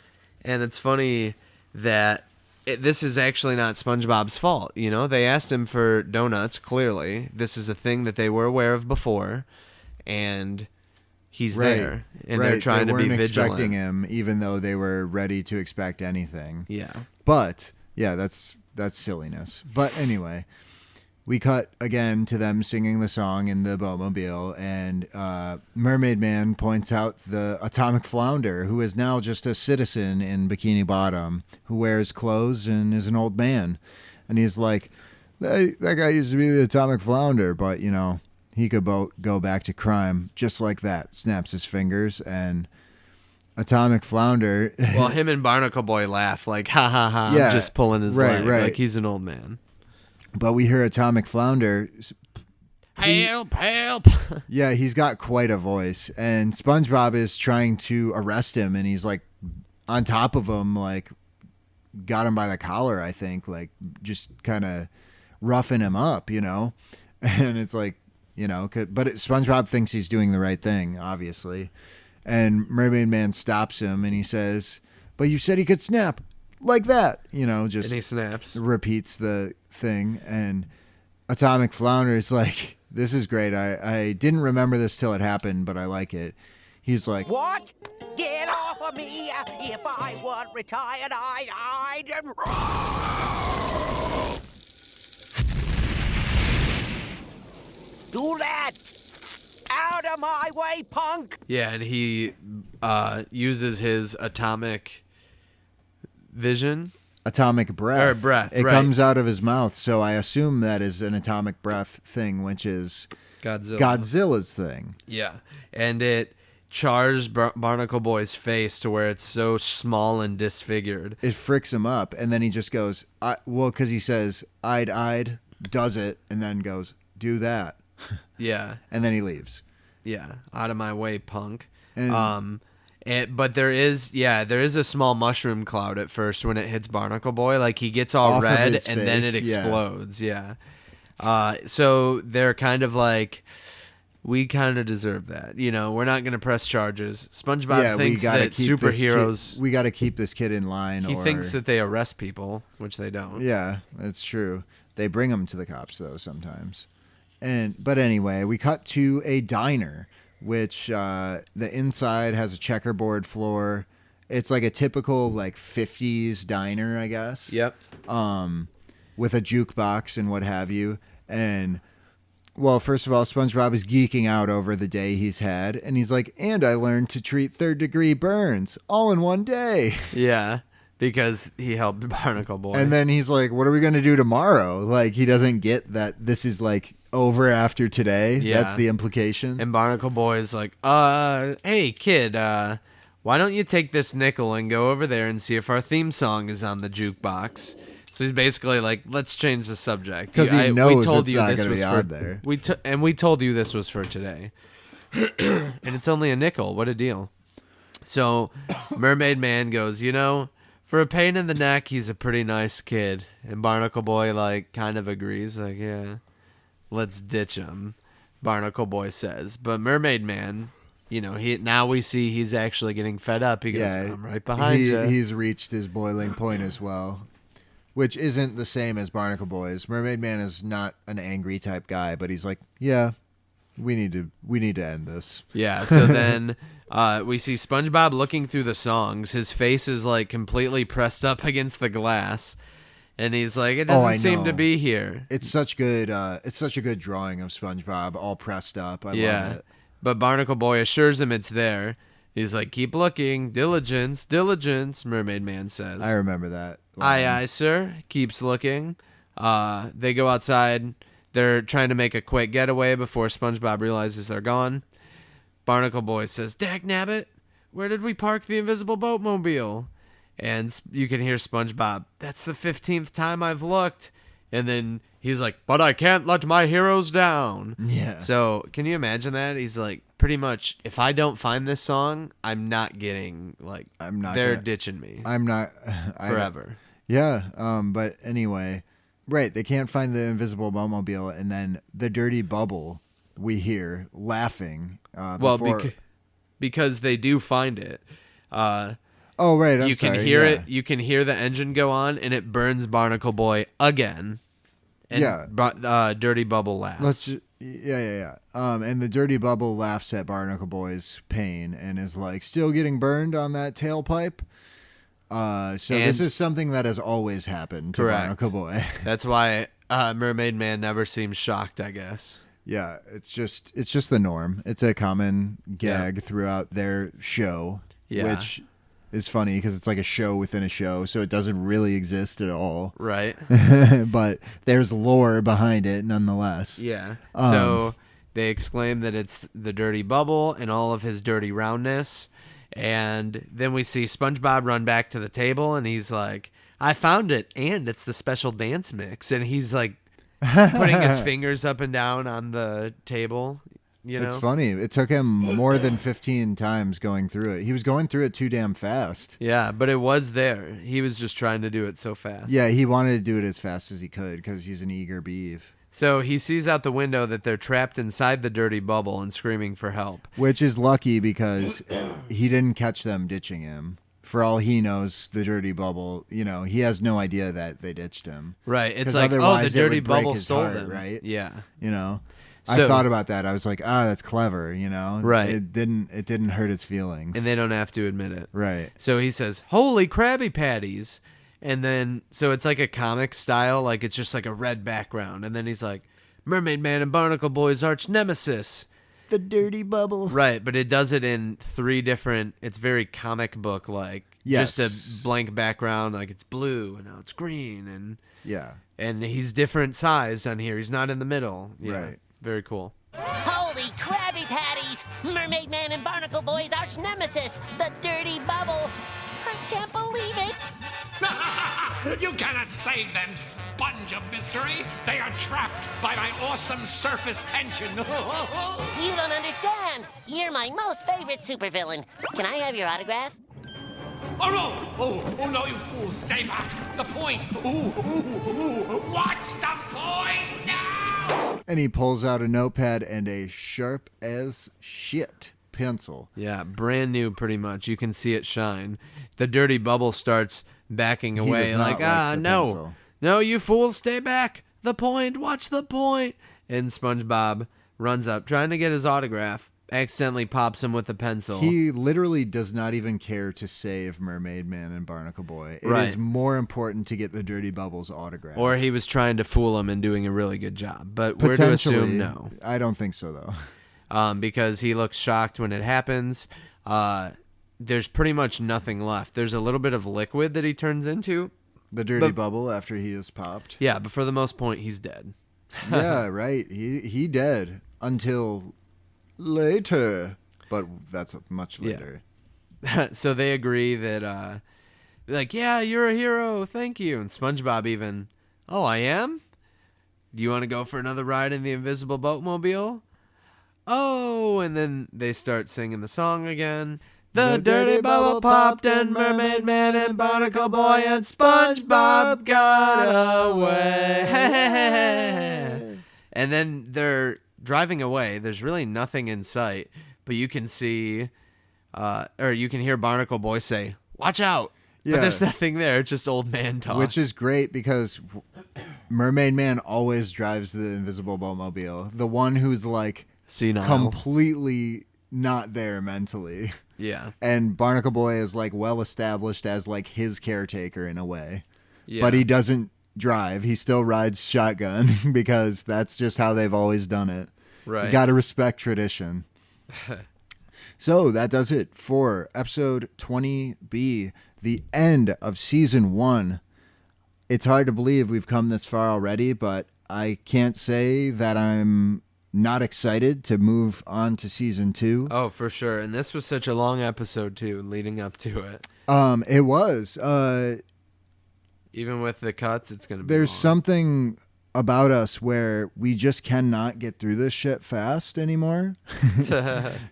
And it's funny that this is actually not SpongeBob's fault. You know, they asked him for donuts. Clearly, this is a thing that they were aware of before, and he's there, and they're trying they to be weren't vigilant. expecting him, even though they were ready to expect anything. Yeah. But yeah, that's silliness. But anyway, we cut again to them singing the song in the boatmobile, and Mermaid Man points out the atomic flounder, who is now just a citizen in Bikini Bottom, who wears clothes and is an old man. And he's like, that guy used to be the atomic flounder, but you know, he could go back to crime just like that. Snaps his fingers, and atomic flounder. Well, him and Barnacle Boy laugh like, ha ha ha, Yeah, just pulling his right, leg, right. like he's an old man. But we hear atomic flounder. Help, help. Yeah, he's got quite a voice, and SpongeBob is trying to arrest him, and he's like on top of him, like got him by the collar, I think, like just kind of roughing him up, you know. And it's like, you know, but SpongeBob thinks he's doing the right thing, obviously. And Mermaid Man stops him, and he says, "But you said he could snap like that," you know, just And he snaps. repeats the thing. And atomic flounder is like, this is great. I didn't remember this till it happened, but I like it. He's like, What? Get off of me! If I weren't retired, I'd... do that! Out of my way, punk! Yeah, and he uses his atomic vision. Atomic breath. Or breath, It right. comes out of his mouth, so I assume that is an atomic breath thing, which is Godzilla's thing. Yeah, and it chars Barnacle Boy's face to where it's so small and disfigured. It fricks him up, and then he just goes, because he says, I'd, does it, and then goes, do that. Yeah. And then he leaves. Yeah, out of my way, punk. And- But there is a small mushroom cloud at first when it hits Barnacle Boy. Like, he gets all Off of red, his and then face, it yeah. explodes. Yeah. So they're kind of like, we kind of deserve that. You know, we're not going to press charges. SpongeBob thinks that superheroes... we got to keep this kid in line. He thinks that they arrest people, which they don't. Yeah, that's true. They bring them to the cops, though, sometimes. But anyway, we cut to a diner, which the inside has a checkerboard floor. It's like a typical, like, 50s diner, I guess. Yep. With a jukebox and what have you. And... well, first of all, SpongeBob is geeking out over the day he's had, and he's like, and I learned to treat third-degree burns all in one day. Yeah, because he helped Barnacle Boy. And then he's like, what are we going to do tomorrow? Like, he doesn't get that this is, like, over after today. Yeah. That's the implication. And Barnacle Boy is like, hey, kid, why don't you take this nickel and go over there and see if our theme song is on the jukebox? So he's basically like, let's change the subject. Because he knows it's you not this going to was be for on there. we told you this was for today. And it's only a nickel. What a deal. So Mermaid Man goes, for a pain in the neck, he's a pretty nice kid. And Barnacle Boy, like, kind of agrees. Like, yeah, let's ditch him, Barnacle Boy says. But Mermaid Man... now we see he's actually getting fed up. He goes, I'm right behind you. He's reached his boiling point as well, which isn't the same as Barnacle Boy's. Mermaid Man is not an angry type guy, but he's like, yeah, we need to end this. Yeah, so then we see SpongeBob looking through the songs. His face is like completely pressed up against the glass. And he's like, it doesn't seem to be here. It's such good. It's such a good drawing of SpongeBob, all pressed up. I love it. But Barnacle Boy assures him it's there. He's like, keep looking. Diligence, diligence, Mermaid Man says. I remember that. Aye, aye, sir. Keeps looking. They go outside. They're trying to make a quick getaway before SpongeBob realizes they're gone. Barnacle Boy says, Dagnabbit, where did we park the invisible boatmobile? And you can hear SpongeBob, that's the 15th time I've looked. And then he's like, but I can't let my heroes down. Yeah. So can you imagine that? He's like, pretty much, if I don't find this song, I'm not getting, like, they're ditching me. I'm not. Forever. Yeah. But anyway, right. They can't find the invisible boatmobile. And then the dirty bubble we hear laughing. Because they do find it. Oh, right. You can hear it. You can hear the engine go on, and it burns Barnacle Boy again. And Dirty Bubble laughs. Yeah. And the Dirty Bubble laughs at Barnacle Boy's pain and is like, still getting burned on that tailpipe? This is something that has always happened to Barnacle Boy. That's why Mermaid Man never seems shocked, I guess. Yeah, it's just the norm. It's a common gag throughout their show, which is funny because it's like a show within a show, so it doesn't really exist at all. Right. But there's lore behind it nonetheless. Yeah. So they exclaim that it's the Dirty Bubble and all of his dirty roundness. And then we see SpongeBob run back to the table, and he's like, I found it, and it's the special dance mix. And he's like putting his fingers up and down on the table. It's funny. It took him more than 15 times going through it. He was going through it too damn fast. Yeah, but it was there. He was just trying to do it so fast. Yeah, he wanted to do it as fast as he could because he's an eager beef. So he sees out the window that they're trapped inside the dirty bubble and screaming for help. Which is lucky because he didn't catch them ditching him. For all he knows, the dirty bubble, he has no idea that they ditched him. Right. It's like, the dirty bubble stole them. Right? Yeah. I thought about that. I was like, that's clever, Right. It didn't hurt its feelings. And they don't have to admit it. Right. So he says, holy Krabby Patties. And then, so it's like a comic style, like it's just like a red background. And then he's like, Mermaid Man and Barnacle Boy's arch nemesis. The dirty bubble. Right, but it does it in 3 different, it's very comic book like. Yes. Just a blank background, like it's blue and now it's green, and he's different size on here. He's not in the middle. Yeah, Right. Very cool. Holy Krabby Patties! Mermaid Man and Barnacle Boy's arch nemesis, the Dirty Bubble. I can't believe it. You cannot save them, sponge of mystery. They are trapped by my awesome surface tension. You don't understand. You're my most favorite supervillain. Can I have your autograph? Oh no! Oh no, you fool! Stay back! The point! Watch the point now! And he pulls out a notepad and a sharp as shit pencil. Yeah, brand new pretty much. You can see it shine. The dirty bubble starts backing He away does not like, like the no. pencil. No, you fools, stay back. The point, watch the point. And SpongeBob runs up, trying to get his autograph, accidentally pops him with the pencil. He literally does not even care to save Mermaid Man and Barnacle Boy. It is Right. more important to get the Dirty Bubbles autograph. Or he was trying to fool him and doing a really good job. But we're to Potentially. assume no. I don't think so, though. Because he looks shocked when it happens. There's pretty much nothing left. There's a little bit of liquid that he turns into. The Dirty Bubble after he is popped. Yeah, but for the most part, he's dead. Yeah, right. He dead until later. But that's much later. So they agree that, like, yeah, you're a hero. Thank you. And SpongeBob even, oh, I am? Do you want to go for another ride in the invisible boatmobile? Oh, and then they start singing the song again. The dirty bubble popped and Mermaid Man and Barnacle Boy and SpongeBob got away. And then they're driving away. There's really nothing in sight, but you can see, or you can hear Barnacle Boy say, "Watch out." Yeah. But there's nothing there. It's just old man talk. Which is great because Mermaid Man always drives the invisible boatmobile. The one who's like senile. completely not there mentally. Yeah. And Barnacle Boy is like well established as like his caretaker in a way. Yeah. But he doesn't drive. He still rides shotgun because that's just how they've always done it. Right. You got to respect tradition. So that does it for episode 20B, the end of season 1. It's hard to believe we've come this far already, but I can't say that I'm not excited to move on to season 2. Oh, for sure. And this was such a long episode too, leading up to it. It was. Even with the cuts, it's gonna be. There's long. something about us where we just cannot get through this shit fast anymore.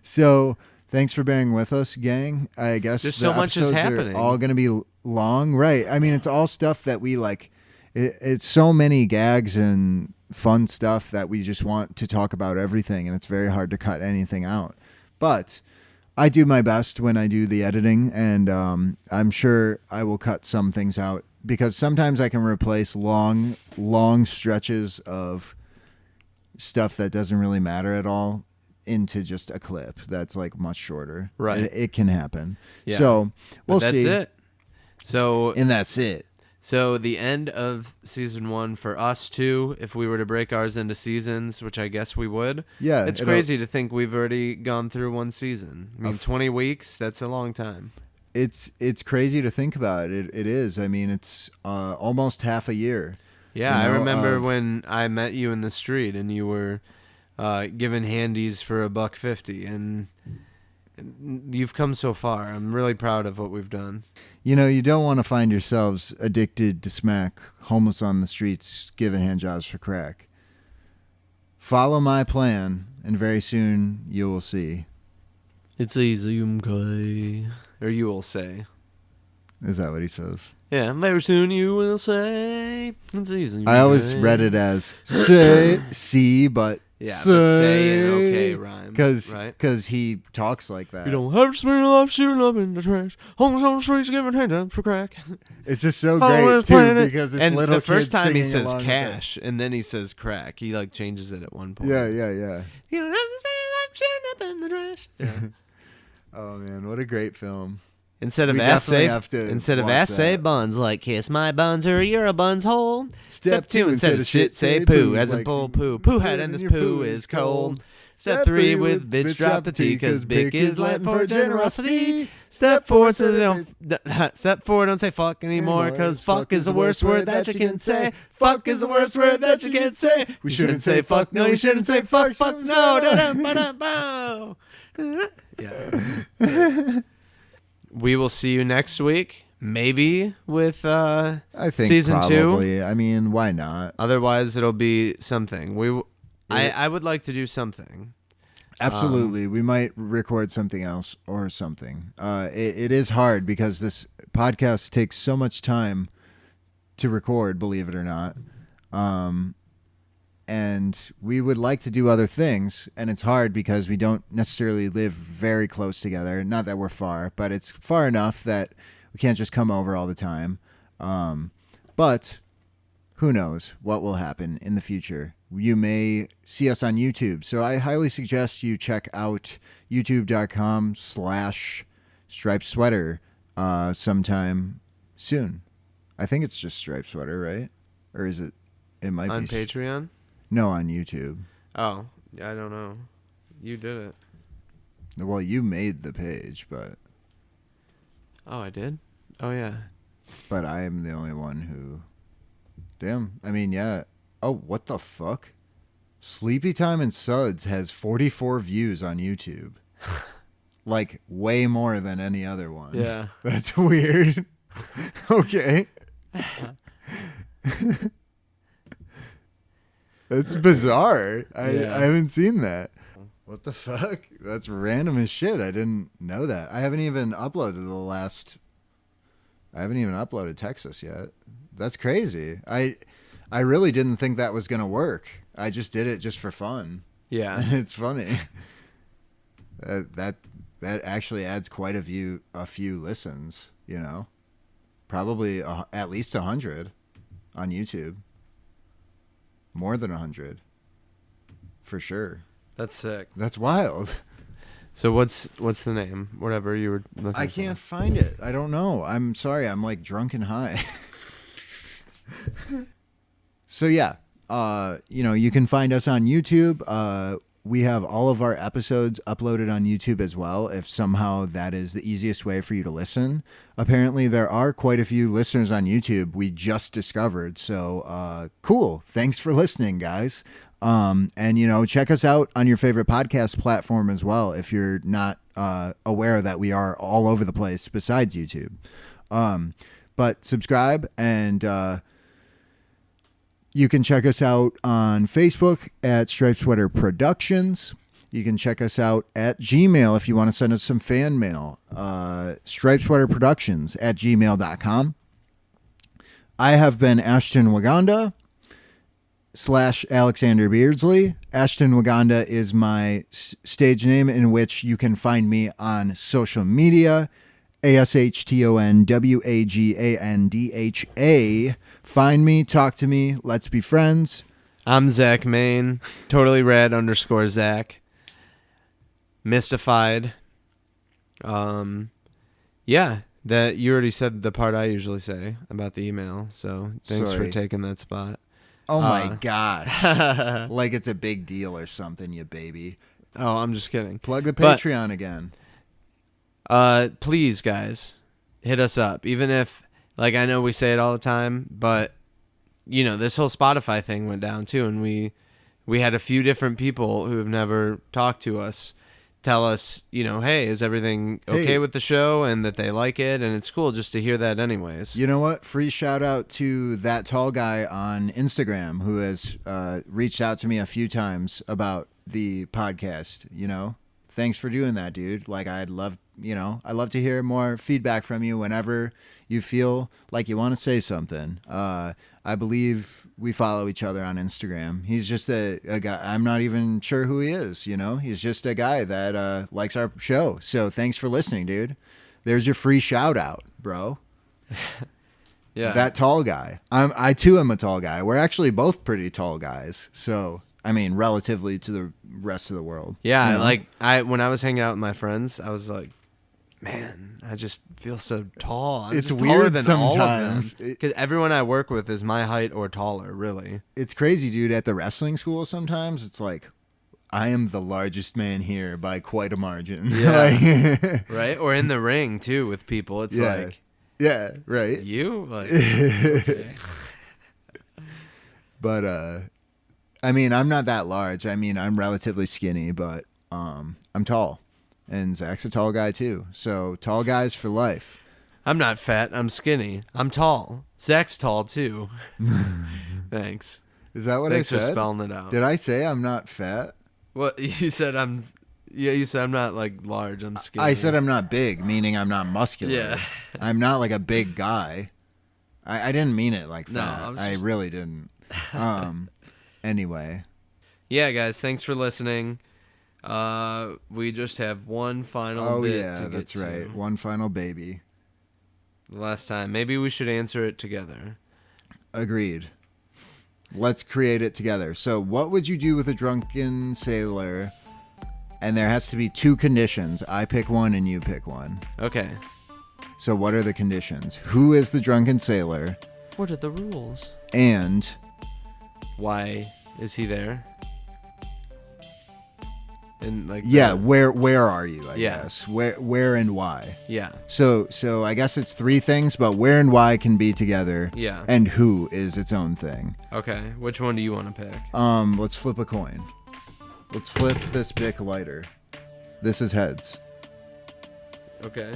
So thanks for bearing with us, gang. I guess Just the so much is episodes are happening. all going to be long, right? I mean, it's all stuff that we like. It's so many gags and fun stuff that we just want to talk about everything, and it's very hard to cut anything out. But I do my best when I do the editing, and I'm sure I will cut some things out because sometimes I can replace long stretches of stuff that doesn't really matter at all into just a clip that's like much shorter. Right. It can happen. Yeah. So we'll But see. that's it. So And that's it. So the end of season 1 for us too, if we were to break ours into seasons, which I guess we would. Yeah, It's crazy to think we've already gone through one season. I mean, 20 weeks, that's a long time. It's crazy to think about. It is. I mean, it's almost half a year. Yeah, You I know, remember of- when I met you in the street and you were giving handies for $1.50, and you've come so far. I'm really proud of what we've done. You know, you don't want to find yourselves addicted to smack, homeless on the streets, giving hand jobs for crack. Follow my plan, and very soon you will see. It's easy, okay. Or you will say. Is that what he says? Yeah, very soon you will say. It's easy. I always okay. read it as say, see, but Yeah, say, but say and okay rhyme, right? Because he talks like that. You don't have to spend your life shooting up in the trash. Homeless on the streets giving hand jobs for crack. It's just so Follow great his too planet. because it's and little the first kids time he singing says along with cash and then he says crack. He like changes it at one it. point. Yeah. You don't have to spend your life shooting up in the trash. Yeah. Oh man, what a great film. Instead of We ass definitely say have to instead of watch ass say that. buns like kiss my buns or you're a buns hole. Step 2, instead of shit say poo, as in like, pull poo. Poo hat and this poo is cold. Step 3 with bitch drop the T, cause Bic is Latin for generosity. Step 4 so Step 4 don't say fuck anymore, cause fuck is the worst word that you can say. Fuck is the worst word that you can say. We shouldn't say fuck. No, you shouldn't say fuck. Fuck no. Yeah. We will see you next week, maybe with I think season probably. 2. I mean, why not? Otherwise, it'll be something. I would like to do something. Absolutely. We might record something else or something. It is hard because this podcast takes so much time to record, believe it or not. And we would like to do other things, and it's hard because we don't necessarily live very close together. Not that we're far, but it's far enough that we can't just come over all the time. But who knows what will happen in the future. You may see us on YouTube. So I highly suggest you check out youtube.com/striped sweater sometime soon. I think it's just striped sweater, right? Or is it? It might On be Patreon? No, on YouTube. Oh, I don't know. You did it. Well, you made the page, but Oh, I did? Oh, yeah. I am the only one who. Damn. I mean, yeah. Oh, what the fuck? Sleepy Time and Suds has 44 views on YouTube. Like, way more than any other one. Yeah. That's weird. Okay. That's bizarre. I haven't seen that. What the fuck? That's random as shit. I didn't know that. I haven't even uploaded Texas yet. That's crazy. I really didn't think that was gonna work. I just did it just for fun. Yeah. It's funny. That actually adds quite a few listens, you know. Probably at least 100 on YouTube. More than 100. For sure. That's sick. That's wild. So what's the name? Whatever you were looking I can't find it. I don't know. I'm sorry. I'm like drunk and high. So yeah, you can find us on YouTube. We have all of our episodes uploaded on YouTube as well, if somehow that is the easiest way for you to listen. Apparently, there are quite a few listeners on YouTube we just discovered. So cool. Thanks for listening, guys. And, check us out on your favorite podcast platform as well if you're not aware that we are all over the place besides YouTube. But subscribe, and you can check us out on Facebook at Striped Sweater Productions. You can check us out at Gmail if you want to send us some fan mail. stripesweaterproductions@gmail.com. I have been Ashton Waganda / Alexander Beardsley. Ashton Waganda is my stage name in which you can find me on social media. ASHTONWAGANDHA. Find me, talk to me, let's be friends. I'm Zach Main, totally red _ Zach. Mystified. Yeah, that you already said the part I usually say about the email, so thanks Sorry. for taking that spot. Oh my gosh. Like it's a big deal or something, you baby. Oh, I'm just kidding. Plug the Patreon again. Please, guys, hit us up. Even if, like, I know we say it all the time, but this whole Spotify thing went down too, and we had a few different people who have never talked to us tell us, hey, is everything okay with the show, and that they like it, and it's cool just to hear that anyways. You know what? Free shout out to that tall guy on Instagram who has reached out to me a few times about the podcast, Thanks for doing that, dude. Like, I'd love to hear more feedback from you whenever you feel like you want to say something. I believe we follow each other on Instagram. He's just a guy. I'm not even sure who he is, He's just a guy that likes our show. So thanks for listening, dude. There's your free shout out, bro. Yeah. That tall guy. I too am a tall guy. We're actually both pretty tall guys. So, I mean, relatively to the rest of the world. Yeah, like when I was hanging out with my friends, I was like, Man, I just feel so tall. I'm It's just weird taller than all of sometimes. them. Because everyone I work with is my height or taller, really. It's crazy, dude. At the wrestling school, sometimes it's like, I am the largest man here by quite a margin. Yeah. Like- Right? Or in the ring, too, with people. It's Yeah. like, yeah, right. you? Like, okay. But I mean, I'm not that large. I mean, I'm relatively skinny, but I'm tall, and Zach's a tall guy too. So tall guys for life. I'm not fat. I'm skinny. I'm tall. Zach's tall, too. Thanks. Is that what Thanks I for said? spelling it out. Did I say I'm not fat? Well, you said I'm... Yeah, you said I'm not, like, large. I'm skinny. I said I'm not big, meaning I'm not muscular. Yeah. I'm not like a big guy. I didn't mean it like No, that. I I was really didn't. Anyway. Yeah, guys, thanks for listening. We just have one final bit yeah, to get that's to. right. One final baby. The last time. Maybe we should answer it together. Agreed. Let's create it together. So, what would you do with a drunken sailor? And there has to be 2 conditions. I pick one and you pick one. Okay. So, what are the conditions? Who is the drunken sailor? What are the rules? And Why is he there? And like yeah, where are you? I Yeah. guess where and why. Yeah. So I guess it's 3 things, but where and why can be together. Yeah. And who is its own thing. Okay. Which one do you want to pick? Let's flip a coin. Let's flip this Bic lighter. This is heads. Okay.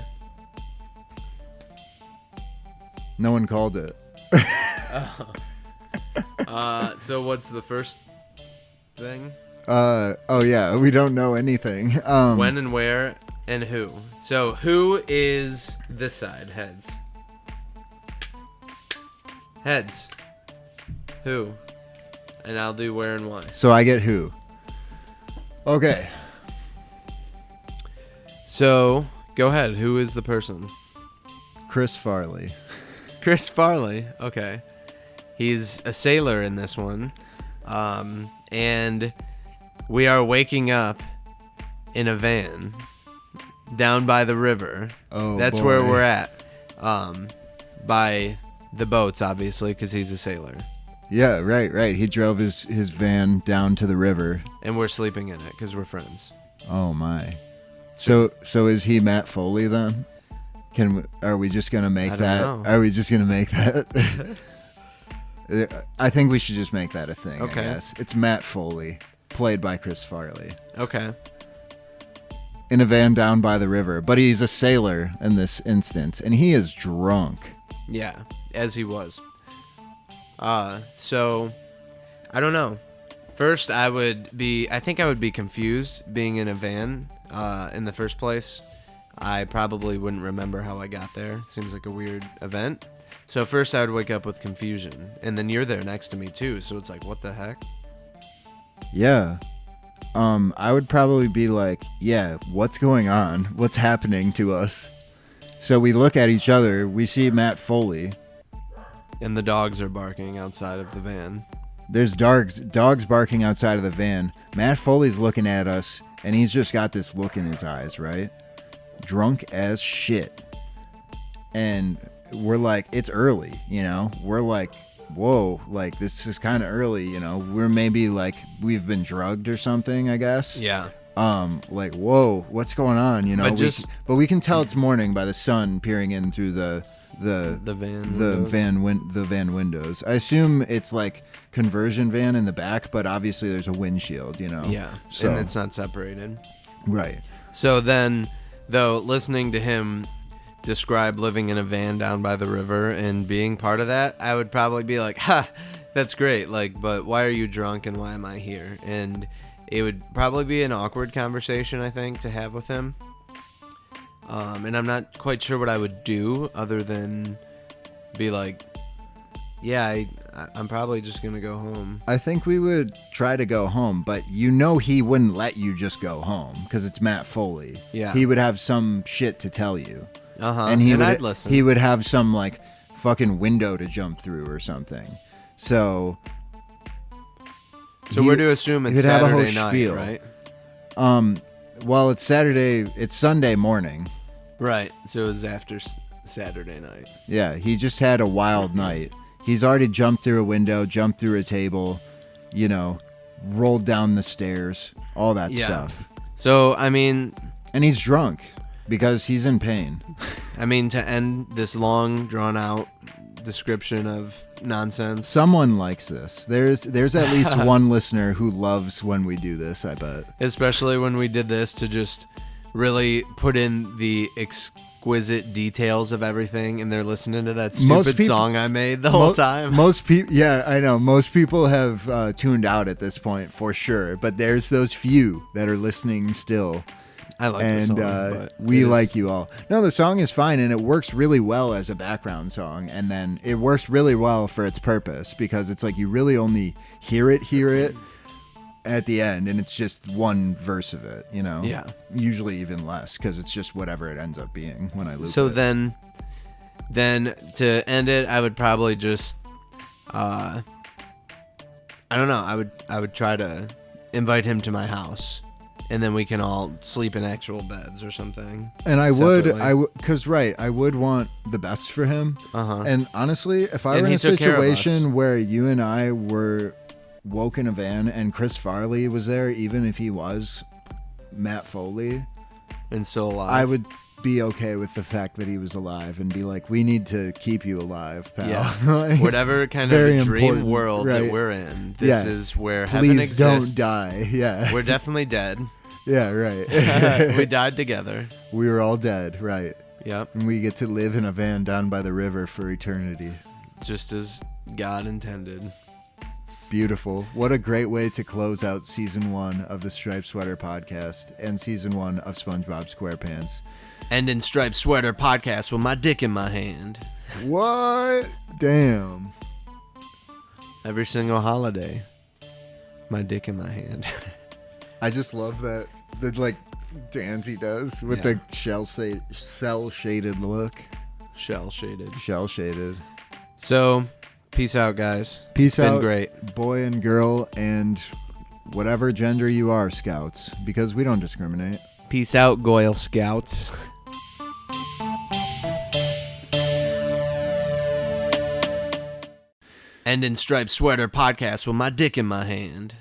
No one called it. So what's the first thing? Oh yeah, we don't know anything. When and where and who. So who is this side? Heads. Heads. Who? And I'll do where and why. So I get who. Okay. So go ahead. Who is the person? Chris Farley. Chris Farley. Okay. He's a sailor in this one. And we are waking up in a van down by the river. Oh, That's boy. where we're at. By the boats, obviously, because he's a sailor. Yeah, right. He drove his van down to the river. And we're sleeping in it because we're friends. Oh my. So is he Matt Foley then? Are we just gonna make I don't that? know. Are we just gonna make that? I think we should just make that a thing. Okay. I guess it's Matt Foley, played by Chris Farley, Okay. in a van down by the river. But he's a sailor in this instance, and he is drunk. Yeah, as he was. So I don't know. First, I think I would be confused being in a van in the first place. I probably wouldn't remember how I got there. Seems like a weird event. So first I would wake up with confusion, and then you're there next to me too, so it's like, what the heck? Yeah. I would probably be like, yeah, what's going on? What's happening to us? So we look at each other. We see Matt Foley. And the dogs are barking outside of the van. There's dogs barking outside of the van. Matt Foley's looking at us, and he's just got this look in his eyes, right? Drunk as shit. And we're like, it's early, you know? We're like, whoa, like, this is kind of early, you know? We're maybe like, we've been drugged or something, I guess. Yeah. Like, whoa, what's going on, you know? But we can tell it's morning by the sun peering in through the van windows. I assume it's like conversion van in the back, but obviously there's a windshield, you know? Yeah, So, and it's not separated. right. So then, though, listening to him describe living in a van down by the river and being part of that, I would probably be like, ha, that's great. Like, but why are you drunk and why am I here? And it would probably be an awkward conversation, I think, to have with him. And I'm not quite sure what I would do other than be like, yeah, I'm probably just going to go home. I think we would try to go home, but you know he wouldn't let you just go home because it's Matt Foley. Yeah. He would have some shit to tell you. Uh-huh. And I'd listen. He would have some like fucking window to jump through or something. So we're to assume he it's would have a whole Saturday night, spiel. right? Well, it's Sunday morning. Right. So it was after Saturday night. Yeah, he just had a wild night. He's already jumped through a window, jumped through a table, rolled down the stairs, all that stuff. So, I mean... And he's drunk because he's in pain. I mean, to end this long, drawn-out description of nonsense... Someone likes this. There's at least one listener who loves when we do this, I bet. Especially when we did this to just really put in the exquisite details of everything, and they're listening to that stupid song I made the whole time. Most people, yeah, I know. Most people have tuned out at this point for sure, but there's those few that are listening still. I like the song, but we like you all. No, the song is fine, and it works really well as a background song, and then it works really well for its purpose because it's like you really only hear it at the end, and it's just one verse of it, Yeah. Usually even less because it's just whatever it ends up being when I loop So it. then to end it, I would probably just, I don't know. I would try to invite him to my house. And then we can all sleep in actual beds or something. And I separately. would want the best for him. Uh-huh. And honestly, if I And were in he a took care of us. situation where you and I were woke in a van and Chris Farley was there, even if he was Matt Foley, And still alive. I would be okay with the fact that he was alive and be like, we need to keep you alive, pal. Yeah. Like, Whatever kind very of dream important, world right. that we're in, this Yeah. is where heaven Please exists. don't die. Yeah. We're definitely dead. Yeah, right. We died together. We were all dead, right. Yep. And we get to live in a van down by the river for eternity. Just as God intended. Beautiful. What a great way to close out season 1 of the Striped Sweater podcast and season 1 of SpongeBob SquarePants. And in Striped Sweater podcast with my dick in my hand. What? Damn. Every single holiday. My dick in my hand. I just love that. The dance he does with the cell shaded look. Shell shaded. Shell shaded. So, peace out, guys. Peace Been out, great. boy and girl, and whatever gender you are, Scouts, because we don't discriminate. Peace out, Goyle Scouts. And in Striped Sweater podcast with my dick in my hand.